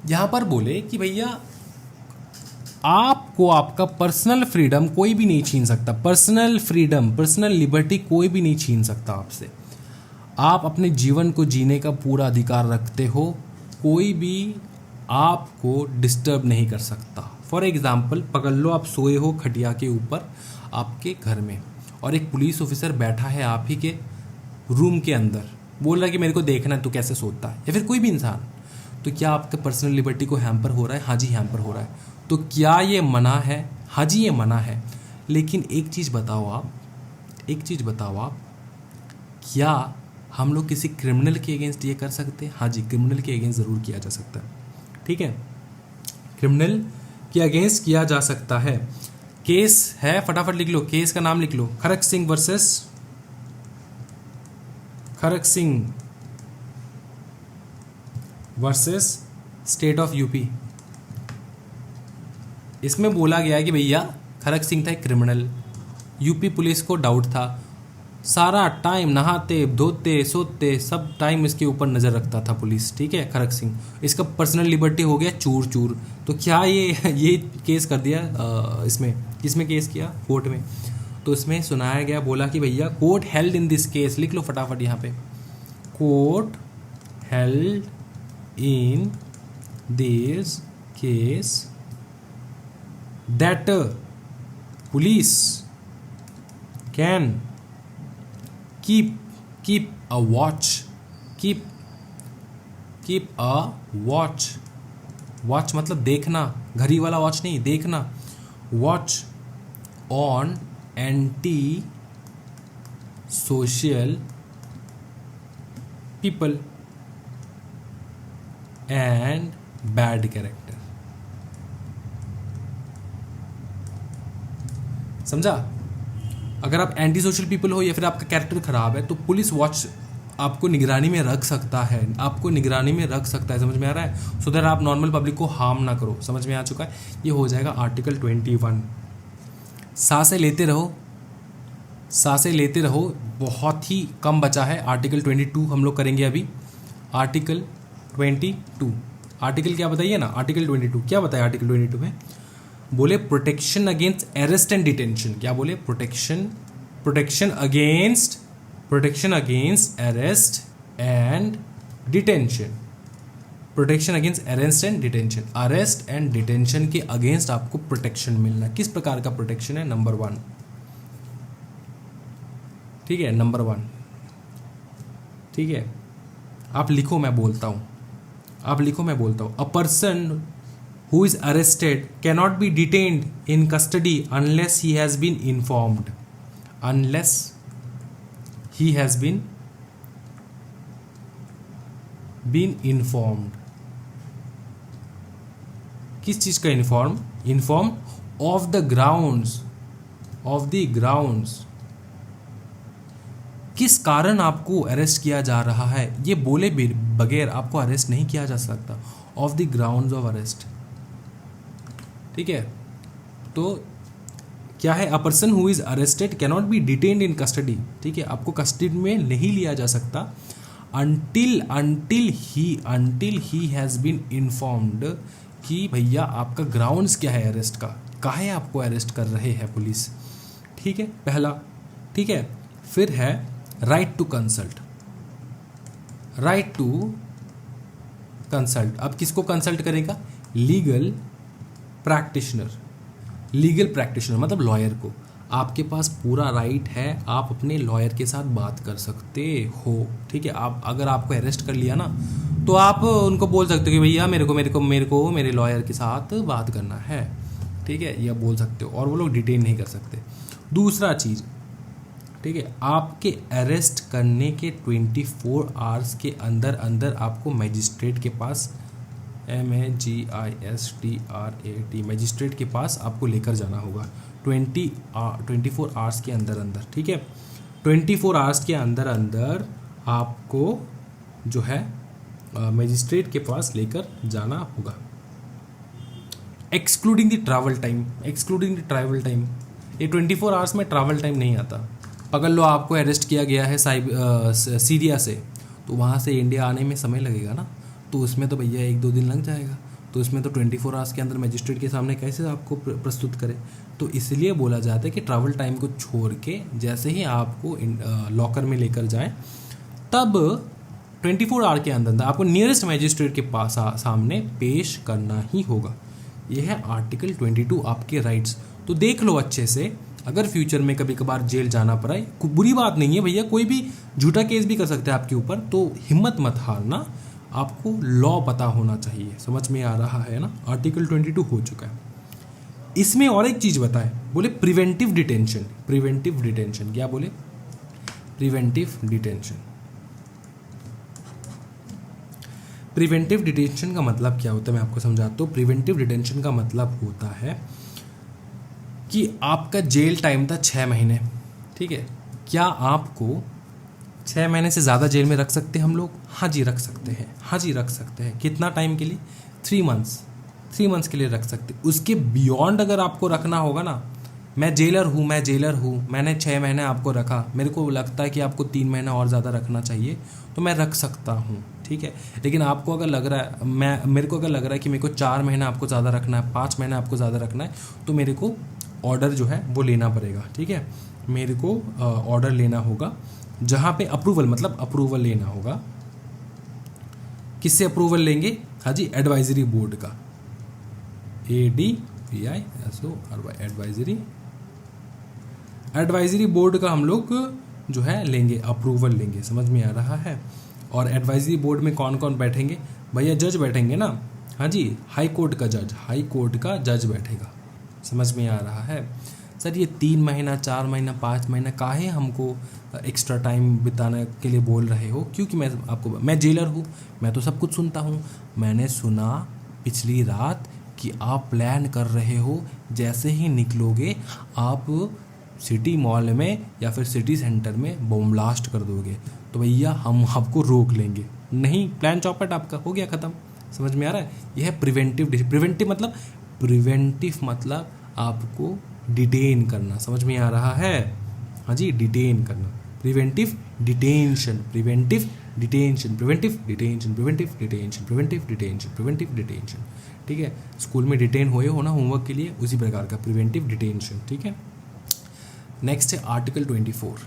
यहां पर बोले कि भैया आपको आपका पर्सनल फ्रीडम कोई भी नहीं छीन सकता, पर्सनल लिबर्टी कोई भी नहीं छीन सकता आपसे। आप अपने जीवन को जीने का पूरा अधिकार रखते हो, कोई भी आपको डिस्टर्ब नहीं कर सकता। फॉर एग्जाम्पल, पकड़ लो आप सोए हो खटिया के ऊपर आपके घर में, और एक पुलिस ऑफिसर बैठा है आप ही के रूम के अंदर, बोल रहा है कि मेरे को देखना है तू कैसे सोता है, या फिर कोई भी इंसान, तो क्या आपके पर्सनल लिबर्टी को हैम्पर हो रहा है? हाँ जी, हैम्पर हो रहा है। तो क्या ये मना है? हाँ जी, ये मना है। लेकिन एक चीज़ बताओ आप, क्या हम लोग किसी क्रिमिनल के अगेंस्ट ये कर सकते हैं? हाँ जी, क्रिमिनल के अगेंस्ट ज़रूर किया जा सकता है। ठीक है, क्रिमिनल के अगेंस्ट किया जा सकता है। केस है, फटाफट लिख लो, केस का नाम लिख लो, Kharak Singh versus state of UP. इसमें बोला गया है कि भैया खड़क सिंह था एक क्रिमिनल, यूपी पुलिस को डाउट था, सारा टाइम नहाते धोते सोते सब टाइम इसके ऊपर नज़र रखता था पुलिस। ठीक है, खड़क सिंह, इसका पर्सनल लिबर्टी हो गया चूर चूर। तो क्या ये केस कर दिया, इसमें किसमें केस किया? कोर्ट में। तो इसमें सुनाया गया, बोला कि भैया court held in this case, लिख लो फटाफट यहाँ पे, court held in this case that police can keep a watch मतलब देखना, घड़ी वाला वॉच नहीं, देखना, watch on anti social people and bad character. समझा? अगर आप एंटी सोशल पीपल हो या फिर आपका कैरेक्टर खराब है तो पुलिस वॉच आपको निगरानी में रख सकता है, समझ में आ रहा है? सो दैट आप नॉर्मल पब्लिक को हार्म ना करो। समझ में आ चुका है? ये हो जाएगा आर्टिकल 21। सांसें लेते रहो, बहुत ही कम बचा है। आर्टिकल 22 हम लोग करेंगे अभी। आर्टिकल 22, आर्टिकल क्या बताइए ना, आर्टिकल 22 क्या बताया? आर्टिकल 22 में बोले protection against arrest and detention. क्या बोले? Protection against arrest and detention. Arrest and detention के अगेंस्ट आपको प्रोटेक्शन मिलना। किस प्रकार का प्रोटेक्शन है? नंबर 1। ठीक है, नंबर 1। ठीक है, आप लिखो, मैं बोलता हूँ। A person who is arrested cannot be detained in custody unless he has been informed. किस चीज का इन्फॉर्म? ऑफ द ग्राउंड्स किस कारण आपको अरेस्ट किया जा रहा है, ये बोले बगैर आपको अरेस्ट नहीं किया जा सकता। Of the grounds of arrest. ठीक है, तो क्या है, a person who is arrested cannot be detained in custody, ठीक है, आपको कस्टडी में नहीं लिया जा सकता until he has been informed कि भैया आपका ग्राउंड्स क्या है अरेस्ट का, काहे आपको अरेस्ट कर रहे हैं पुलिस, ठीक है, पहला, ठीक है। फिर है right to consult, right to consult, अब किसको कंसल्ट करेगा, लीगल प्रैक्टिशनर मतलब लॉयर को, आपके पास पूरा राइट है, आप अपने लॉयर के साथ बात कर सकते हो, ठीक है। आप अगर आपको अरेस्ट कर लिया ना तो आप उनको बोल सकते हो कि भैया मेरे को मेरे लॉयर के साथ बात करना है, ठीक है, यह बोल सकते हो, और वो लोग डिटेन नहीं कर सकते। दूसरा चीज़, ठीक है, आपके अरेस्ट करने के 24 आवर्स के अंदर अंदर आपको मजिस्ट्रेट के पास MAGISTRAT मजिस्ट्रेट के पास आपको लेकर जाना होगा 24 आवर्स के अंदर अंदर, ठीक है। 24 आवर्स के अंदर अंदर आपको जो है मजिस्ट्रेट के पास लेकर जाना होगा। एक्सक्लूडिंग द ट्रैवल टाइम, ये 24 आवर्स में ट्रैवल टाइम नहीं आता। अगर लो आपको अरेस्ट किया गया है सीरिया से, तो वहाँ से इंडिया आने में समय लगेगा ना, तो उसमें तो भैया 1-2 दिन लग जाएगा, तो उसमें तो 24 आवर्स के अंदर मजिस्ट्रेट के सामने कैसे आपको प्रस्तुत करें, तो इसलिए बोला जाता है कि ट्रैवल टाइम को छोड़ के जैसे ही आपको लॉकर में लेकर जाएं तब 24 आवर के अंदर आपको नियरेस्ट मजिस्ट्रेट के पास सामने पेश करना ही होगा। यह है आर्टिकल 22 आपके राइट्स। तो देख लो अच्छे से, अगर फ्यूचर में कभी कभार जेल जाना पड़ा, बुरी बात नहीं है भैया, कोई भी झूठा केस भी कर सकते हैं आपके ऊपर, तो हिम्मत मत हारना, आपको लॉ पता होना चाहिए। समझ में आ रहा है ना, आर्टिकल 22 हो चुका है। इसमें और एक चीज़ बताए, बोले प्रिवेंटिव डिटेंशन, क्या बोले, प्रिवेंटिव डिटेंशन का मतलब क्या होता है मैं आपको समझाता हूँ। प्रिवेंटिव डिटेंशन का मतलब होता है कि आपका जेल टाइम था 6 महीने, ठीक है, क्या आपको 6 महीने से ज़्यादा जेल में रख सकते हैं हम लोग? हाँ जी रख सकते हैं। कितना टाइम के लिए? 3 मंथ्स के लिए रख सकते। उसके बियॉन्ड अगर आपको रखना होगा ना, मैं जेलर हूँ, मैंने 6 महीने आपको रखा, मेरे को लगता है कि आपको 3 महीना और ज़्यादा रखना चाहिए, तो मैं रख सकता हूँ, ठीक है। लेकिन आपको अगर लग रहा है, मेरे को अगर लग रहा है कि मेरे को 4 महीना आपको ज़्यादा रखना है, 5 महीना आपको ज़्यादा रखना है, तो मेरे को ऑर्डर जो है वो लेना पड़ेगा, ठीक है। मेरे को ऑर्डर लेना होगा, जहाँ पे अप्रूवल लेना होगा। किससे अप्रूवल लेंगे? हाँ जी, एडवाइजरी बोर्ड का, ADVISORY एडवाइजरी बोर्ड का हम लोग जो है लेंगे, अप्रूवल लेंगे। समझ में आ रहा है? और एडवाइजरी बोर्ड में कौन कौन बैठेंगे भैया? जज बैठेंगे ना, हाँ जी, हाई कोर्ट का जज बैठेगा। समझ में आ रहा है? सर ये 3 महीना, 4 महीना, 5 महीना काहे हमको एक्स्ट्रा टाइम बिताने के लिए बोल रहे हो? क्योंकि मैं जेलर हूँ, मैं तो सब कुछ सुनता हूँ। मैंने सुना पिछली रात कि आप प्लान कर रहे हो, जैसे ही निकलोगे आप सिटी मॉल में या फिर सिटी सेंटर में बम ब्लास्ट कर दोगे, तो भैया हम आपको रोक लेंगे। नहीं, प्लान चौपट आपका हो गया ख़त्म। समझ में आ रहा है? यह है प्रिवेंटिव मतलब आपको डिटेन करना। समझ में आ रहा है? हाँ जी, डिटेन करना, प्रिवेंटिव डिटेंशन, ठीक है। स्कूल में डिटेन हुए हो ना होमवर्क के लिए, उसी प्रकार का प्रिवेंटिव डिटेंशन, ठीक है। नेक्स्ट है आर्टिकल 24।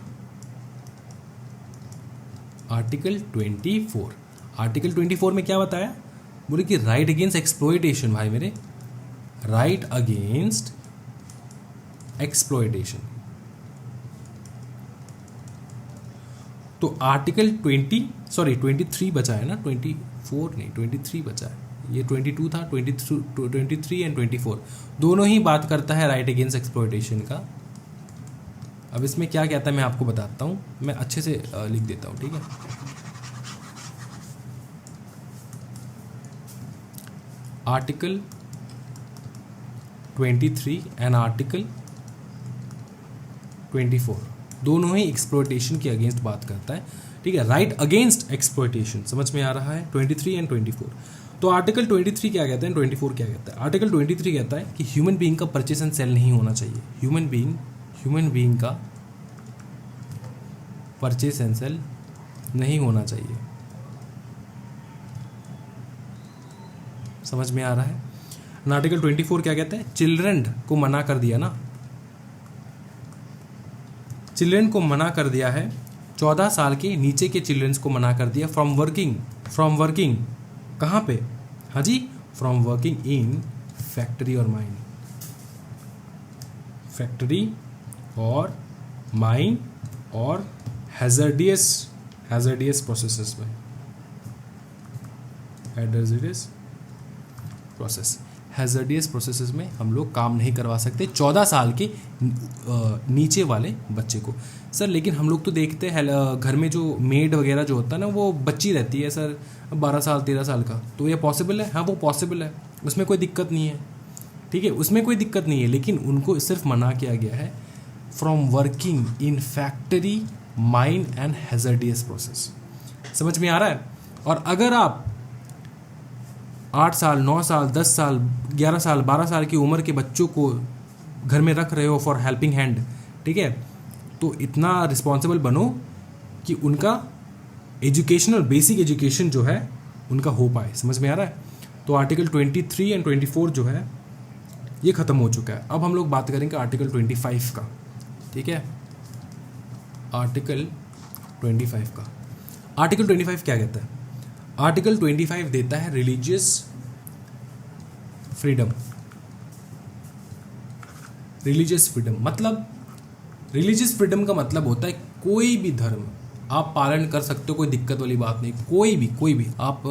आर्टिकल 24 में क्या बताया? बोले कि राइट अगेंस्ट एक्सप्लॉयटेशन, भाई मेरे, राइट अगेंस्ट एक्सप्लॉयटेशन। तो आर्टिकल 23 बचा है ना, 24 नहीं 23 बचा है, ये 22 था, 23 एंड 24 दोनों ही बात करता है राइट अगेंस्ट एक्सप्लॉयटेशन का। अब इसमें क्या कहता है मैं आपको बताता हूँ, मैं अच्छे से लिख देता हूँ, ठीक है। आर्टिकल 23 एंड आर्टिकल 24 दोनों ही एक्सप्लॉयटेशन के अगेंस्ट बात करता है, ठीक है। राइट अगेंस्ट एक्सप्लॉयटेशन, समझ में आ रहा है? 23 एंड 24 तो आर्टिकल 23 क्या कहता है, 24 क्या कहता है? आर्टिकल 23 कहता है कि ह्यूमन बीइंग का परचेस एंड सेल नहीं होना चाहिए। ह्यूमन बीइंग का परचेस एंड सेल नहीं होना चाहिए। समझ में आ रहा है? आर्टिकल 24 क्या कहता है? चिल्ड्रन को मना कर दिया ना, चिल्ड्रन को मना कर दिया है, 14 साल के नीचे के चिल्ड्रंस को मना कर दिया फ्रॉम वर्किंग कहाँ पे? हाँ जी, फ्रॉम वर्किंग इन फैक्ट्री और माइन और हैजर्डियस प्रोसेसेस में, हैजर्डियस प्रोसेसेस में हम लोग काम नहीं करवा सकते 14 साल के नीचे वाले बच्चे को। सर लेकिन हम लोग तो देखते हैं घर में जो मेड वगैरह जो होता है ना, वो बच्ची रहती है सर 12 साल 13 साल का, तो ये पॉसिबल है? हाँ वो पॉसिबल है, उसमें कोई दिक्कत नहीं है, ठीक है, उसमें कोई दिक्कत नहीं है, लेकिन उनको सिर्फ मना किया गया है from working in factory, mine and hazardous process. समझ में आ रहा है? और अगर आप 8 साल 9 साल 10 साल 11 साल 12 साल की उम्र के बच्चों को घर में रख रहे हो फॉर हेल्पिंग हैंड, ठीक है, तो इतना रिस्पॉन्सिबल बनो कि उनका एजुकेशनल बेसिक एजुकेशन जो है उनका हो पाए। समझ में आ रहा है? तो आर्टिकल 23 एंड 24 जो है ये ख़त्म हो चुका है। अब हम लोग बात करेंगे आर्टिकल 25 का, ठीक है, आर्टिकल 25 का। आर्टिकल 25 क्या कहता है? आर्टिकल 25 देता है रिलीजियस फ्रीडम। रिलीजियस फ्रीडम का मतलब होता है कोई भी धर्म आप पालन कर सकते हो, कोई दिक्कत वाली बात नहीं। कोई भी आप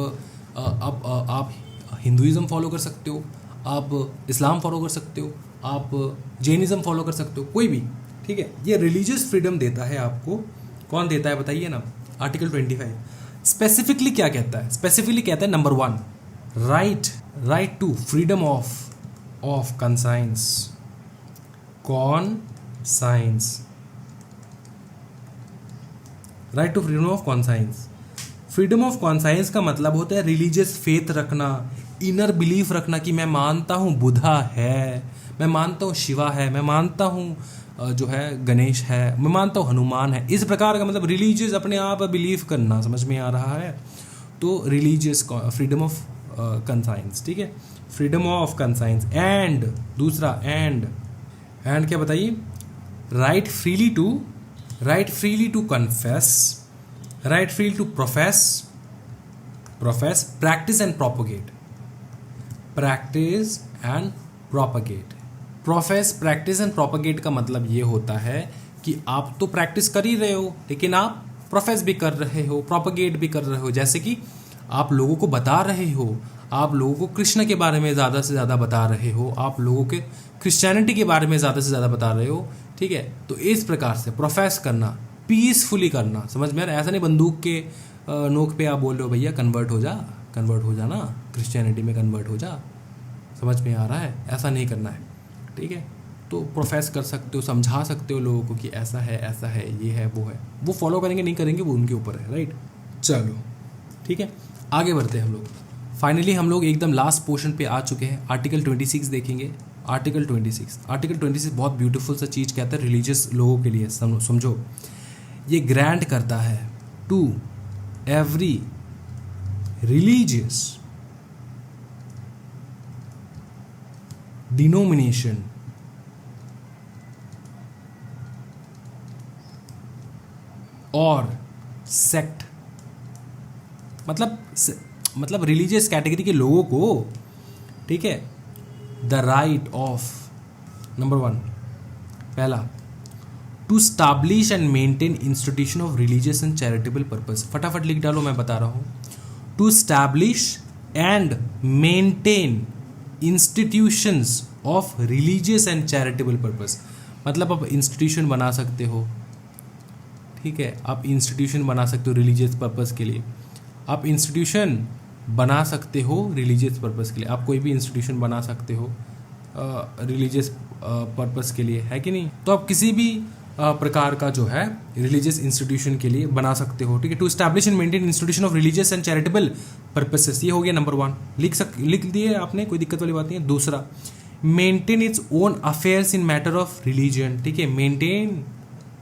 हिंदुइज्म फॉलो कर सकते हो, आप इस्लाम फॉलो कर सकते हो, आप जैनिज्म फॉलो कर सकते हो, कोई भी, ठीक है। ये रिलीजियस फ्रीडम देता है आपको। कौन देता है बताइए ना? आर्टिकल 25 स्पेसिफिकली क्या कहता है? स्पेसिफिकली कहता है number 1 right to freedom of conscience. Right to freedom of conscience. Freedom of conscience का मतलब होता है रिलीजियस फेथ रखना, इनर बिलीफ रखना कि मैं मानता हूँ बुद्धा है, मैं मानता हूँ शिवा है, मैं मानता हूँ जो है गणेश है, मैं मानता हूँ हनुमान है। इस प्रकार का मतलब रिलीजियस अपने आप बिलीव करना। समझ में आ रहा है? तो रिलीजियस फ्रीडम ऑफ कंसाइंस, ठीक है, फ्रीडम ऑफ कंसाइंस। एंड दूसरा एंड क्या बताइए? Right freely to confess, right freely to profess, practice and propagate. Profess, practice and propagate का मतलब ये होता है कि आप तो प्रैक्टिस कर ही रहे हो, लेकिन आप प्रोफेस भी कर रहे हो, प्रोपोगेट भी कर रहे हो। जैसे कि आप लोगों को बता रहे हो, आप लोगों को कृष्ण के बारे में ज़्यादा से ज़्यादा बता रहे हो, आप लोगों के क्रिश्चियनिटी के बारे में ज़्यादा से ज़्यादा बता रहे हो, ठीक है। तो इस प्रकार से प्रोफेस करना, पीसफुली करना। समझ में आ रहा है? ऐसा नहीं बंदूक के नोक पे आप बोल रहे हो भैया कन्वर्ट हो जा ना, क्रिश्चियनिटी में कन्वर्ट हो जा। समझ में आ रहा है? ऐसा नहीं करना है, ठीक है। तो प्रोफेस कर सकते हो, समझा सकते हो लोगों को कि ऐसा है, ये है, वो है। वो फॉलो करेंगे नहीं करेंगे वो उनके ऊपर है, राइट। चलो ठीक है, आगे बढ़ते हैं हम लोग। फाइनली हम लोग एकदम लास्ट पोर्शन पे आ चुके हैं। आर्टिकल 26 देखेंगे। आर्टिकल 26 बहुत ब्यूटीफुल सा चीज़ कहता है रिलीजियस लोगों के लिए। समझो, ये ग्रांट करता है टू एवरी रिलीजियस डिनोमिनेशन और सेक्ट, मतलब रिलीजियस कैटेगरी के लोगों को, ठीक है, द राइट ऑफ नंबर 1 पहला to establish and maintain institution of religious and charitable purpose. फटाफट लिख डालो, मैं बता रहा हूँ। To establish and maintain institutions of religious and charitable purpose. मतलब आप इंस्टीट्यूशन बना सकते हो, ठीक है, आप इंस्टीट्यूशन बना सकते हो रिलीजियस पर्पस के लिए। आप इंस्टीट्यूशन बना सकते हो रिलीजियस पर्पस के लिए। आप कोई भी इंस्टीट्यूशन बना सकते हो रिलीजियस पर्पस के लिए, है कि नहीं। तो आप किसी भी प्रकार का जो है रिलीजियस इंस्टीट्यूशन के लिए बना सकते हो, ठीक है। To establish and maintain institution of religious and charitable purposes, ये हो गया नंबर 1, लिख दिए आपने, कोई दिक्कत वाली बात नहीं है। दूसरा, maintain its own affairs in matter of religion, ठीक है, मेंटेन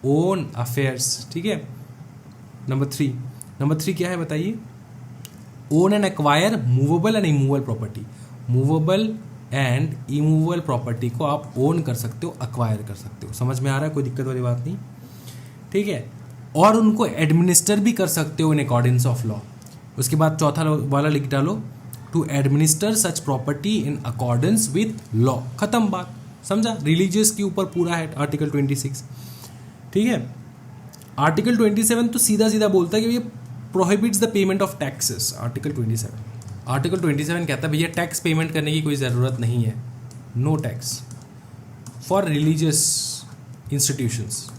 ओन अफेयर्स, ठीक है। नंबर 3 क्या है बताइए, own and acquire movable and immovable property, movable and immovable property को आप ओन कर सकते हो, अक्वायर कर सकते हो, समझ में आ रहा है, कोई दिक्कत वाली बात नहीं, ठीक है। और उनको एडमिनिस्टर भी कर सकते हो इन अकॉर्डेंस ऑफ लॉ। उसके बाद चौथा वाला लिख डालो, to administer such property in accordance with law, खत्म बात, समझा। रिलीजियस के ऊपर पूरा है आर्टिकल 26, ठीक है। आर्टिकल 27 तो सीधा सीधा बोलता है कि ये prohibits the payment of taxes, article 27 कहता है भैया टैक्स पेमेंट करने की कोई ज़रूरत नहीं है, no tax for religious institutions.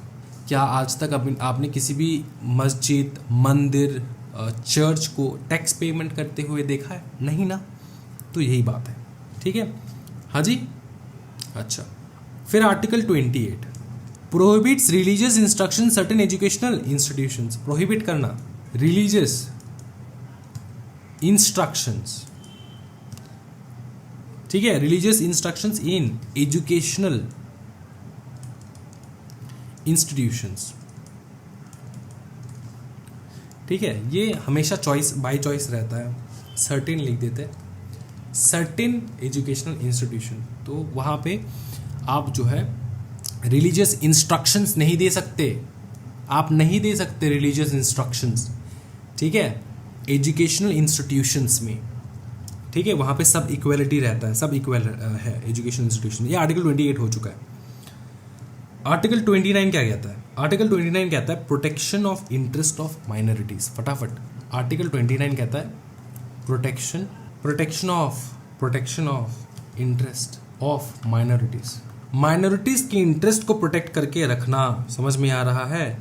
क्या आज तक आपने किसी भी मस्जिद, मंदिर, चर्च को टैक्स पेमेंट करते हुए देखा है? नहीं ना, तो यही बात है, ठीक है। हाँ जी, अच्छा। फिर article 28 prohibits religious instruction certain educational institutions, prohibit करना रिलीजियस इंस्ट्रक्शंस, ठीक है, religious instructions in educational institutions, ठीक है। ये हमेशा चॉइस बाय चॉइस रहता है, सर्टेन लिख देते हैं, सर्टेन एजुकेशनल इंस्टीट्यूशन, तो वहाँ पे आप जो है रिलीजियस इंस्ट्रक्शंस नहीं दे सकते, आप नहीं दे सकते रिलीजियस इंस्ट्रक्शंस, ठीक है, एजुकेशनल इंस्टीट्यूशंस में, ठीक है। वहाँ पे सब इक्वलिटी रहता है, सब इक्वल है एजुकेशनल इंस्टीट्यूशन। ये आर्टिकल 28 हो चुका है। आर्टिकल 29 क्या कहता है? आर्टिकल 29 कहता है protection of interest of minorities, फटाफट। आर्टिकल 29 कहता है protection of interest of minorities, minorities के इंटरेस्ट को प्रोटेक्ट करके रखना, समझ में आ रहा है?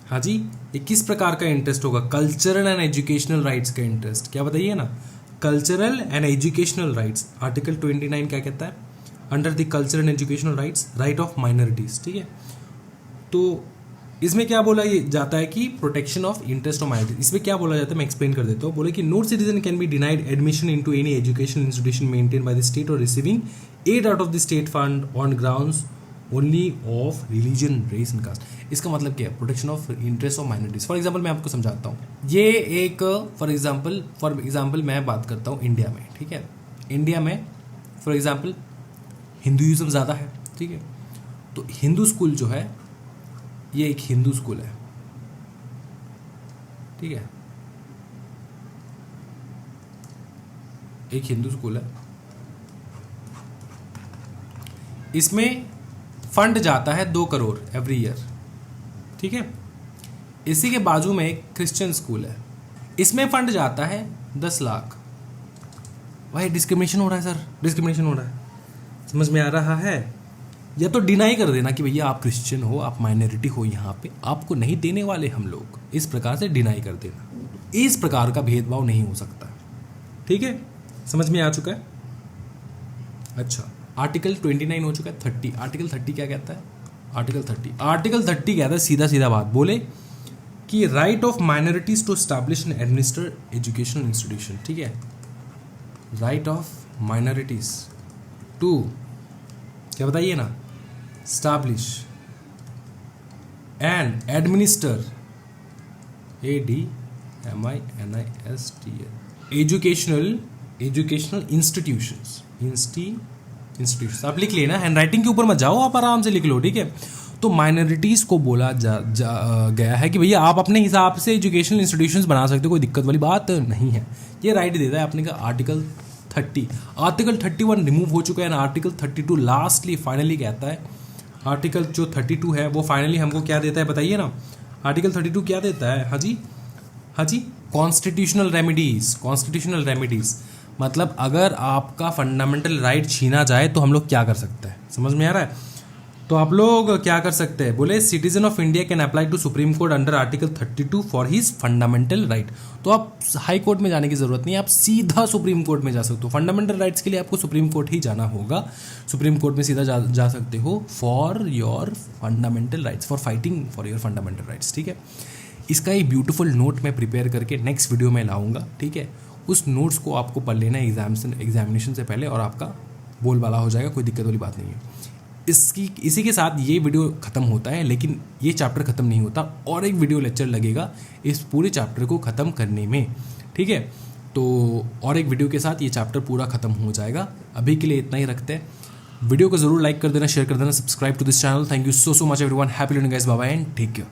हाँ जी। ये किस प्रकार का इंटरेस्ट होगा? कल्चरल एंड एजुकेशनल राइट्स का इंटरेस्ट, क्या बताइए ना, cultural and educational rights. Article 29 क्या कहता है? Under the cultural and educational rights, right of minorities, ठीक है। तो इसमें क्या बोला ये जाता है कि protection of interest of minorities. इसमें क्या बोला जाता है, मैं एक्सप्लेन कर देता हूँ। बोले कि no citizen can be denied admission into any education institution maintain by the state और receiving aid out of the state fund on grounds only of religion, race and caste. इसका मतलब क्या है? Protection of interest of minorities. For example मैं आपको समझाता हूँ। ये एक फॉर एग्जाम्पल मैं बात करता हूँ इंडिया में, ठीक है। इंडिया में फॉर एग्जाम्पल हिंदुइज्म ज़्यादा है, ठीक है। तो हिंदू स्कूल जो है ये एक हिंदू स्कूल है, ठीक है, एक हिंदू स्कूल है। इसमें फंड जाता है 2 करोड़ एवरी ईयर, ठीक है। इसी के बाजू में एक क्रिश्चियन स्कूल है, इसमें फंड जाता है 10 लाख। भाई डिस्क्रिमिनेशन हो रहा है सर, डिस्क्रिमिनेशन हो रहा है, समझ में आ रहा है? या तो डिनाई कर देना कि भैया आप क्रिश्चियन हो, आप माइनॉरिटी हो, यहाँ पे आपको नहीं देने वाले हम लोग, इस प्रकार से डिनाई कर देना। इस प्रकार का भेदभाव नहीं हो सकता, ठीक है, समझ में आ चुका है? अच्छा, आर्टिकल 29 हो चुका है। 30, आर्टिकल 30 क्या कहता है? आर्टिकल 30 कहता है सीधा सीधा बात, बोले कि right of minorities to establish and administer educational institution, ठीक है। राइट ऑफ माइनॉरिटीज टू, क्या बताइए ना, establish and administer, educational institutions. आप लिख लेना, हैंड राइटिंग के ऊपर मत जाओ, आप आराम से लिख लो, ठीक है। तो माइनॉरिटीज़ को बोला गया है कि भैया आप अपने हिसाब से एजुकेशनल इंस्टीट्यूशंस बना सकते हो, कोई दिक्कत वाली बात नहीं है। ये राइट देता है आपने का आर्टिकल 30। आर्टिकल 31 रिमूव हो चुका है ना, आर्टिकल 32 लास्टली फाइनली कहता है। आर्टिकल जो 32 है वो फाइनली हमको क्या देता है बताइए ना? आर्टिकल 32 क्या देता है? हाँ जी, कॉन्स्टिट्यूशनल रेमेडीज। मतलब अगर आपका फंडामेंटल राइट छीना जाए तो हम लोग क्या कर सकते हैं, समझ में आ रहा है? तो आप लोग क्या कर सकते हैं, बोले citizen of India can apply to supreme court under article 32 for his fundamental right. तो आप हाई कोर्ट में जाने की जरूरत नहीं है, आप सीधा सुप्रीम कोर्ट में जा सकते हो। फंडामेंटल राइट्स के लिए आपको सुप्रीम कोर्ट ही जाना होगा, सुप्रीम कोर्ट में सीधा जा सकते हो for your fundamental rights, for fighting for your fundamental rights. ठीक है, इसका एक ब्यूटीफुल नोट मैं प्रिपेयर करके नेक्स्ट वीडियो में लाऊंगा। ठीक है, उस नोट्स को आपको पढ़ लेना है एग्जामिनेशन से पहले और आपका बोलबाला हो जाएगा, कोई दिक्कत वाली बात नहीं है। इसी के साथ ये वीडियो ख़त्म होता है, लेकिन ये चैप्टर ख़त्म नहीं होता, और एक वीडियो लेक्चर लगेगा इस पूरे चैप्टर को ख़त्म करने में। ठीक है, तो और एक वीडियो के साथ ये चैप्टर पूरा ख़त्म हो जाएगा। अभी के लिए इतना ही रखते हैं। वीडियो को ज़रूर लाइक कर देना, शेयर कर देना, subscribe to this channel. Thank you so much everyone, happy learning guys, bye bye and take care.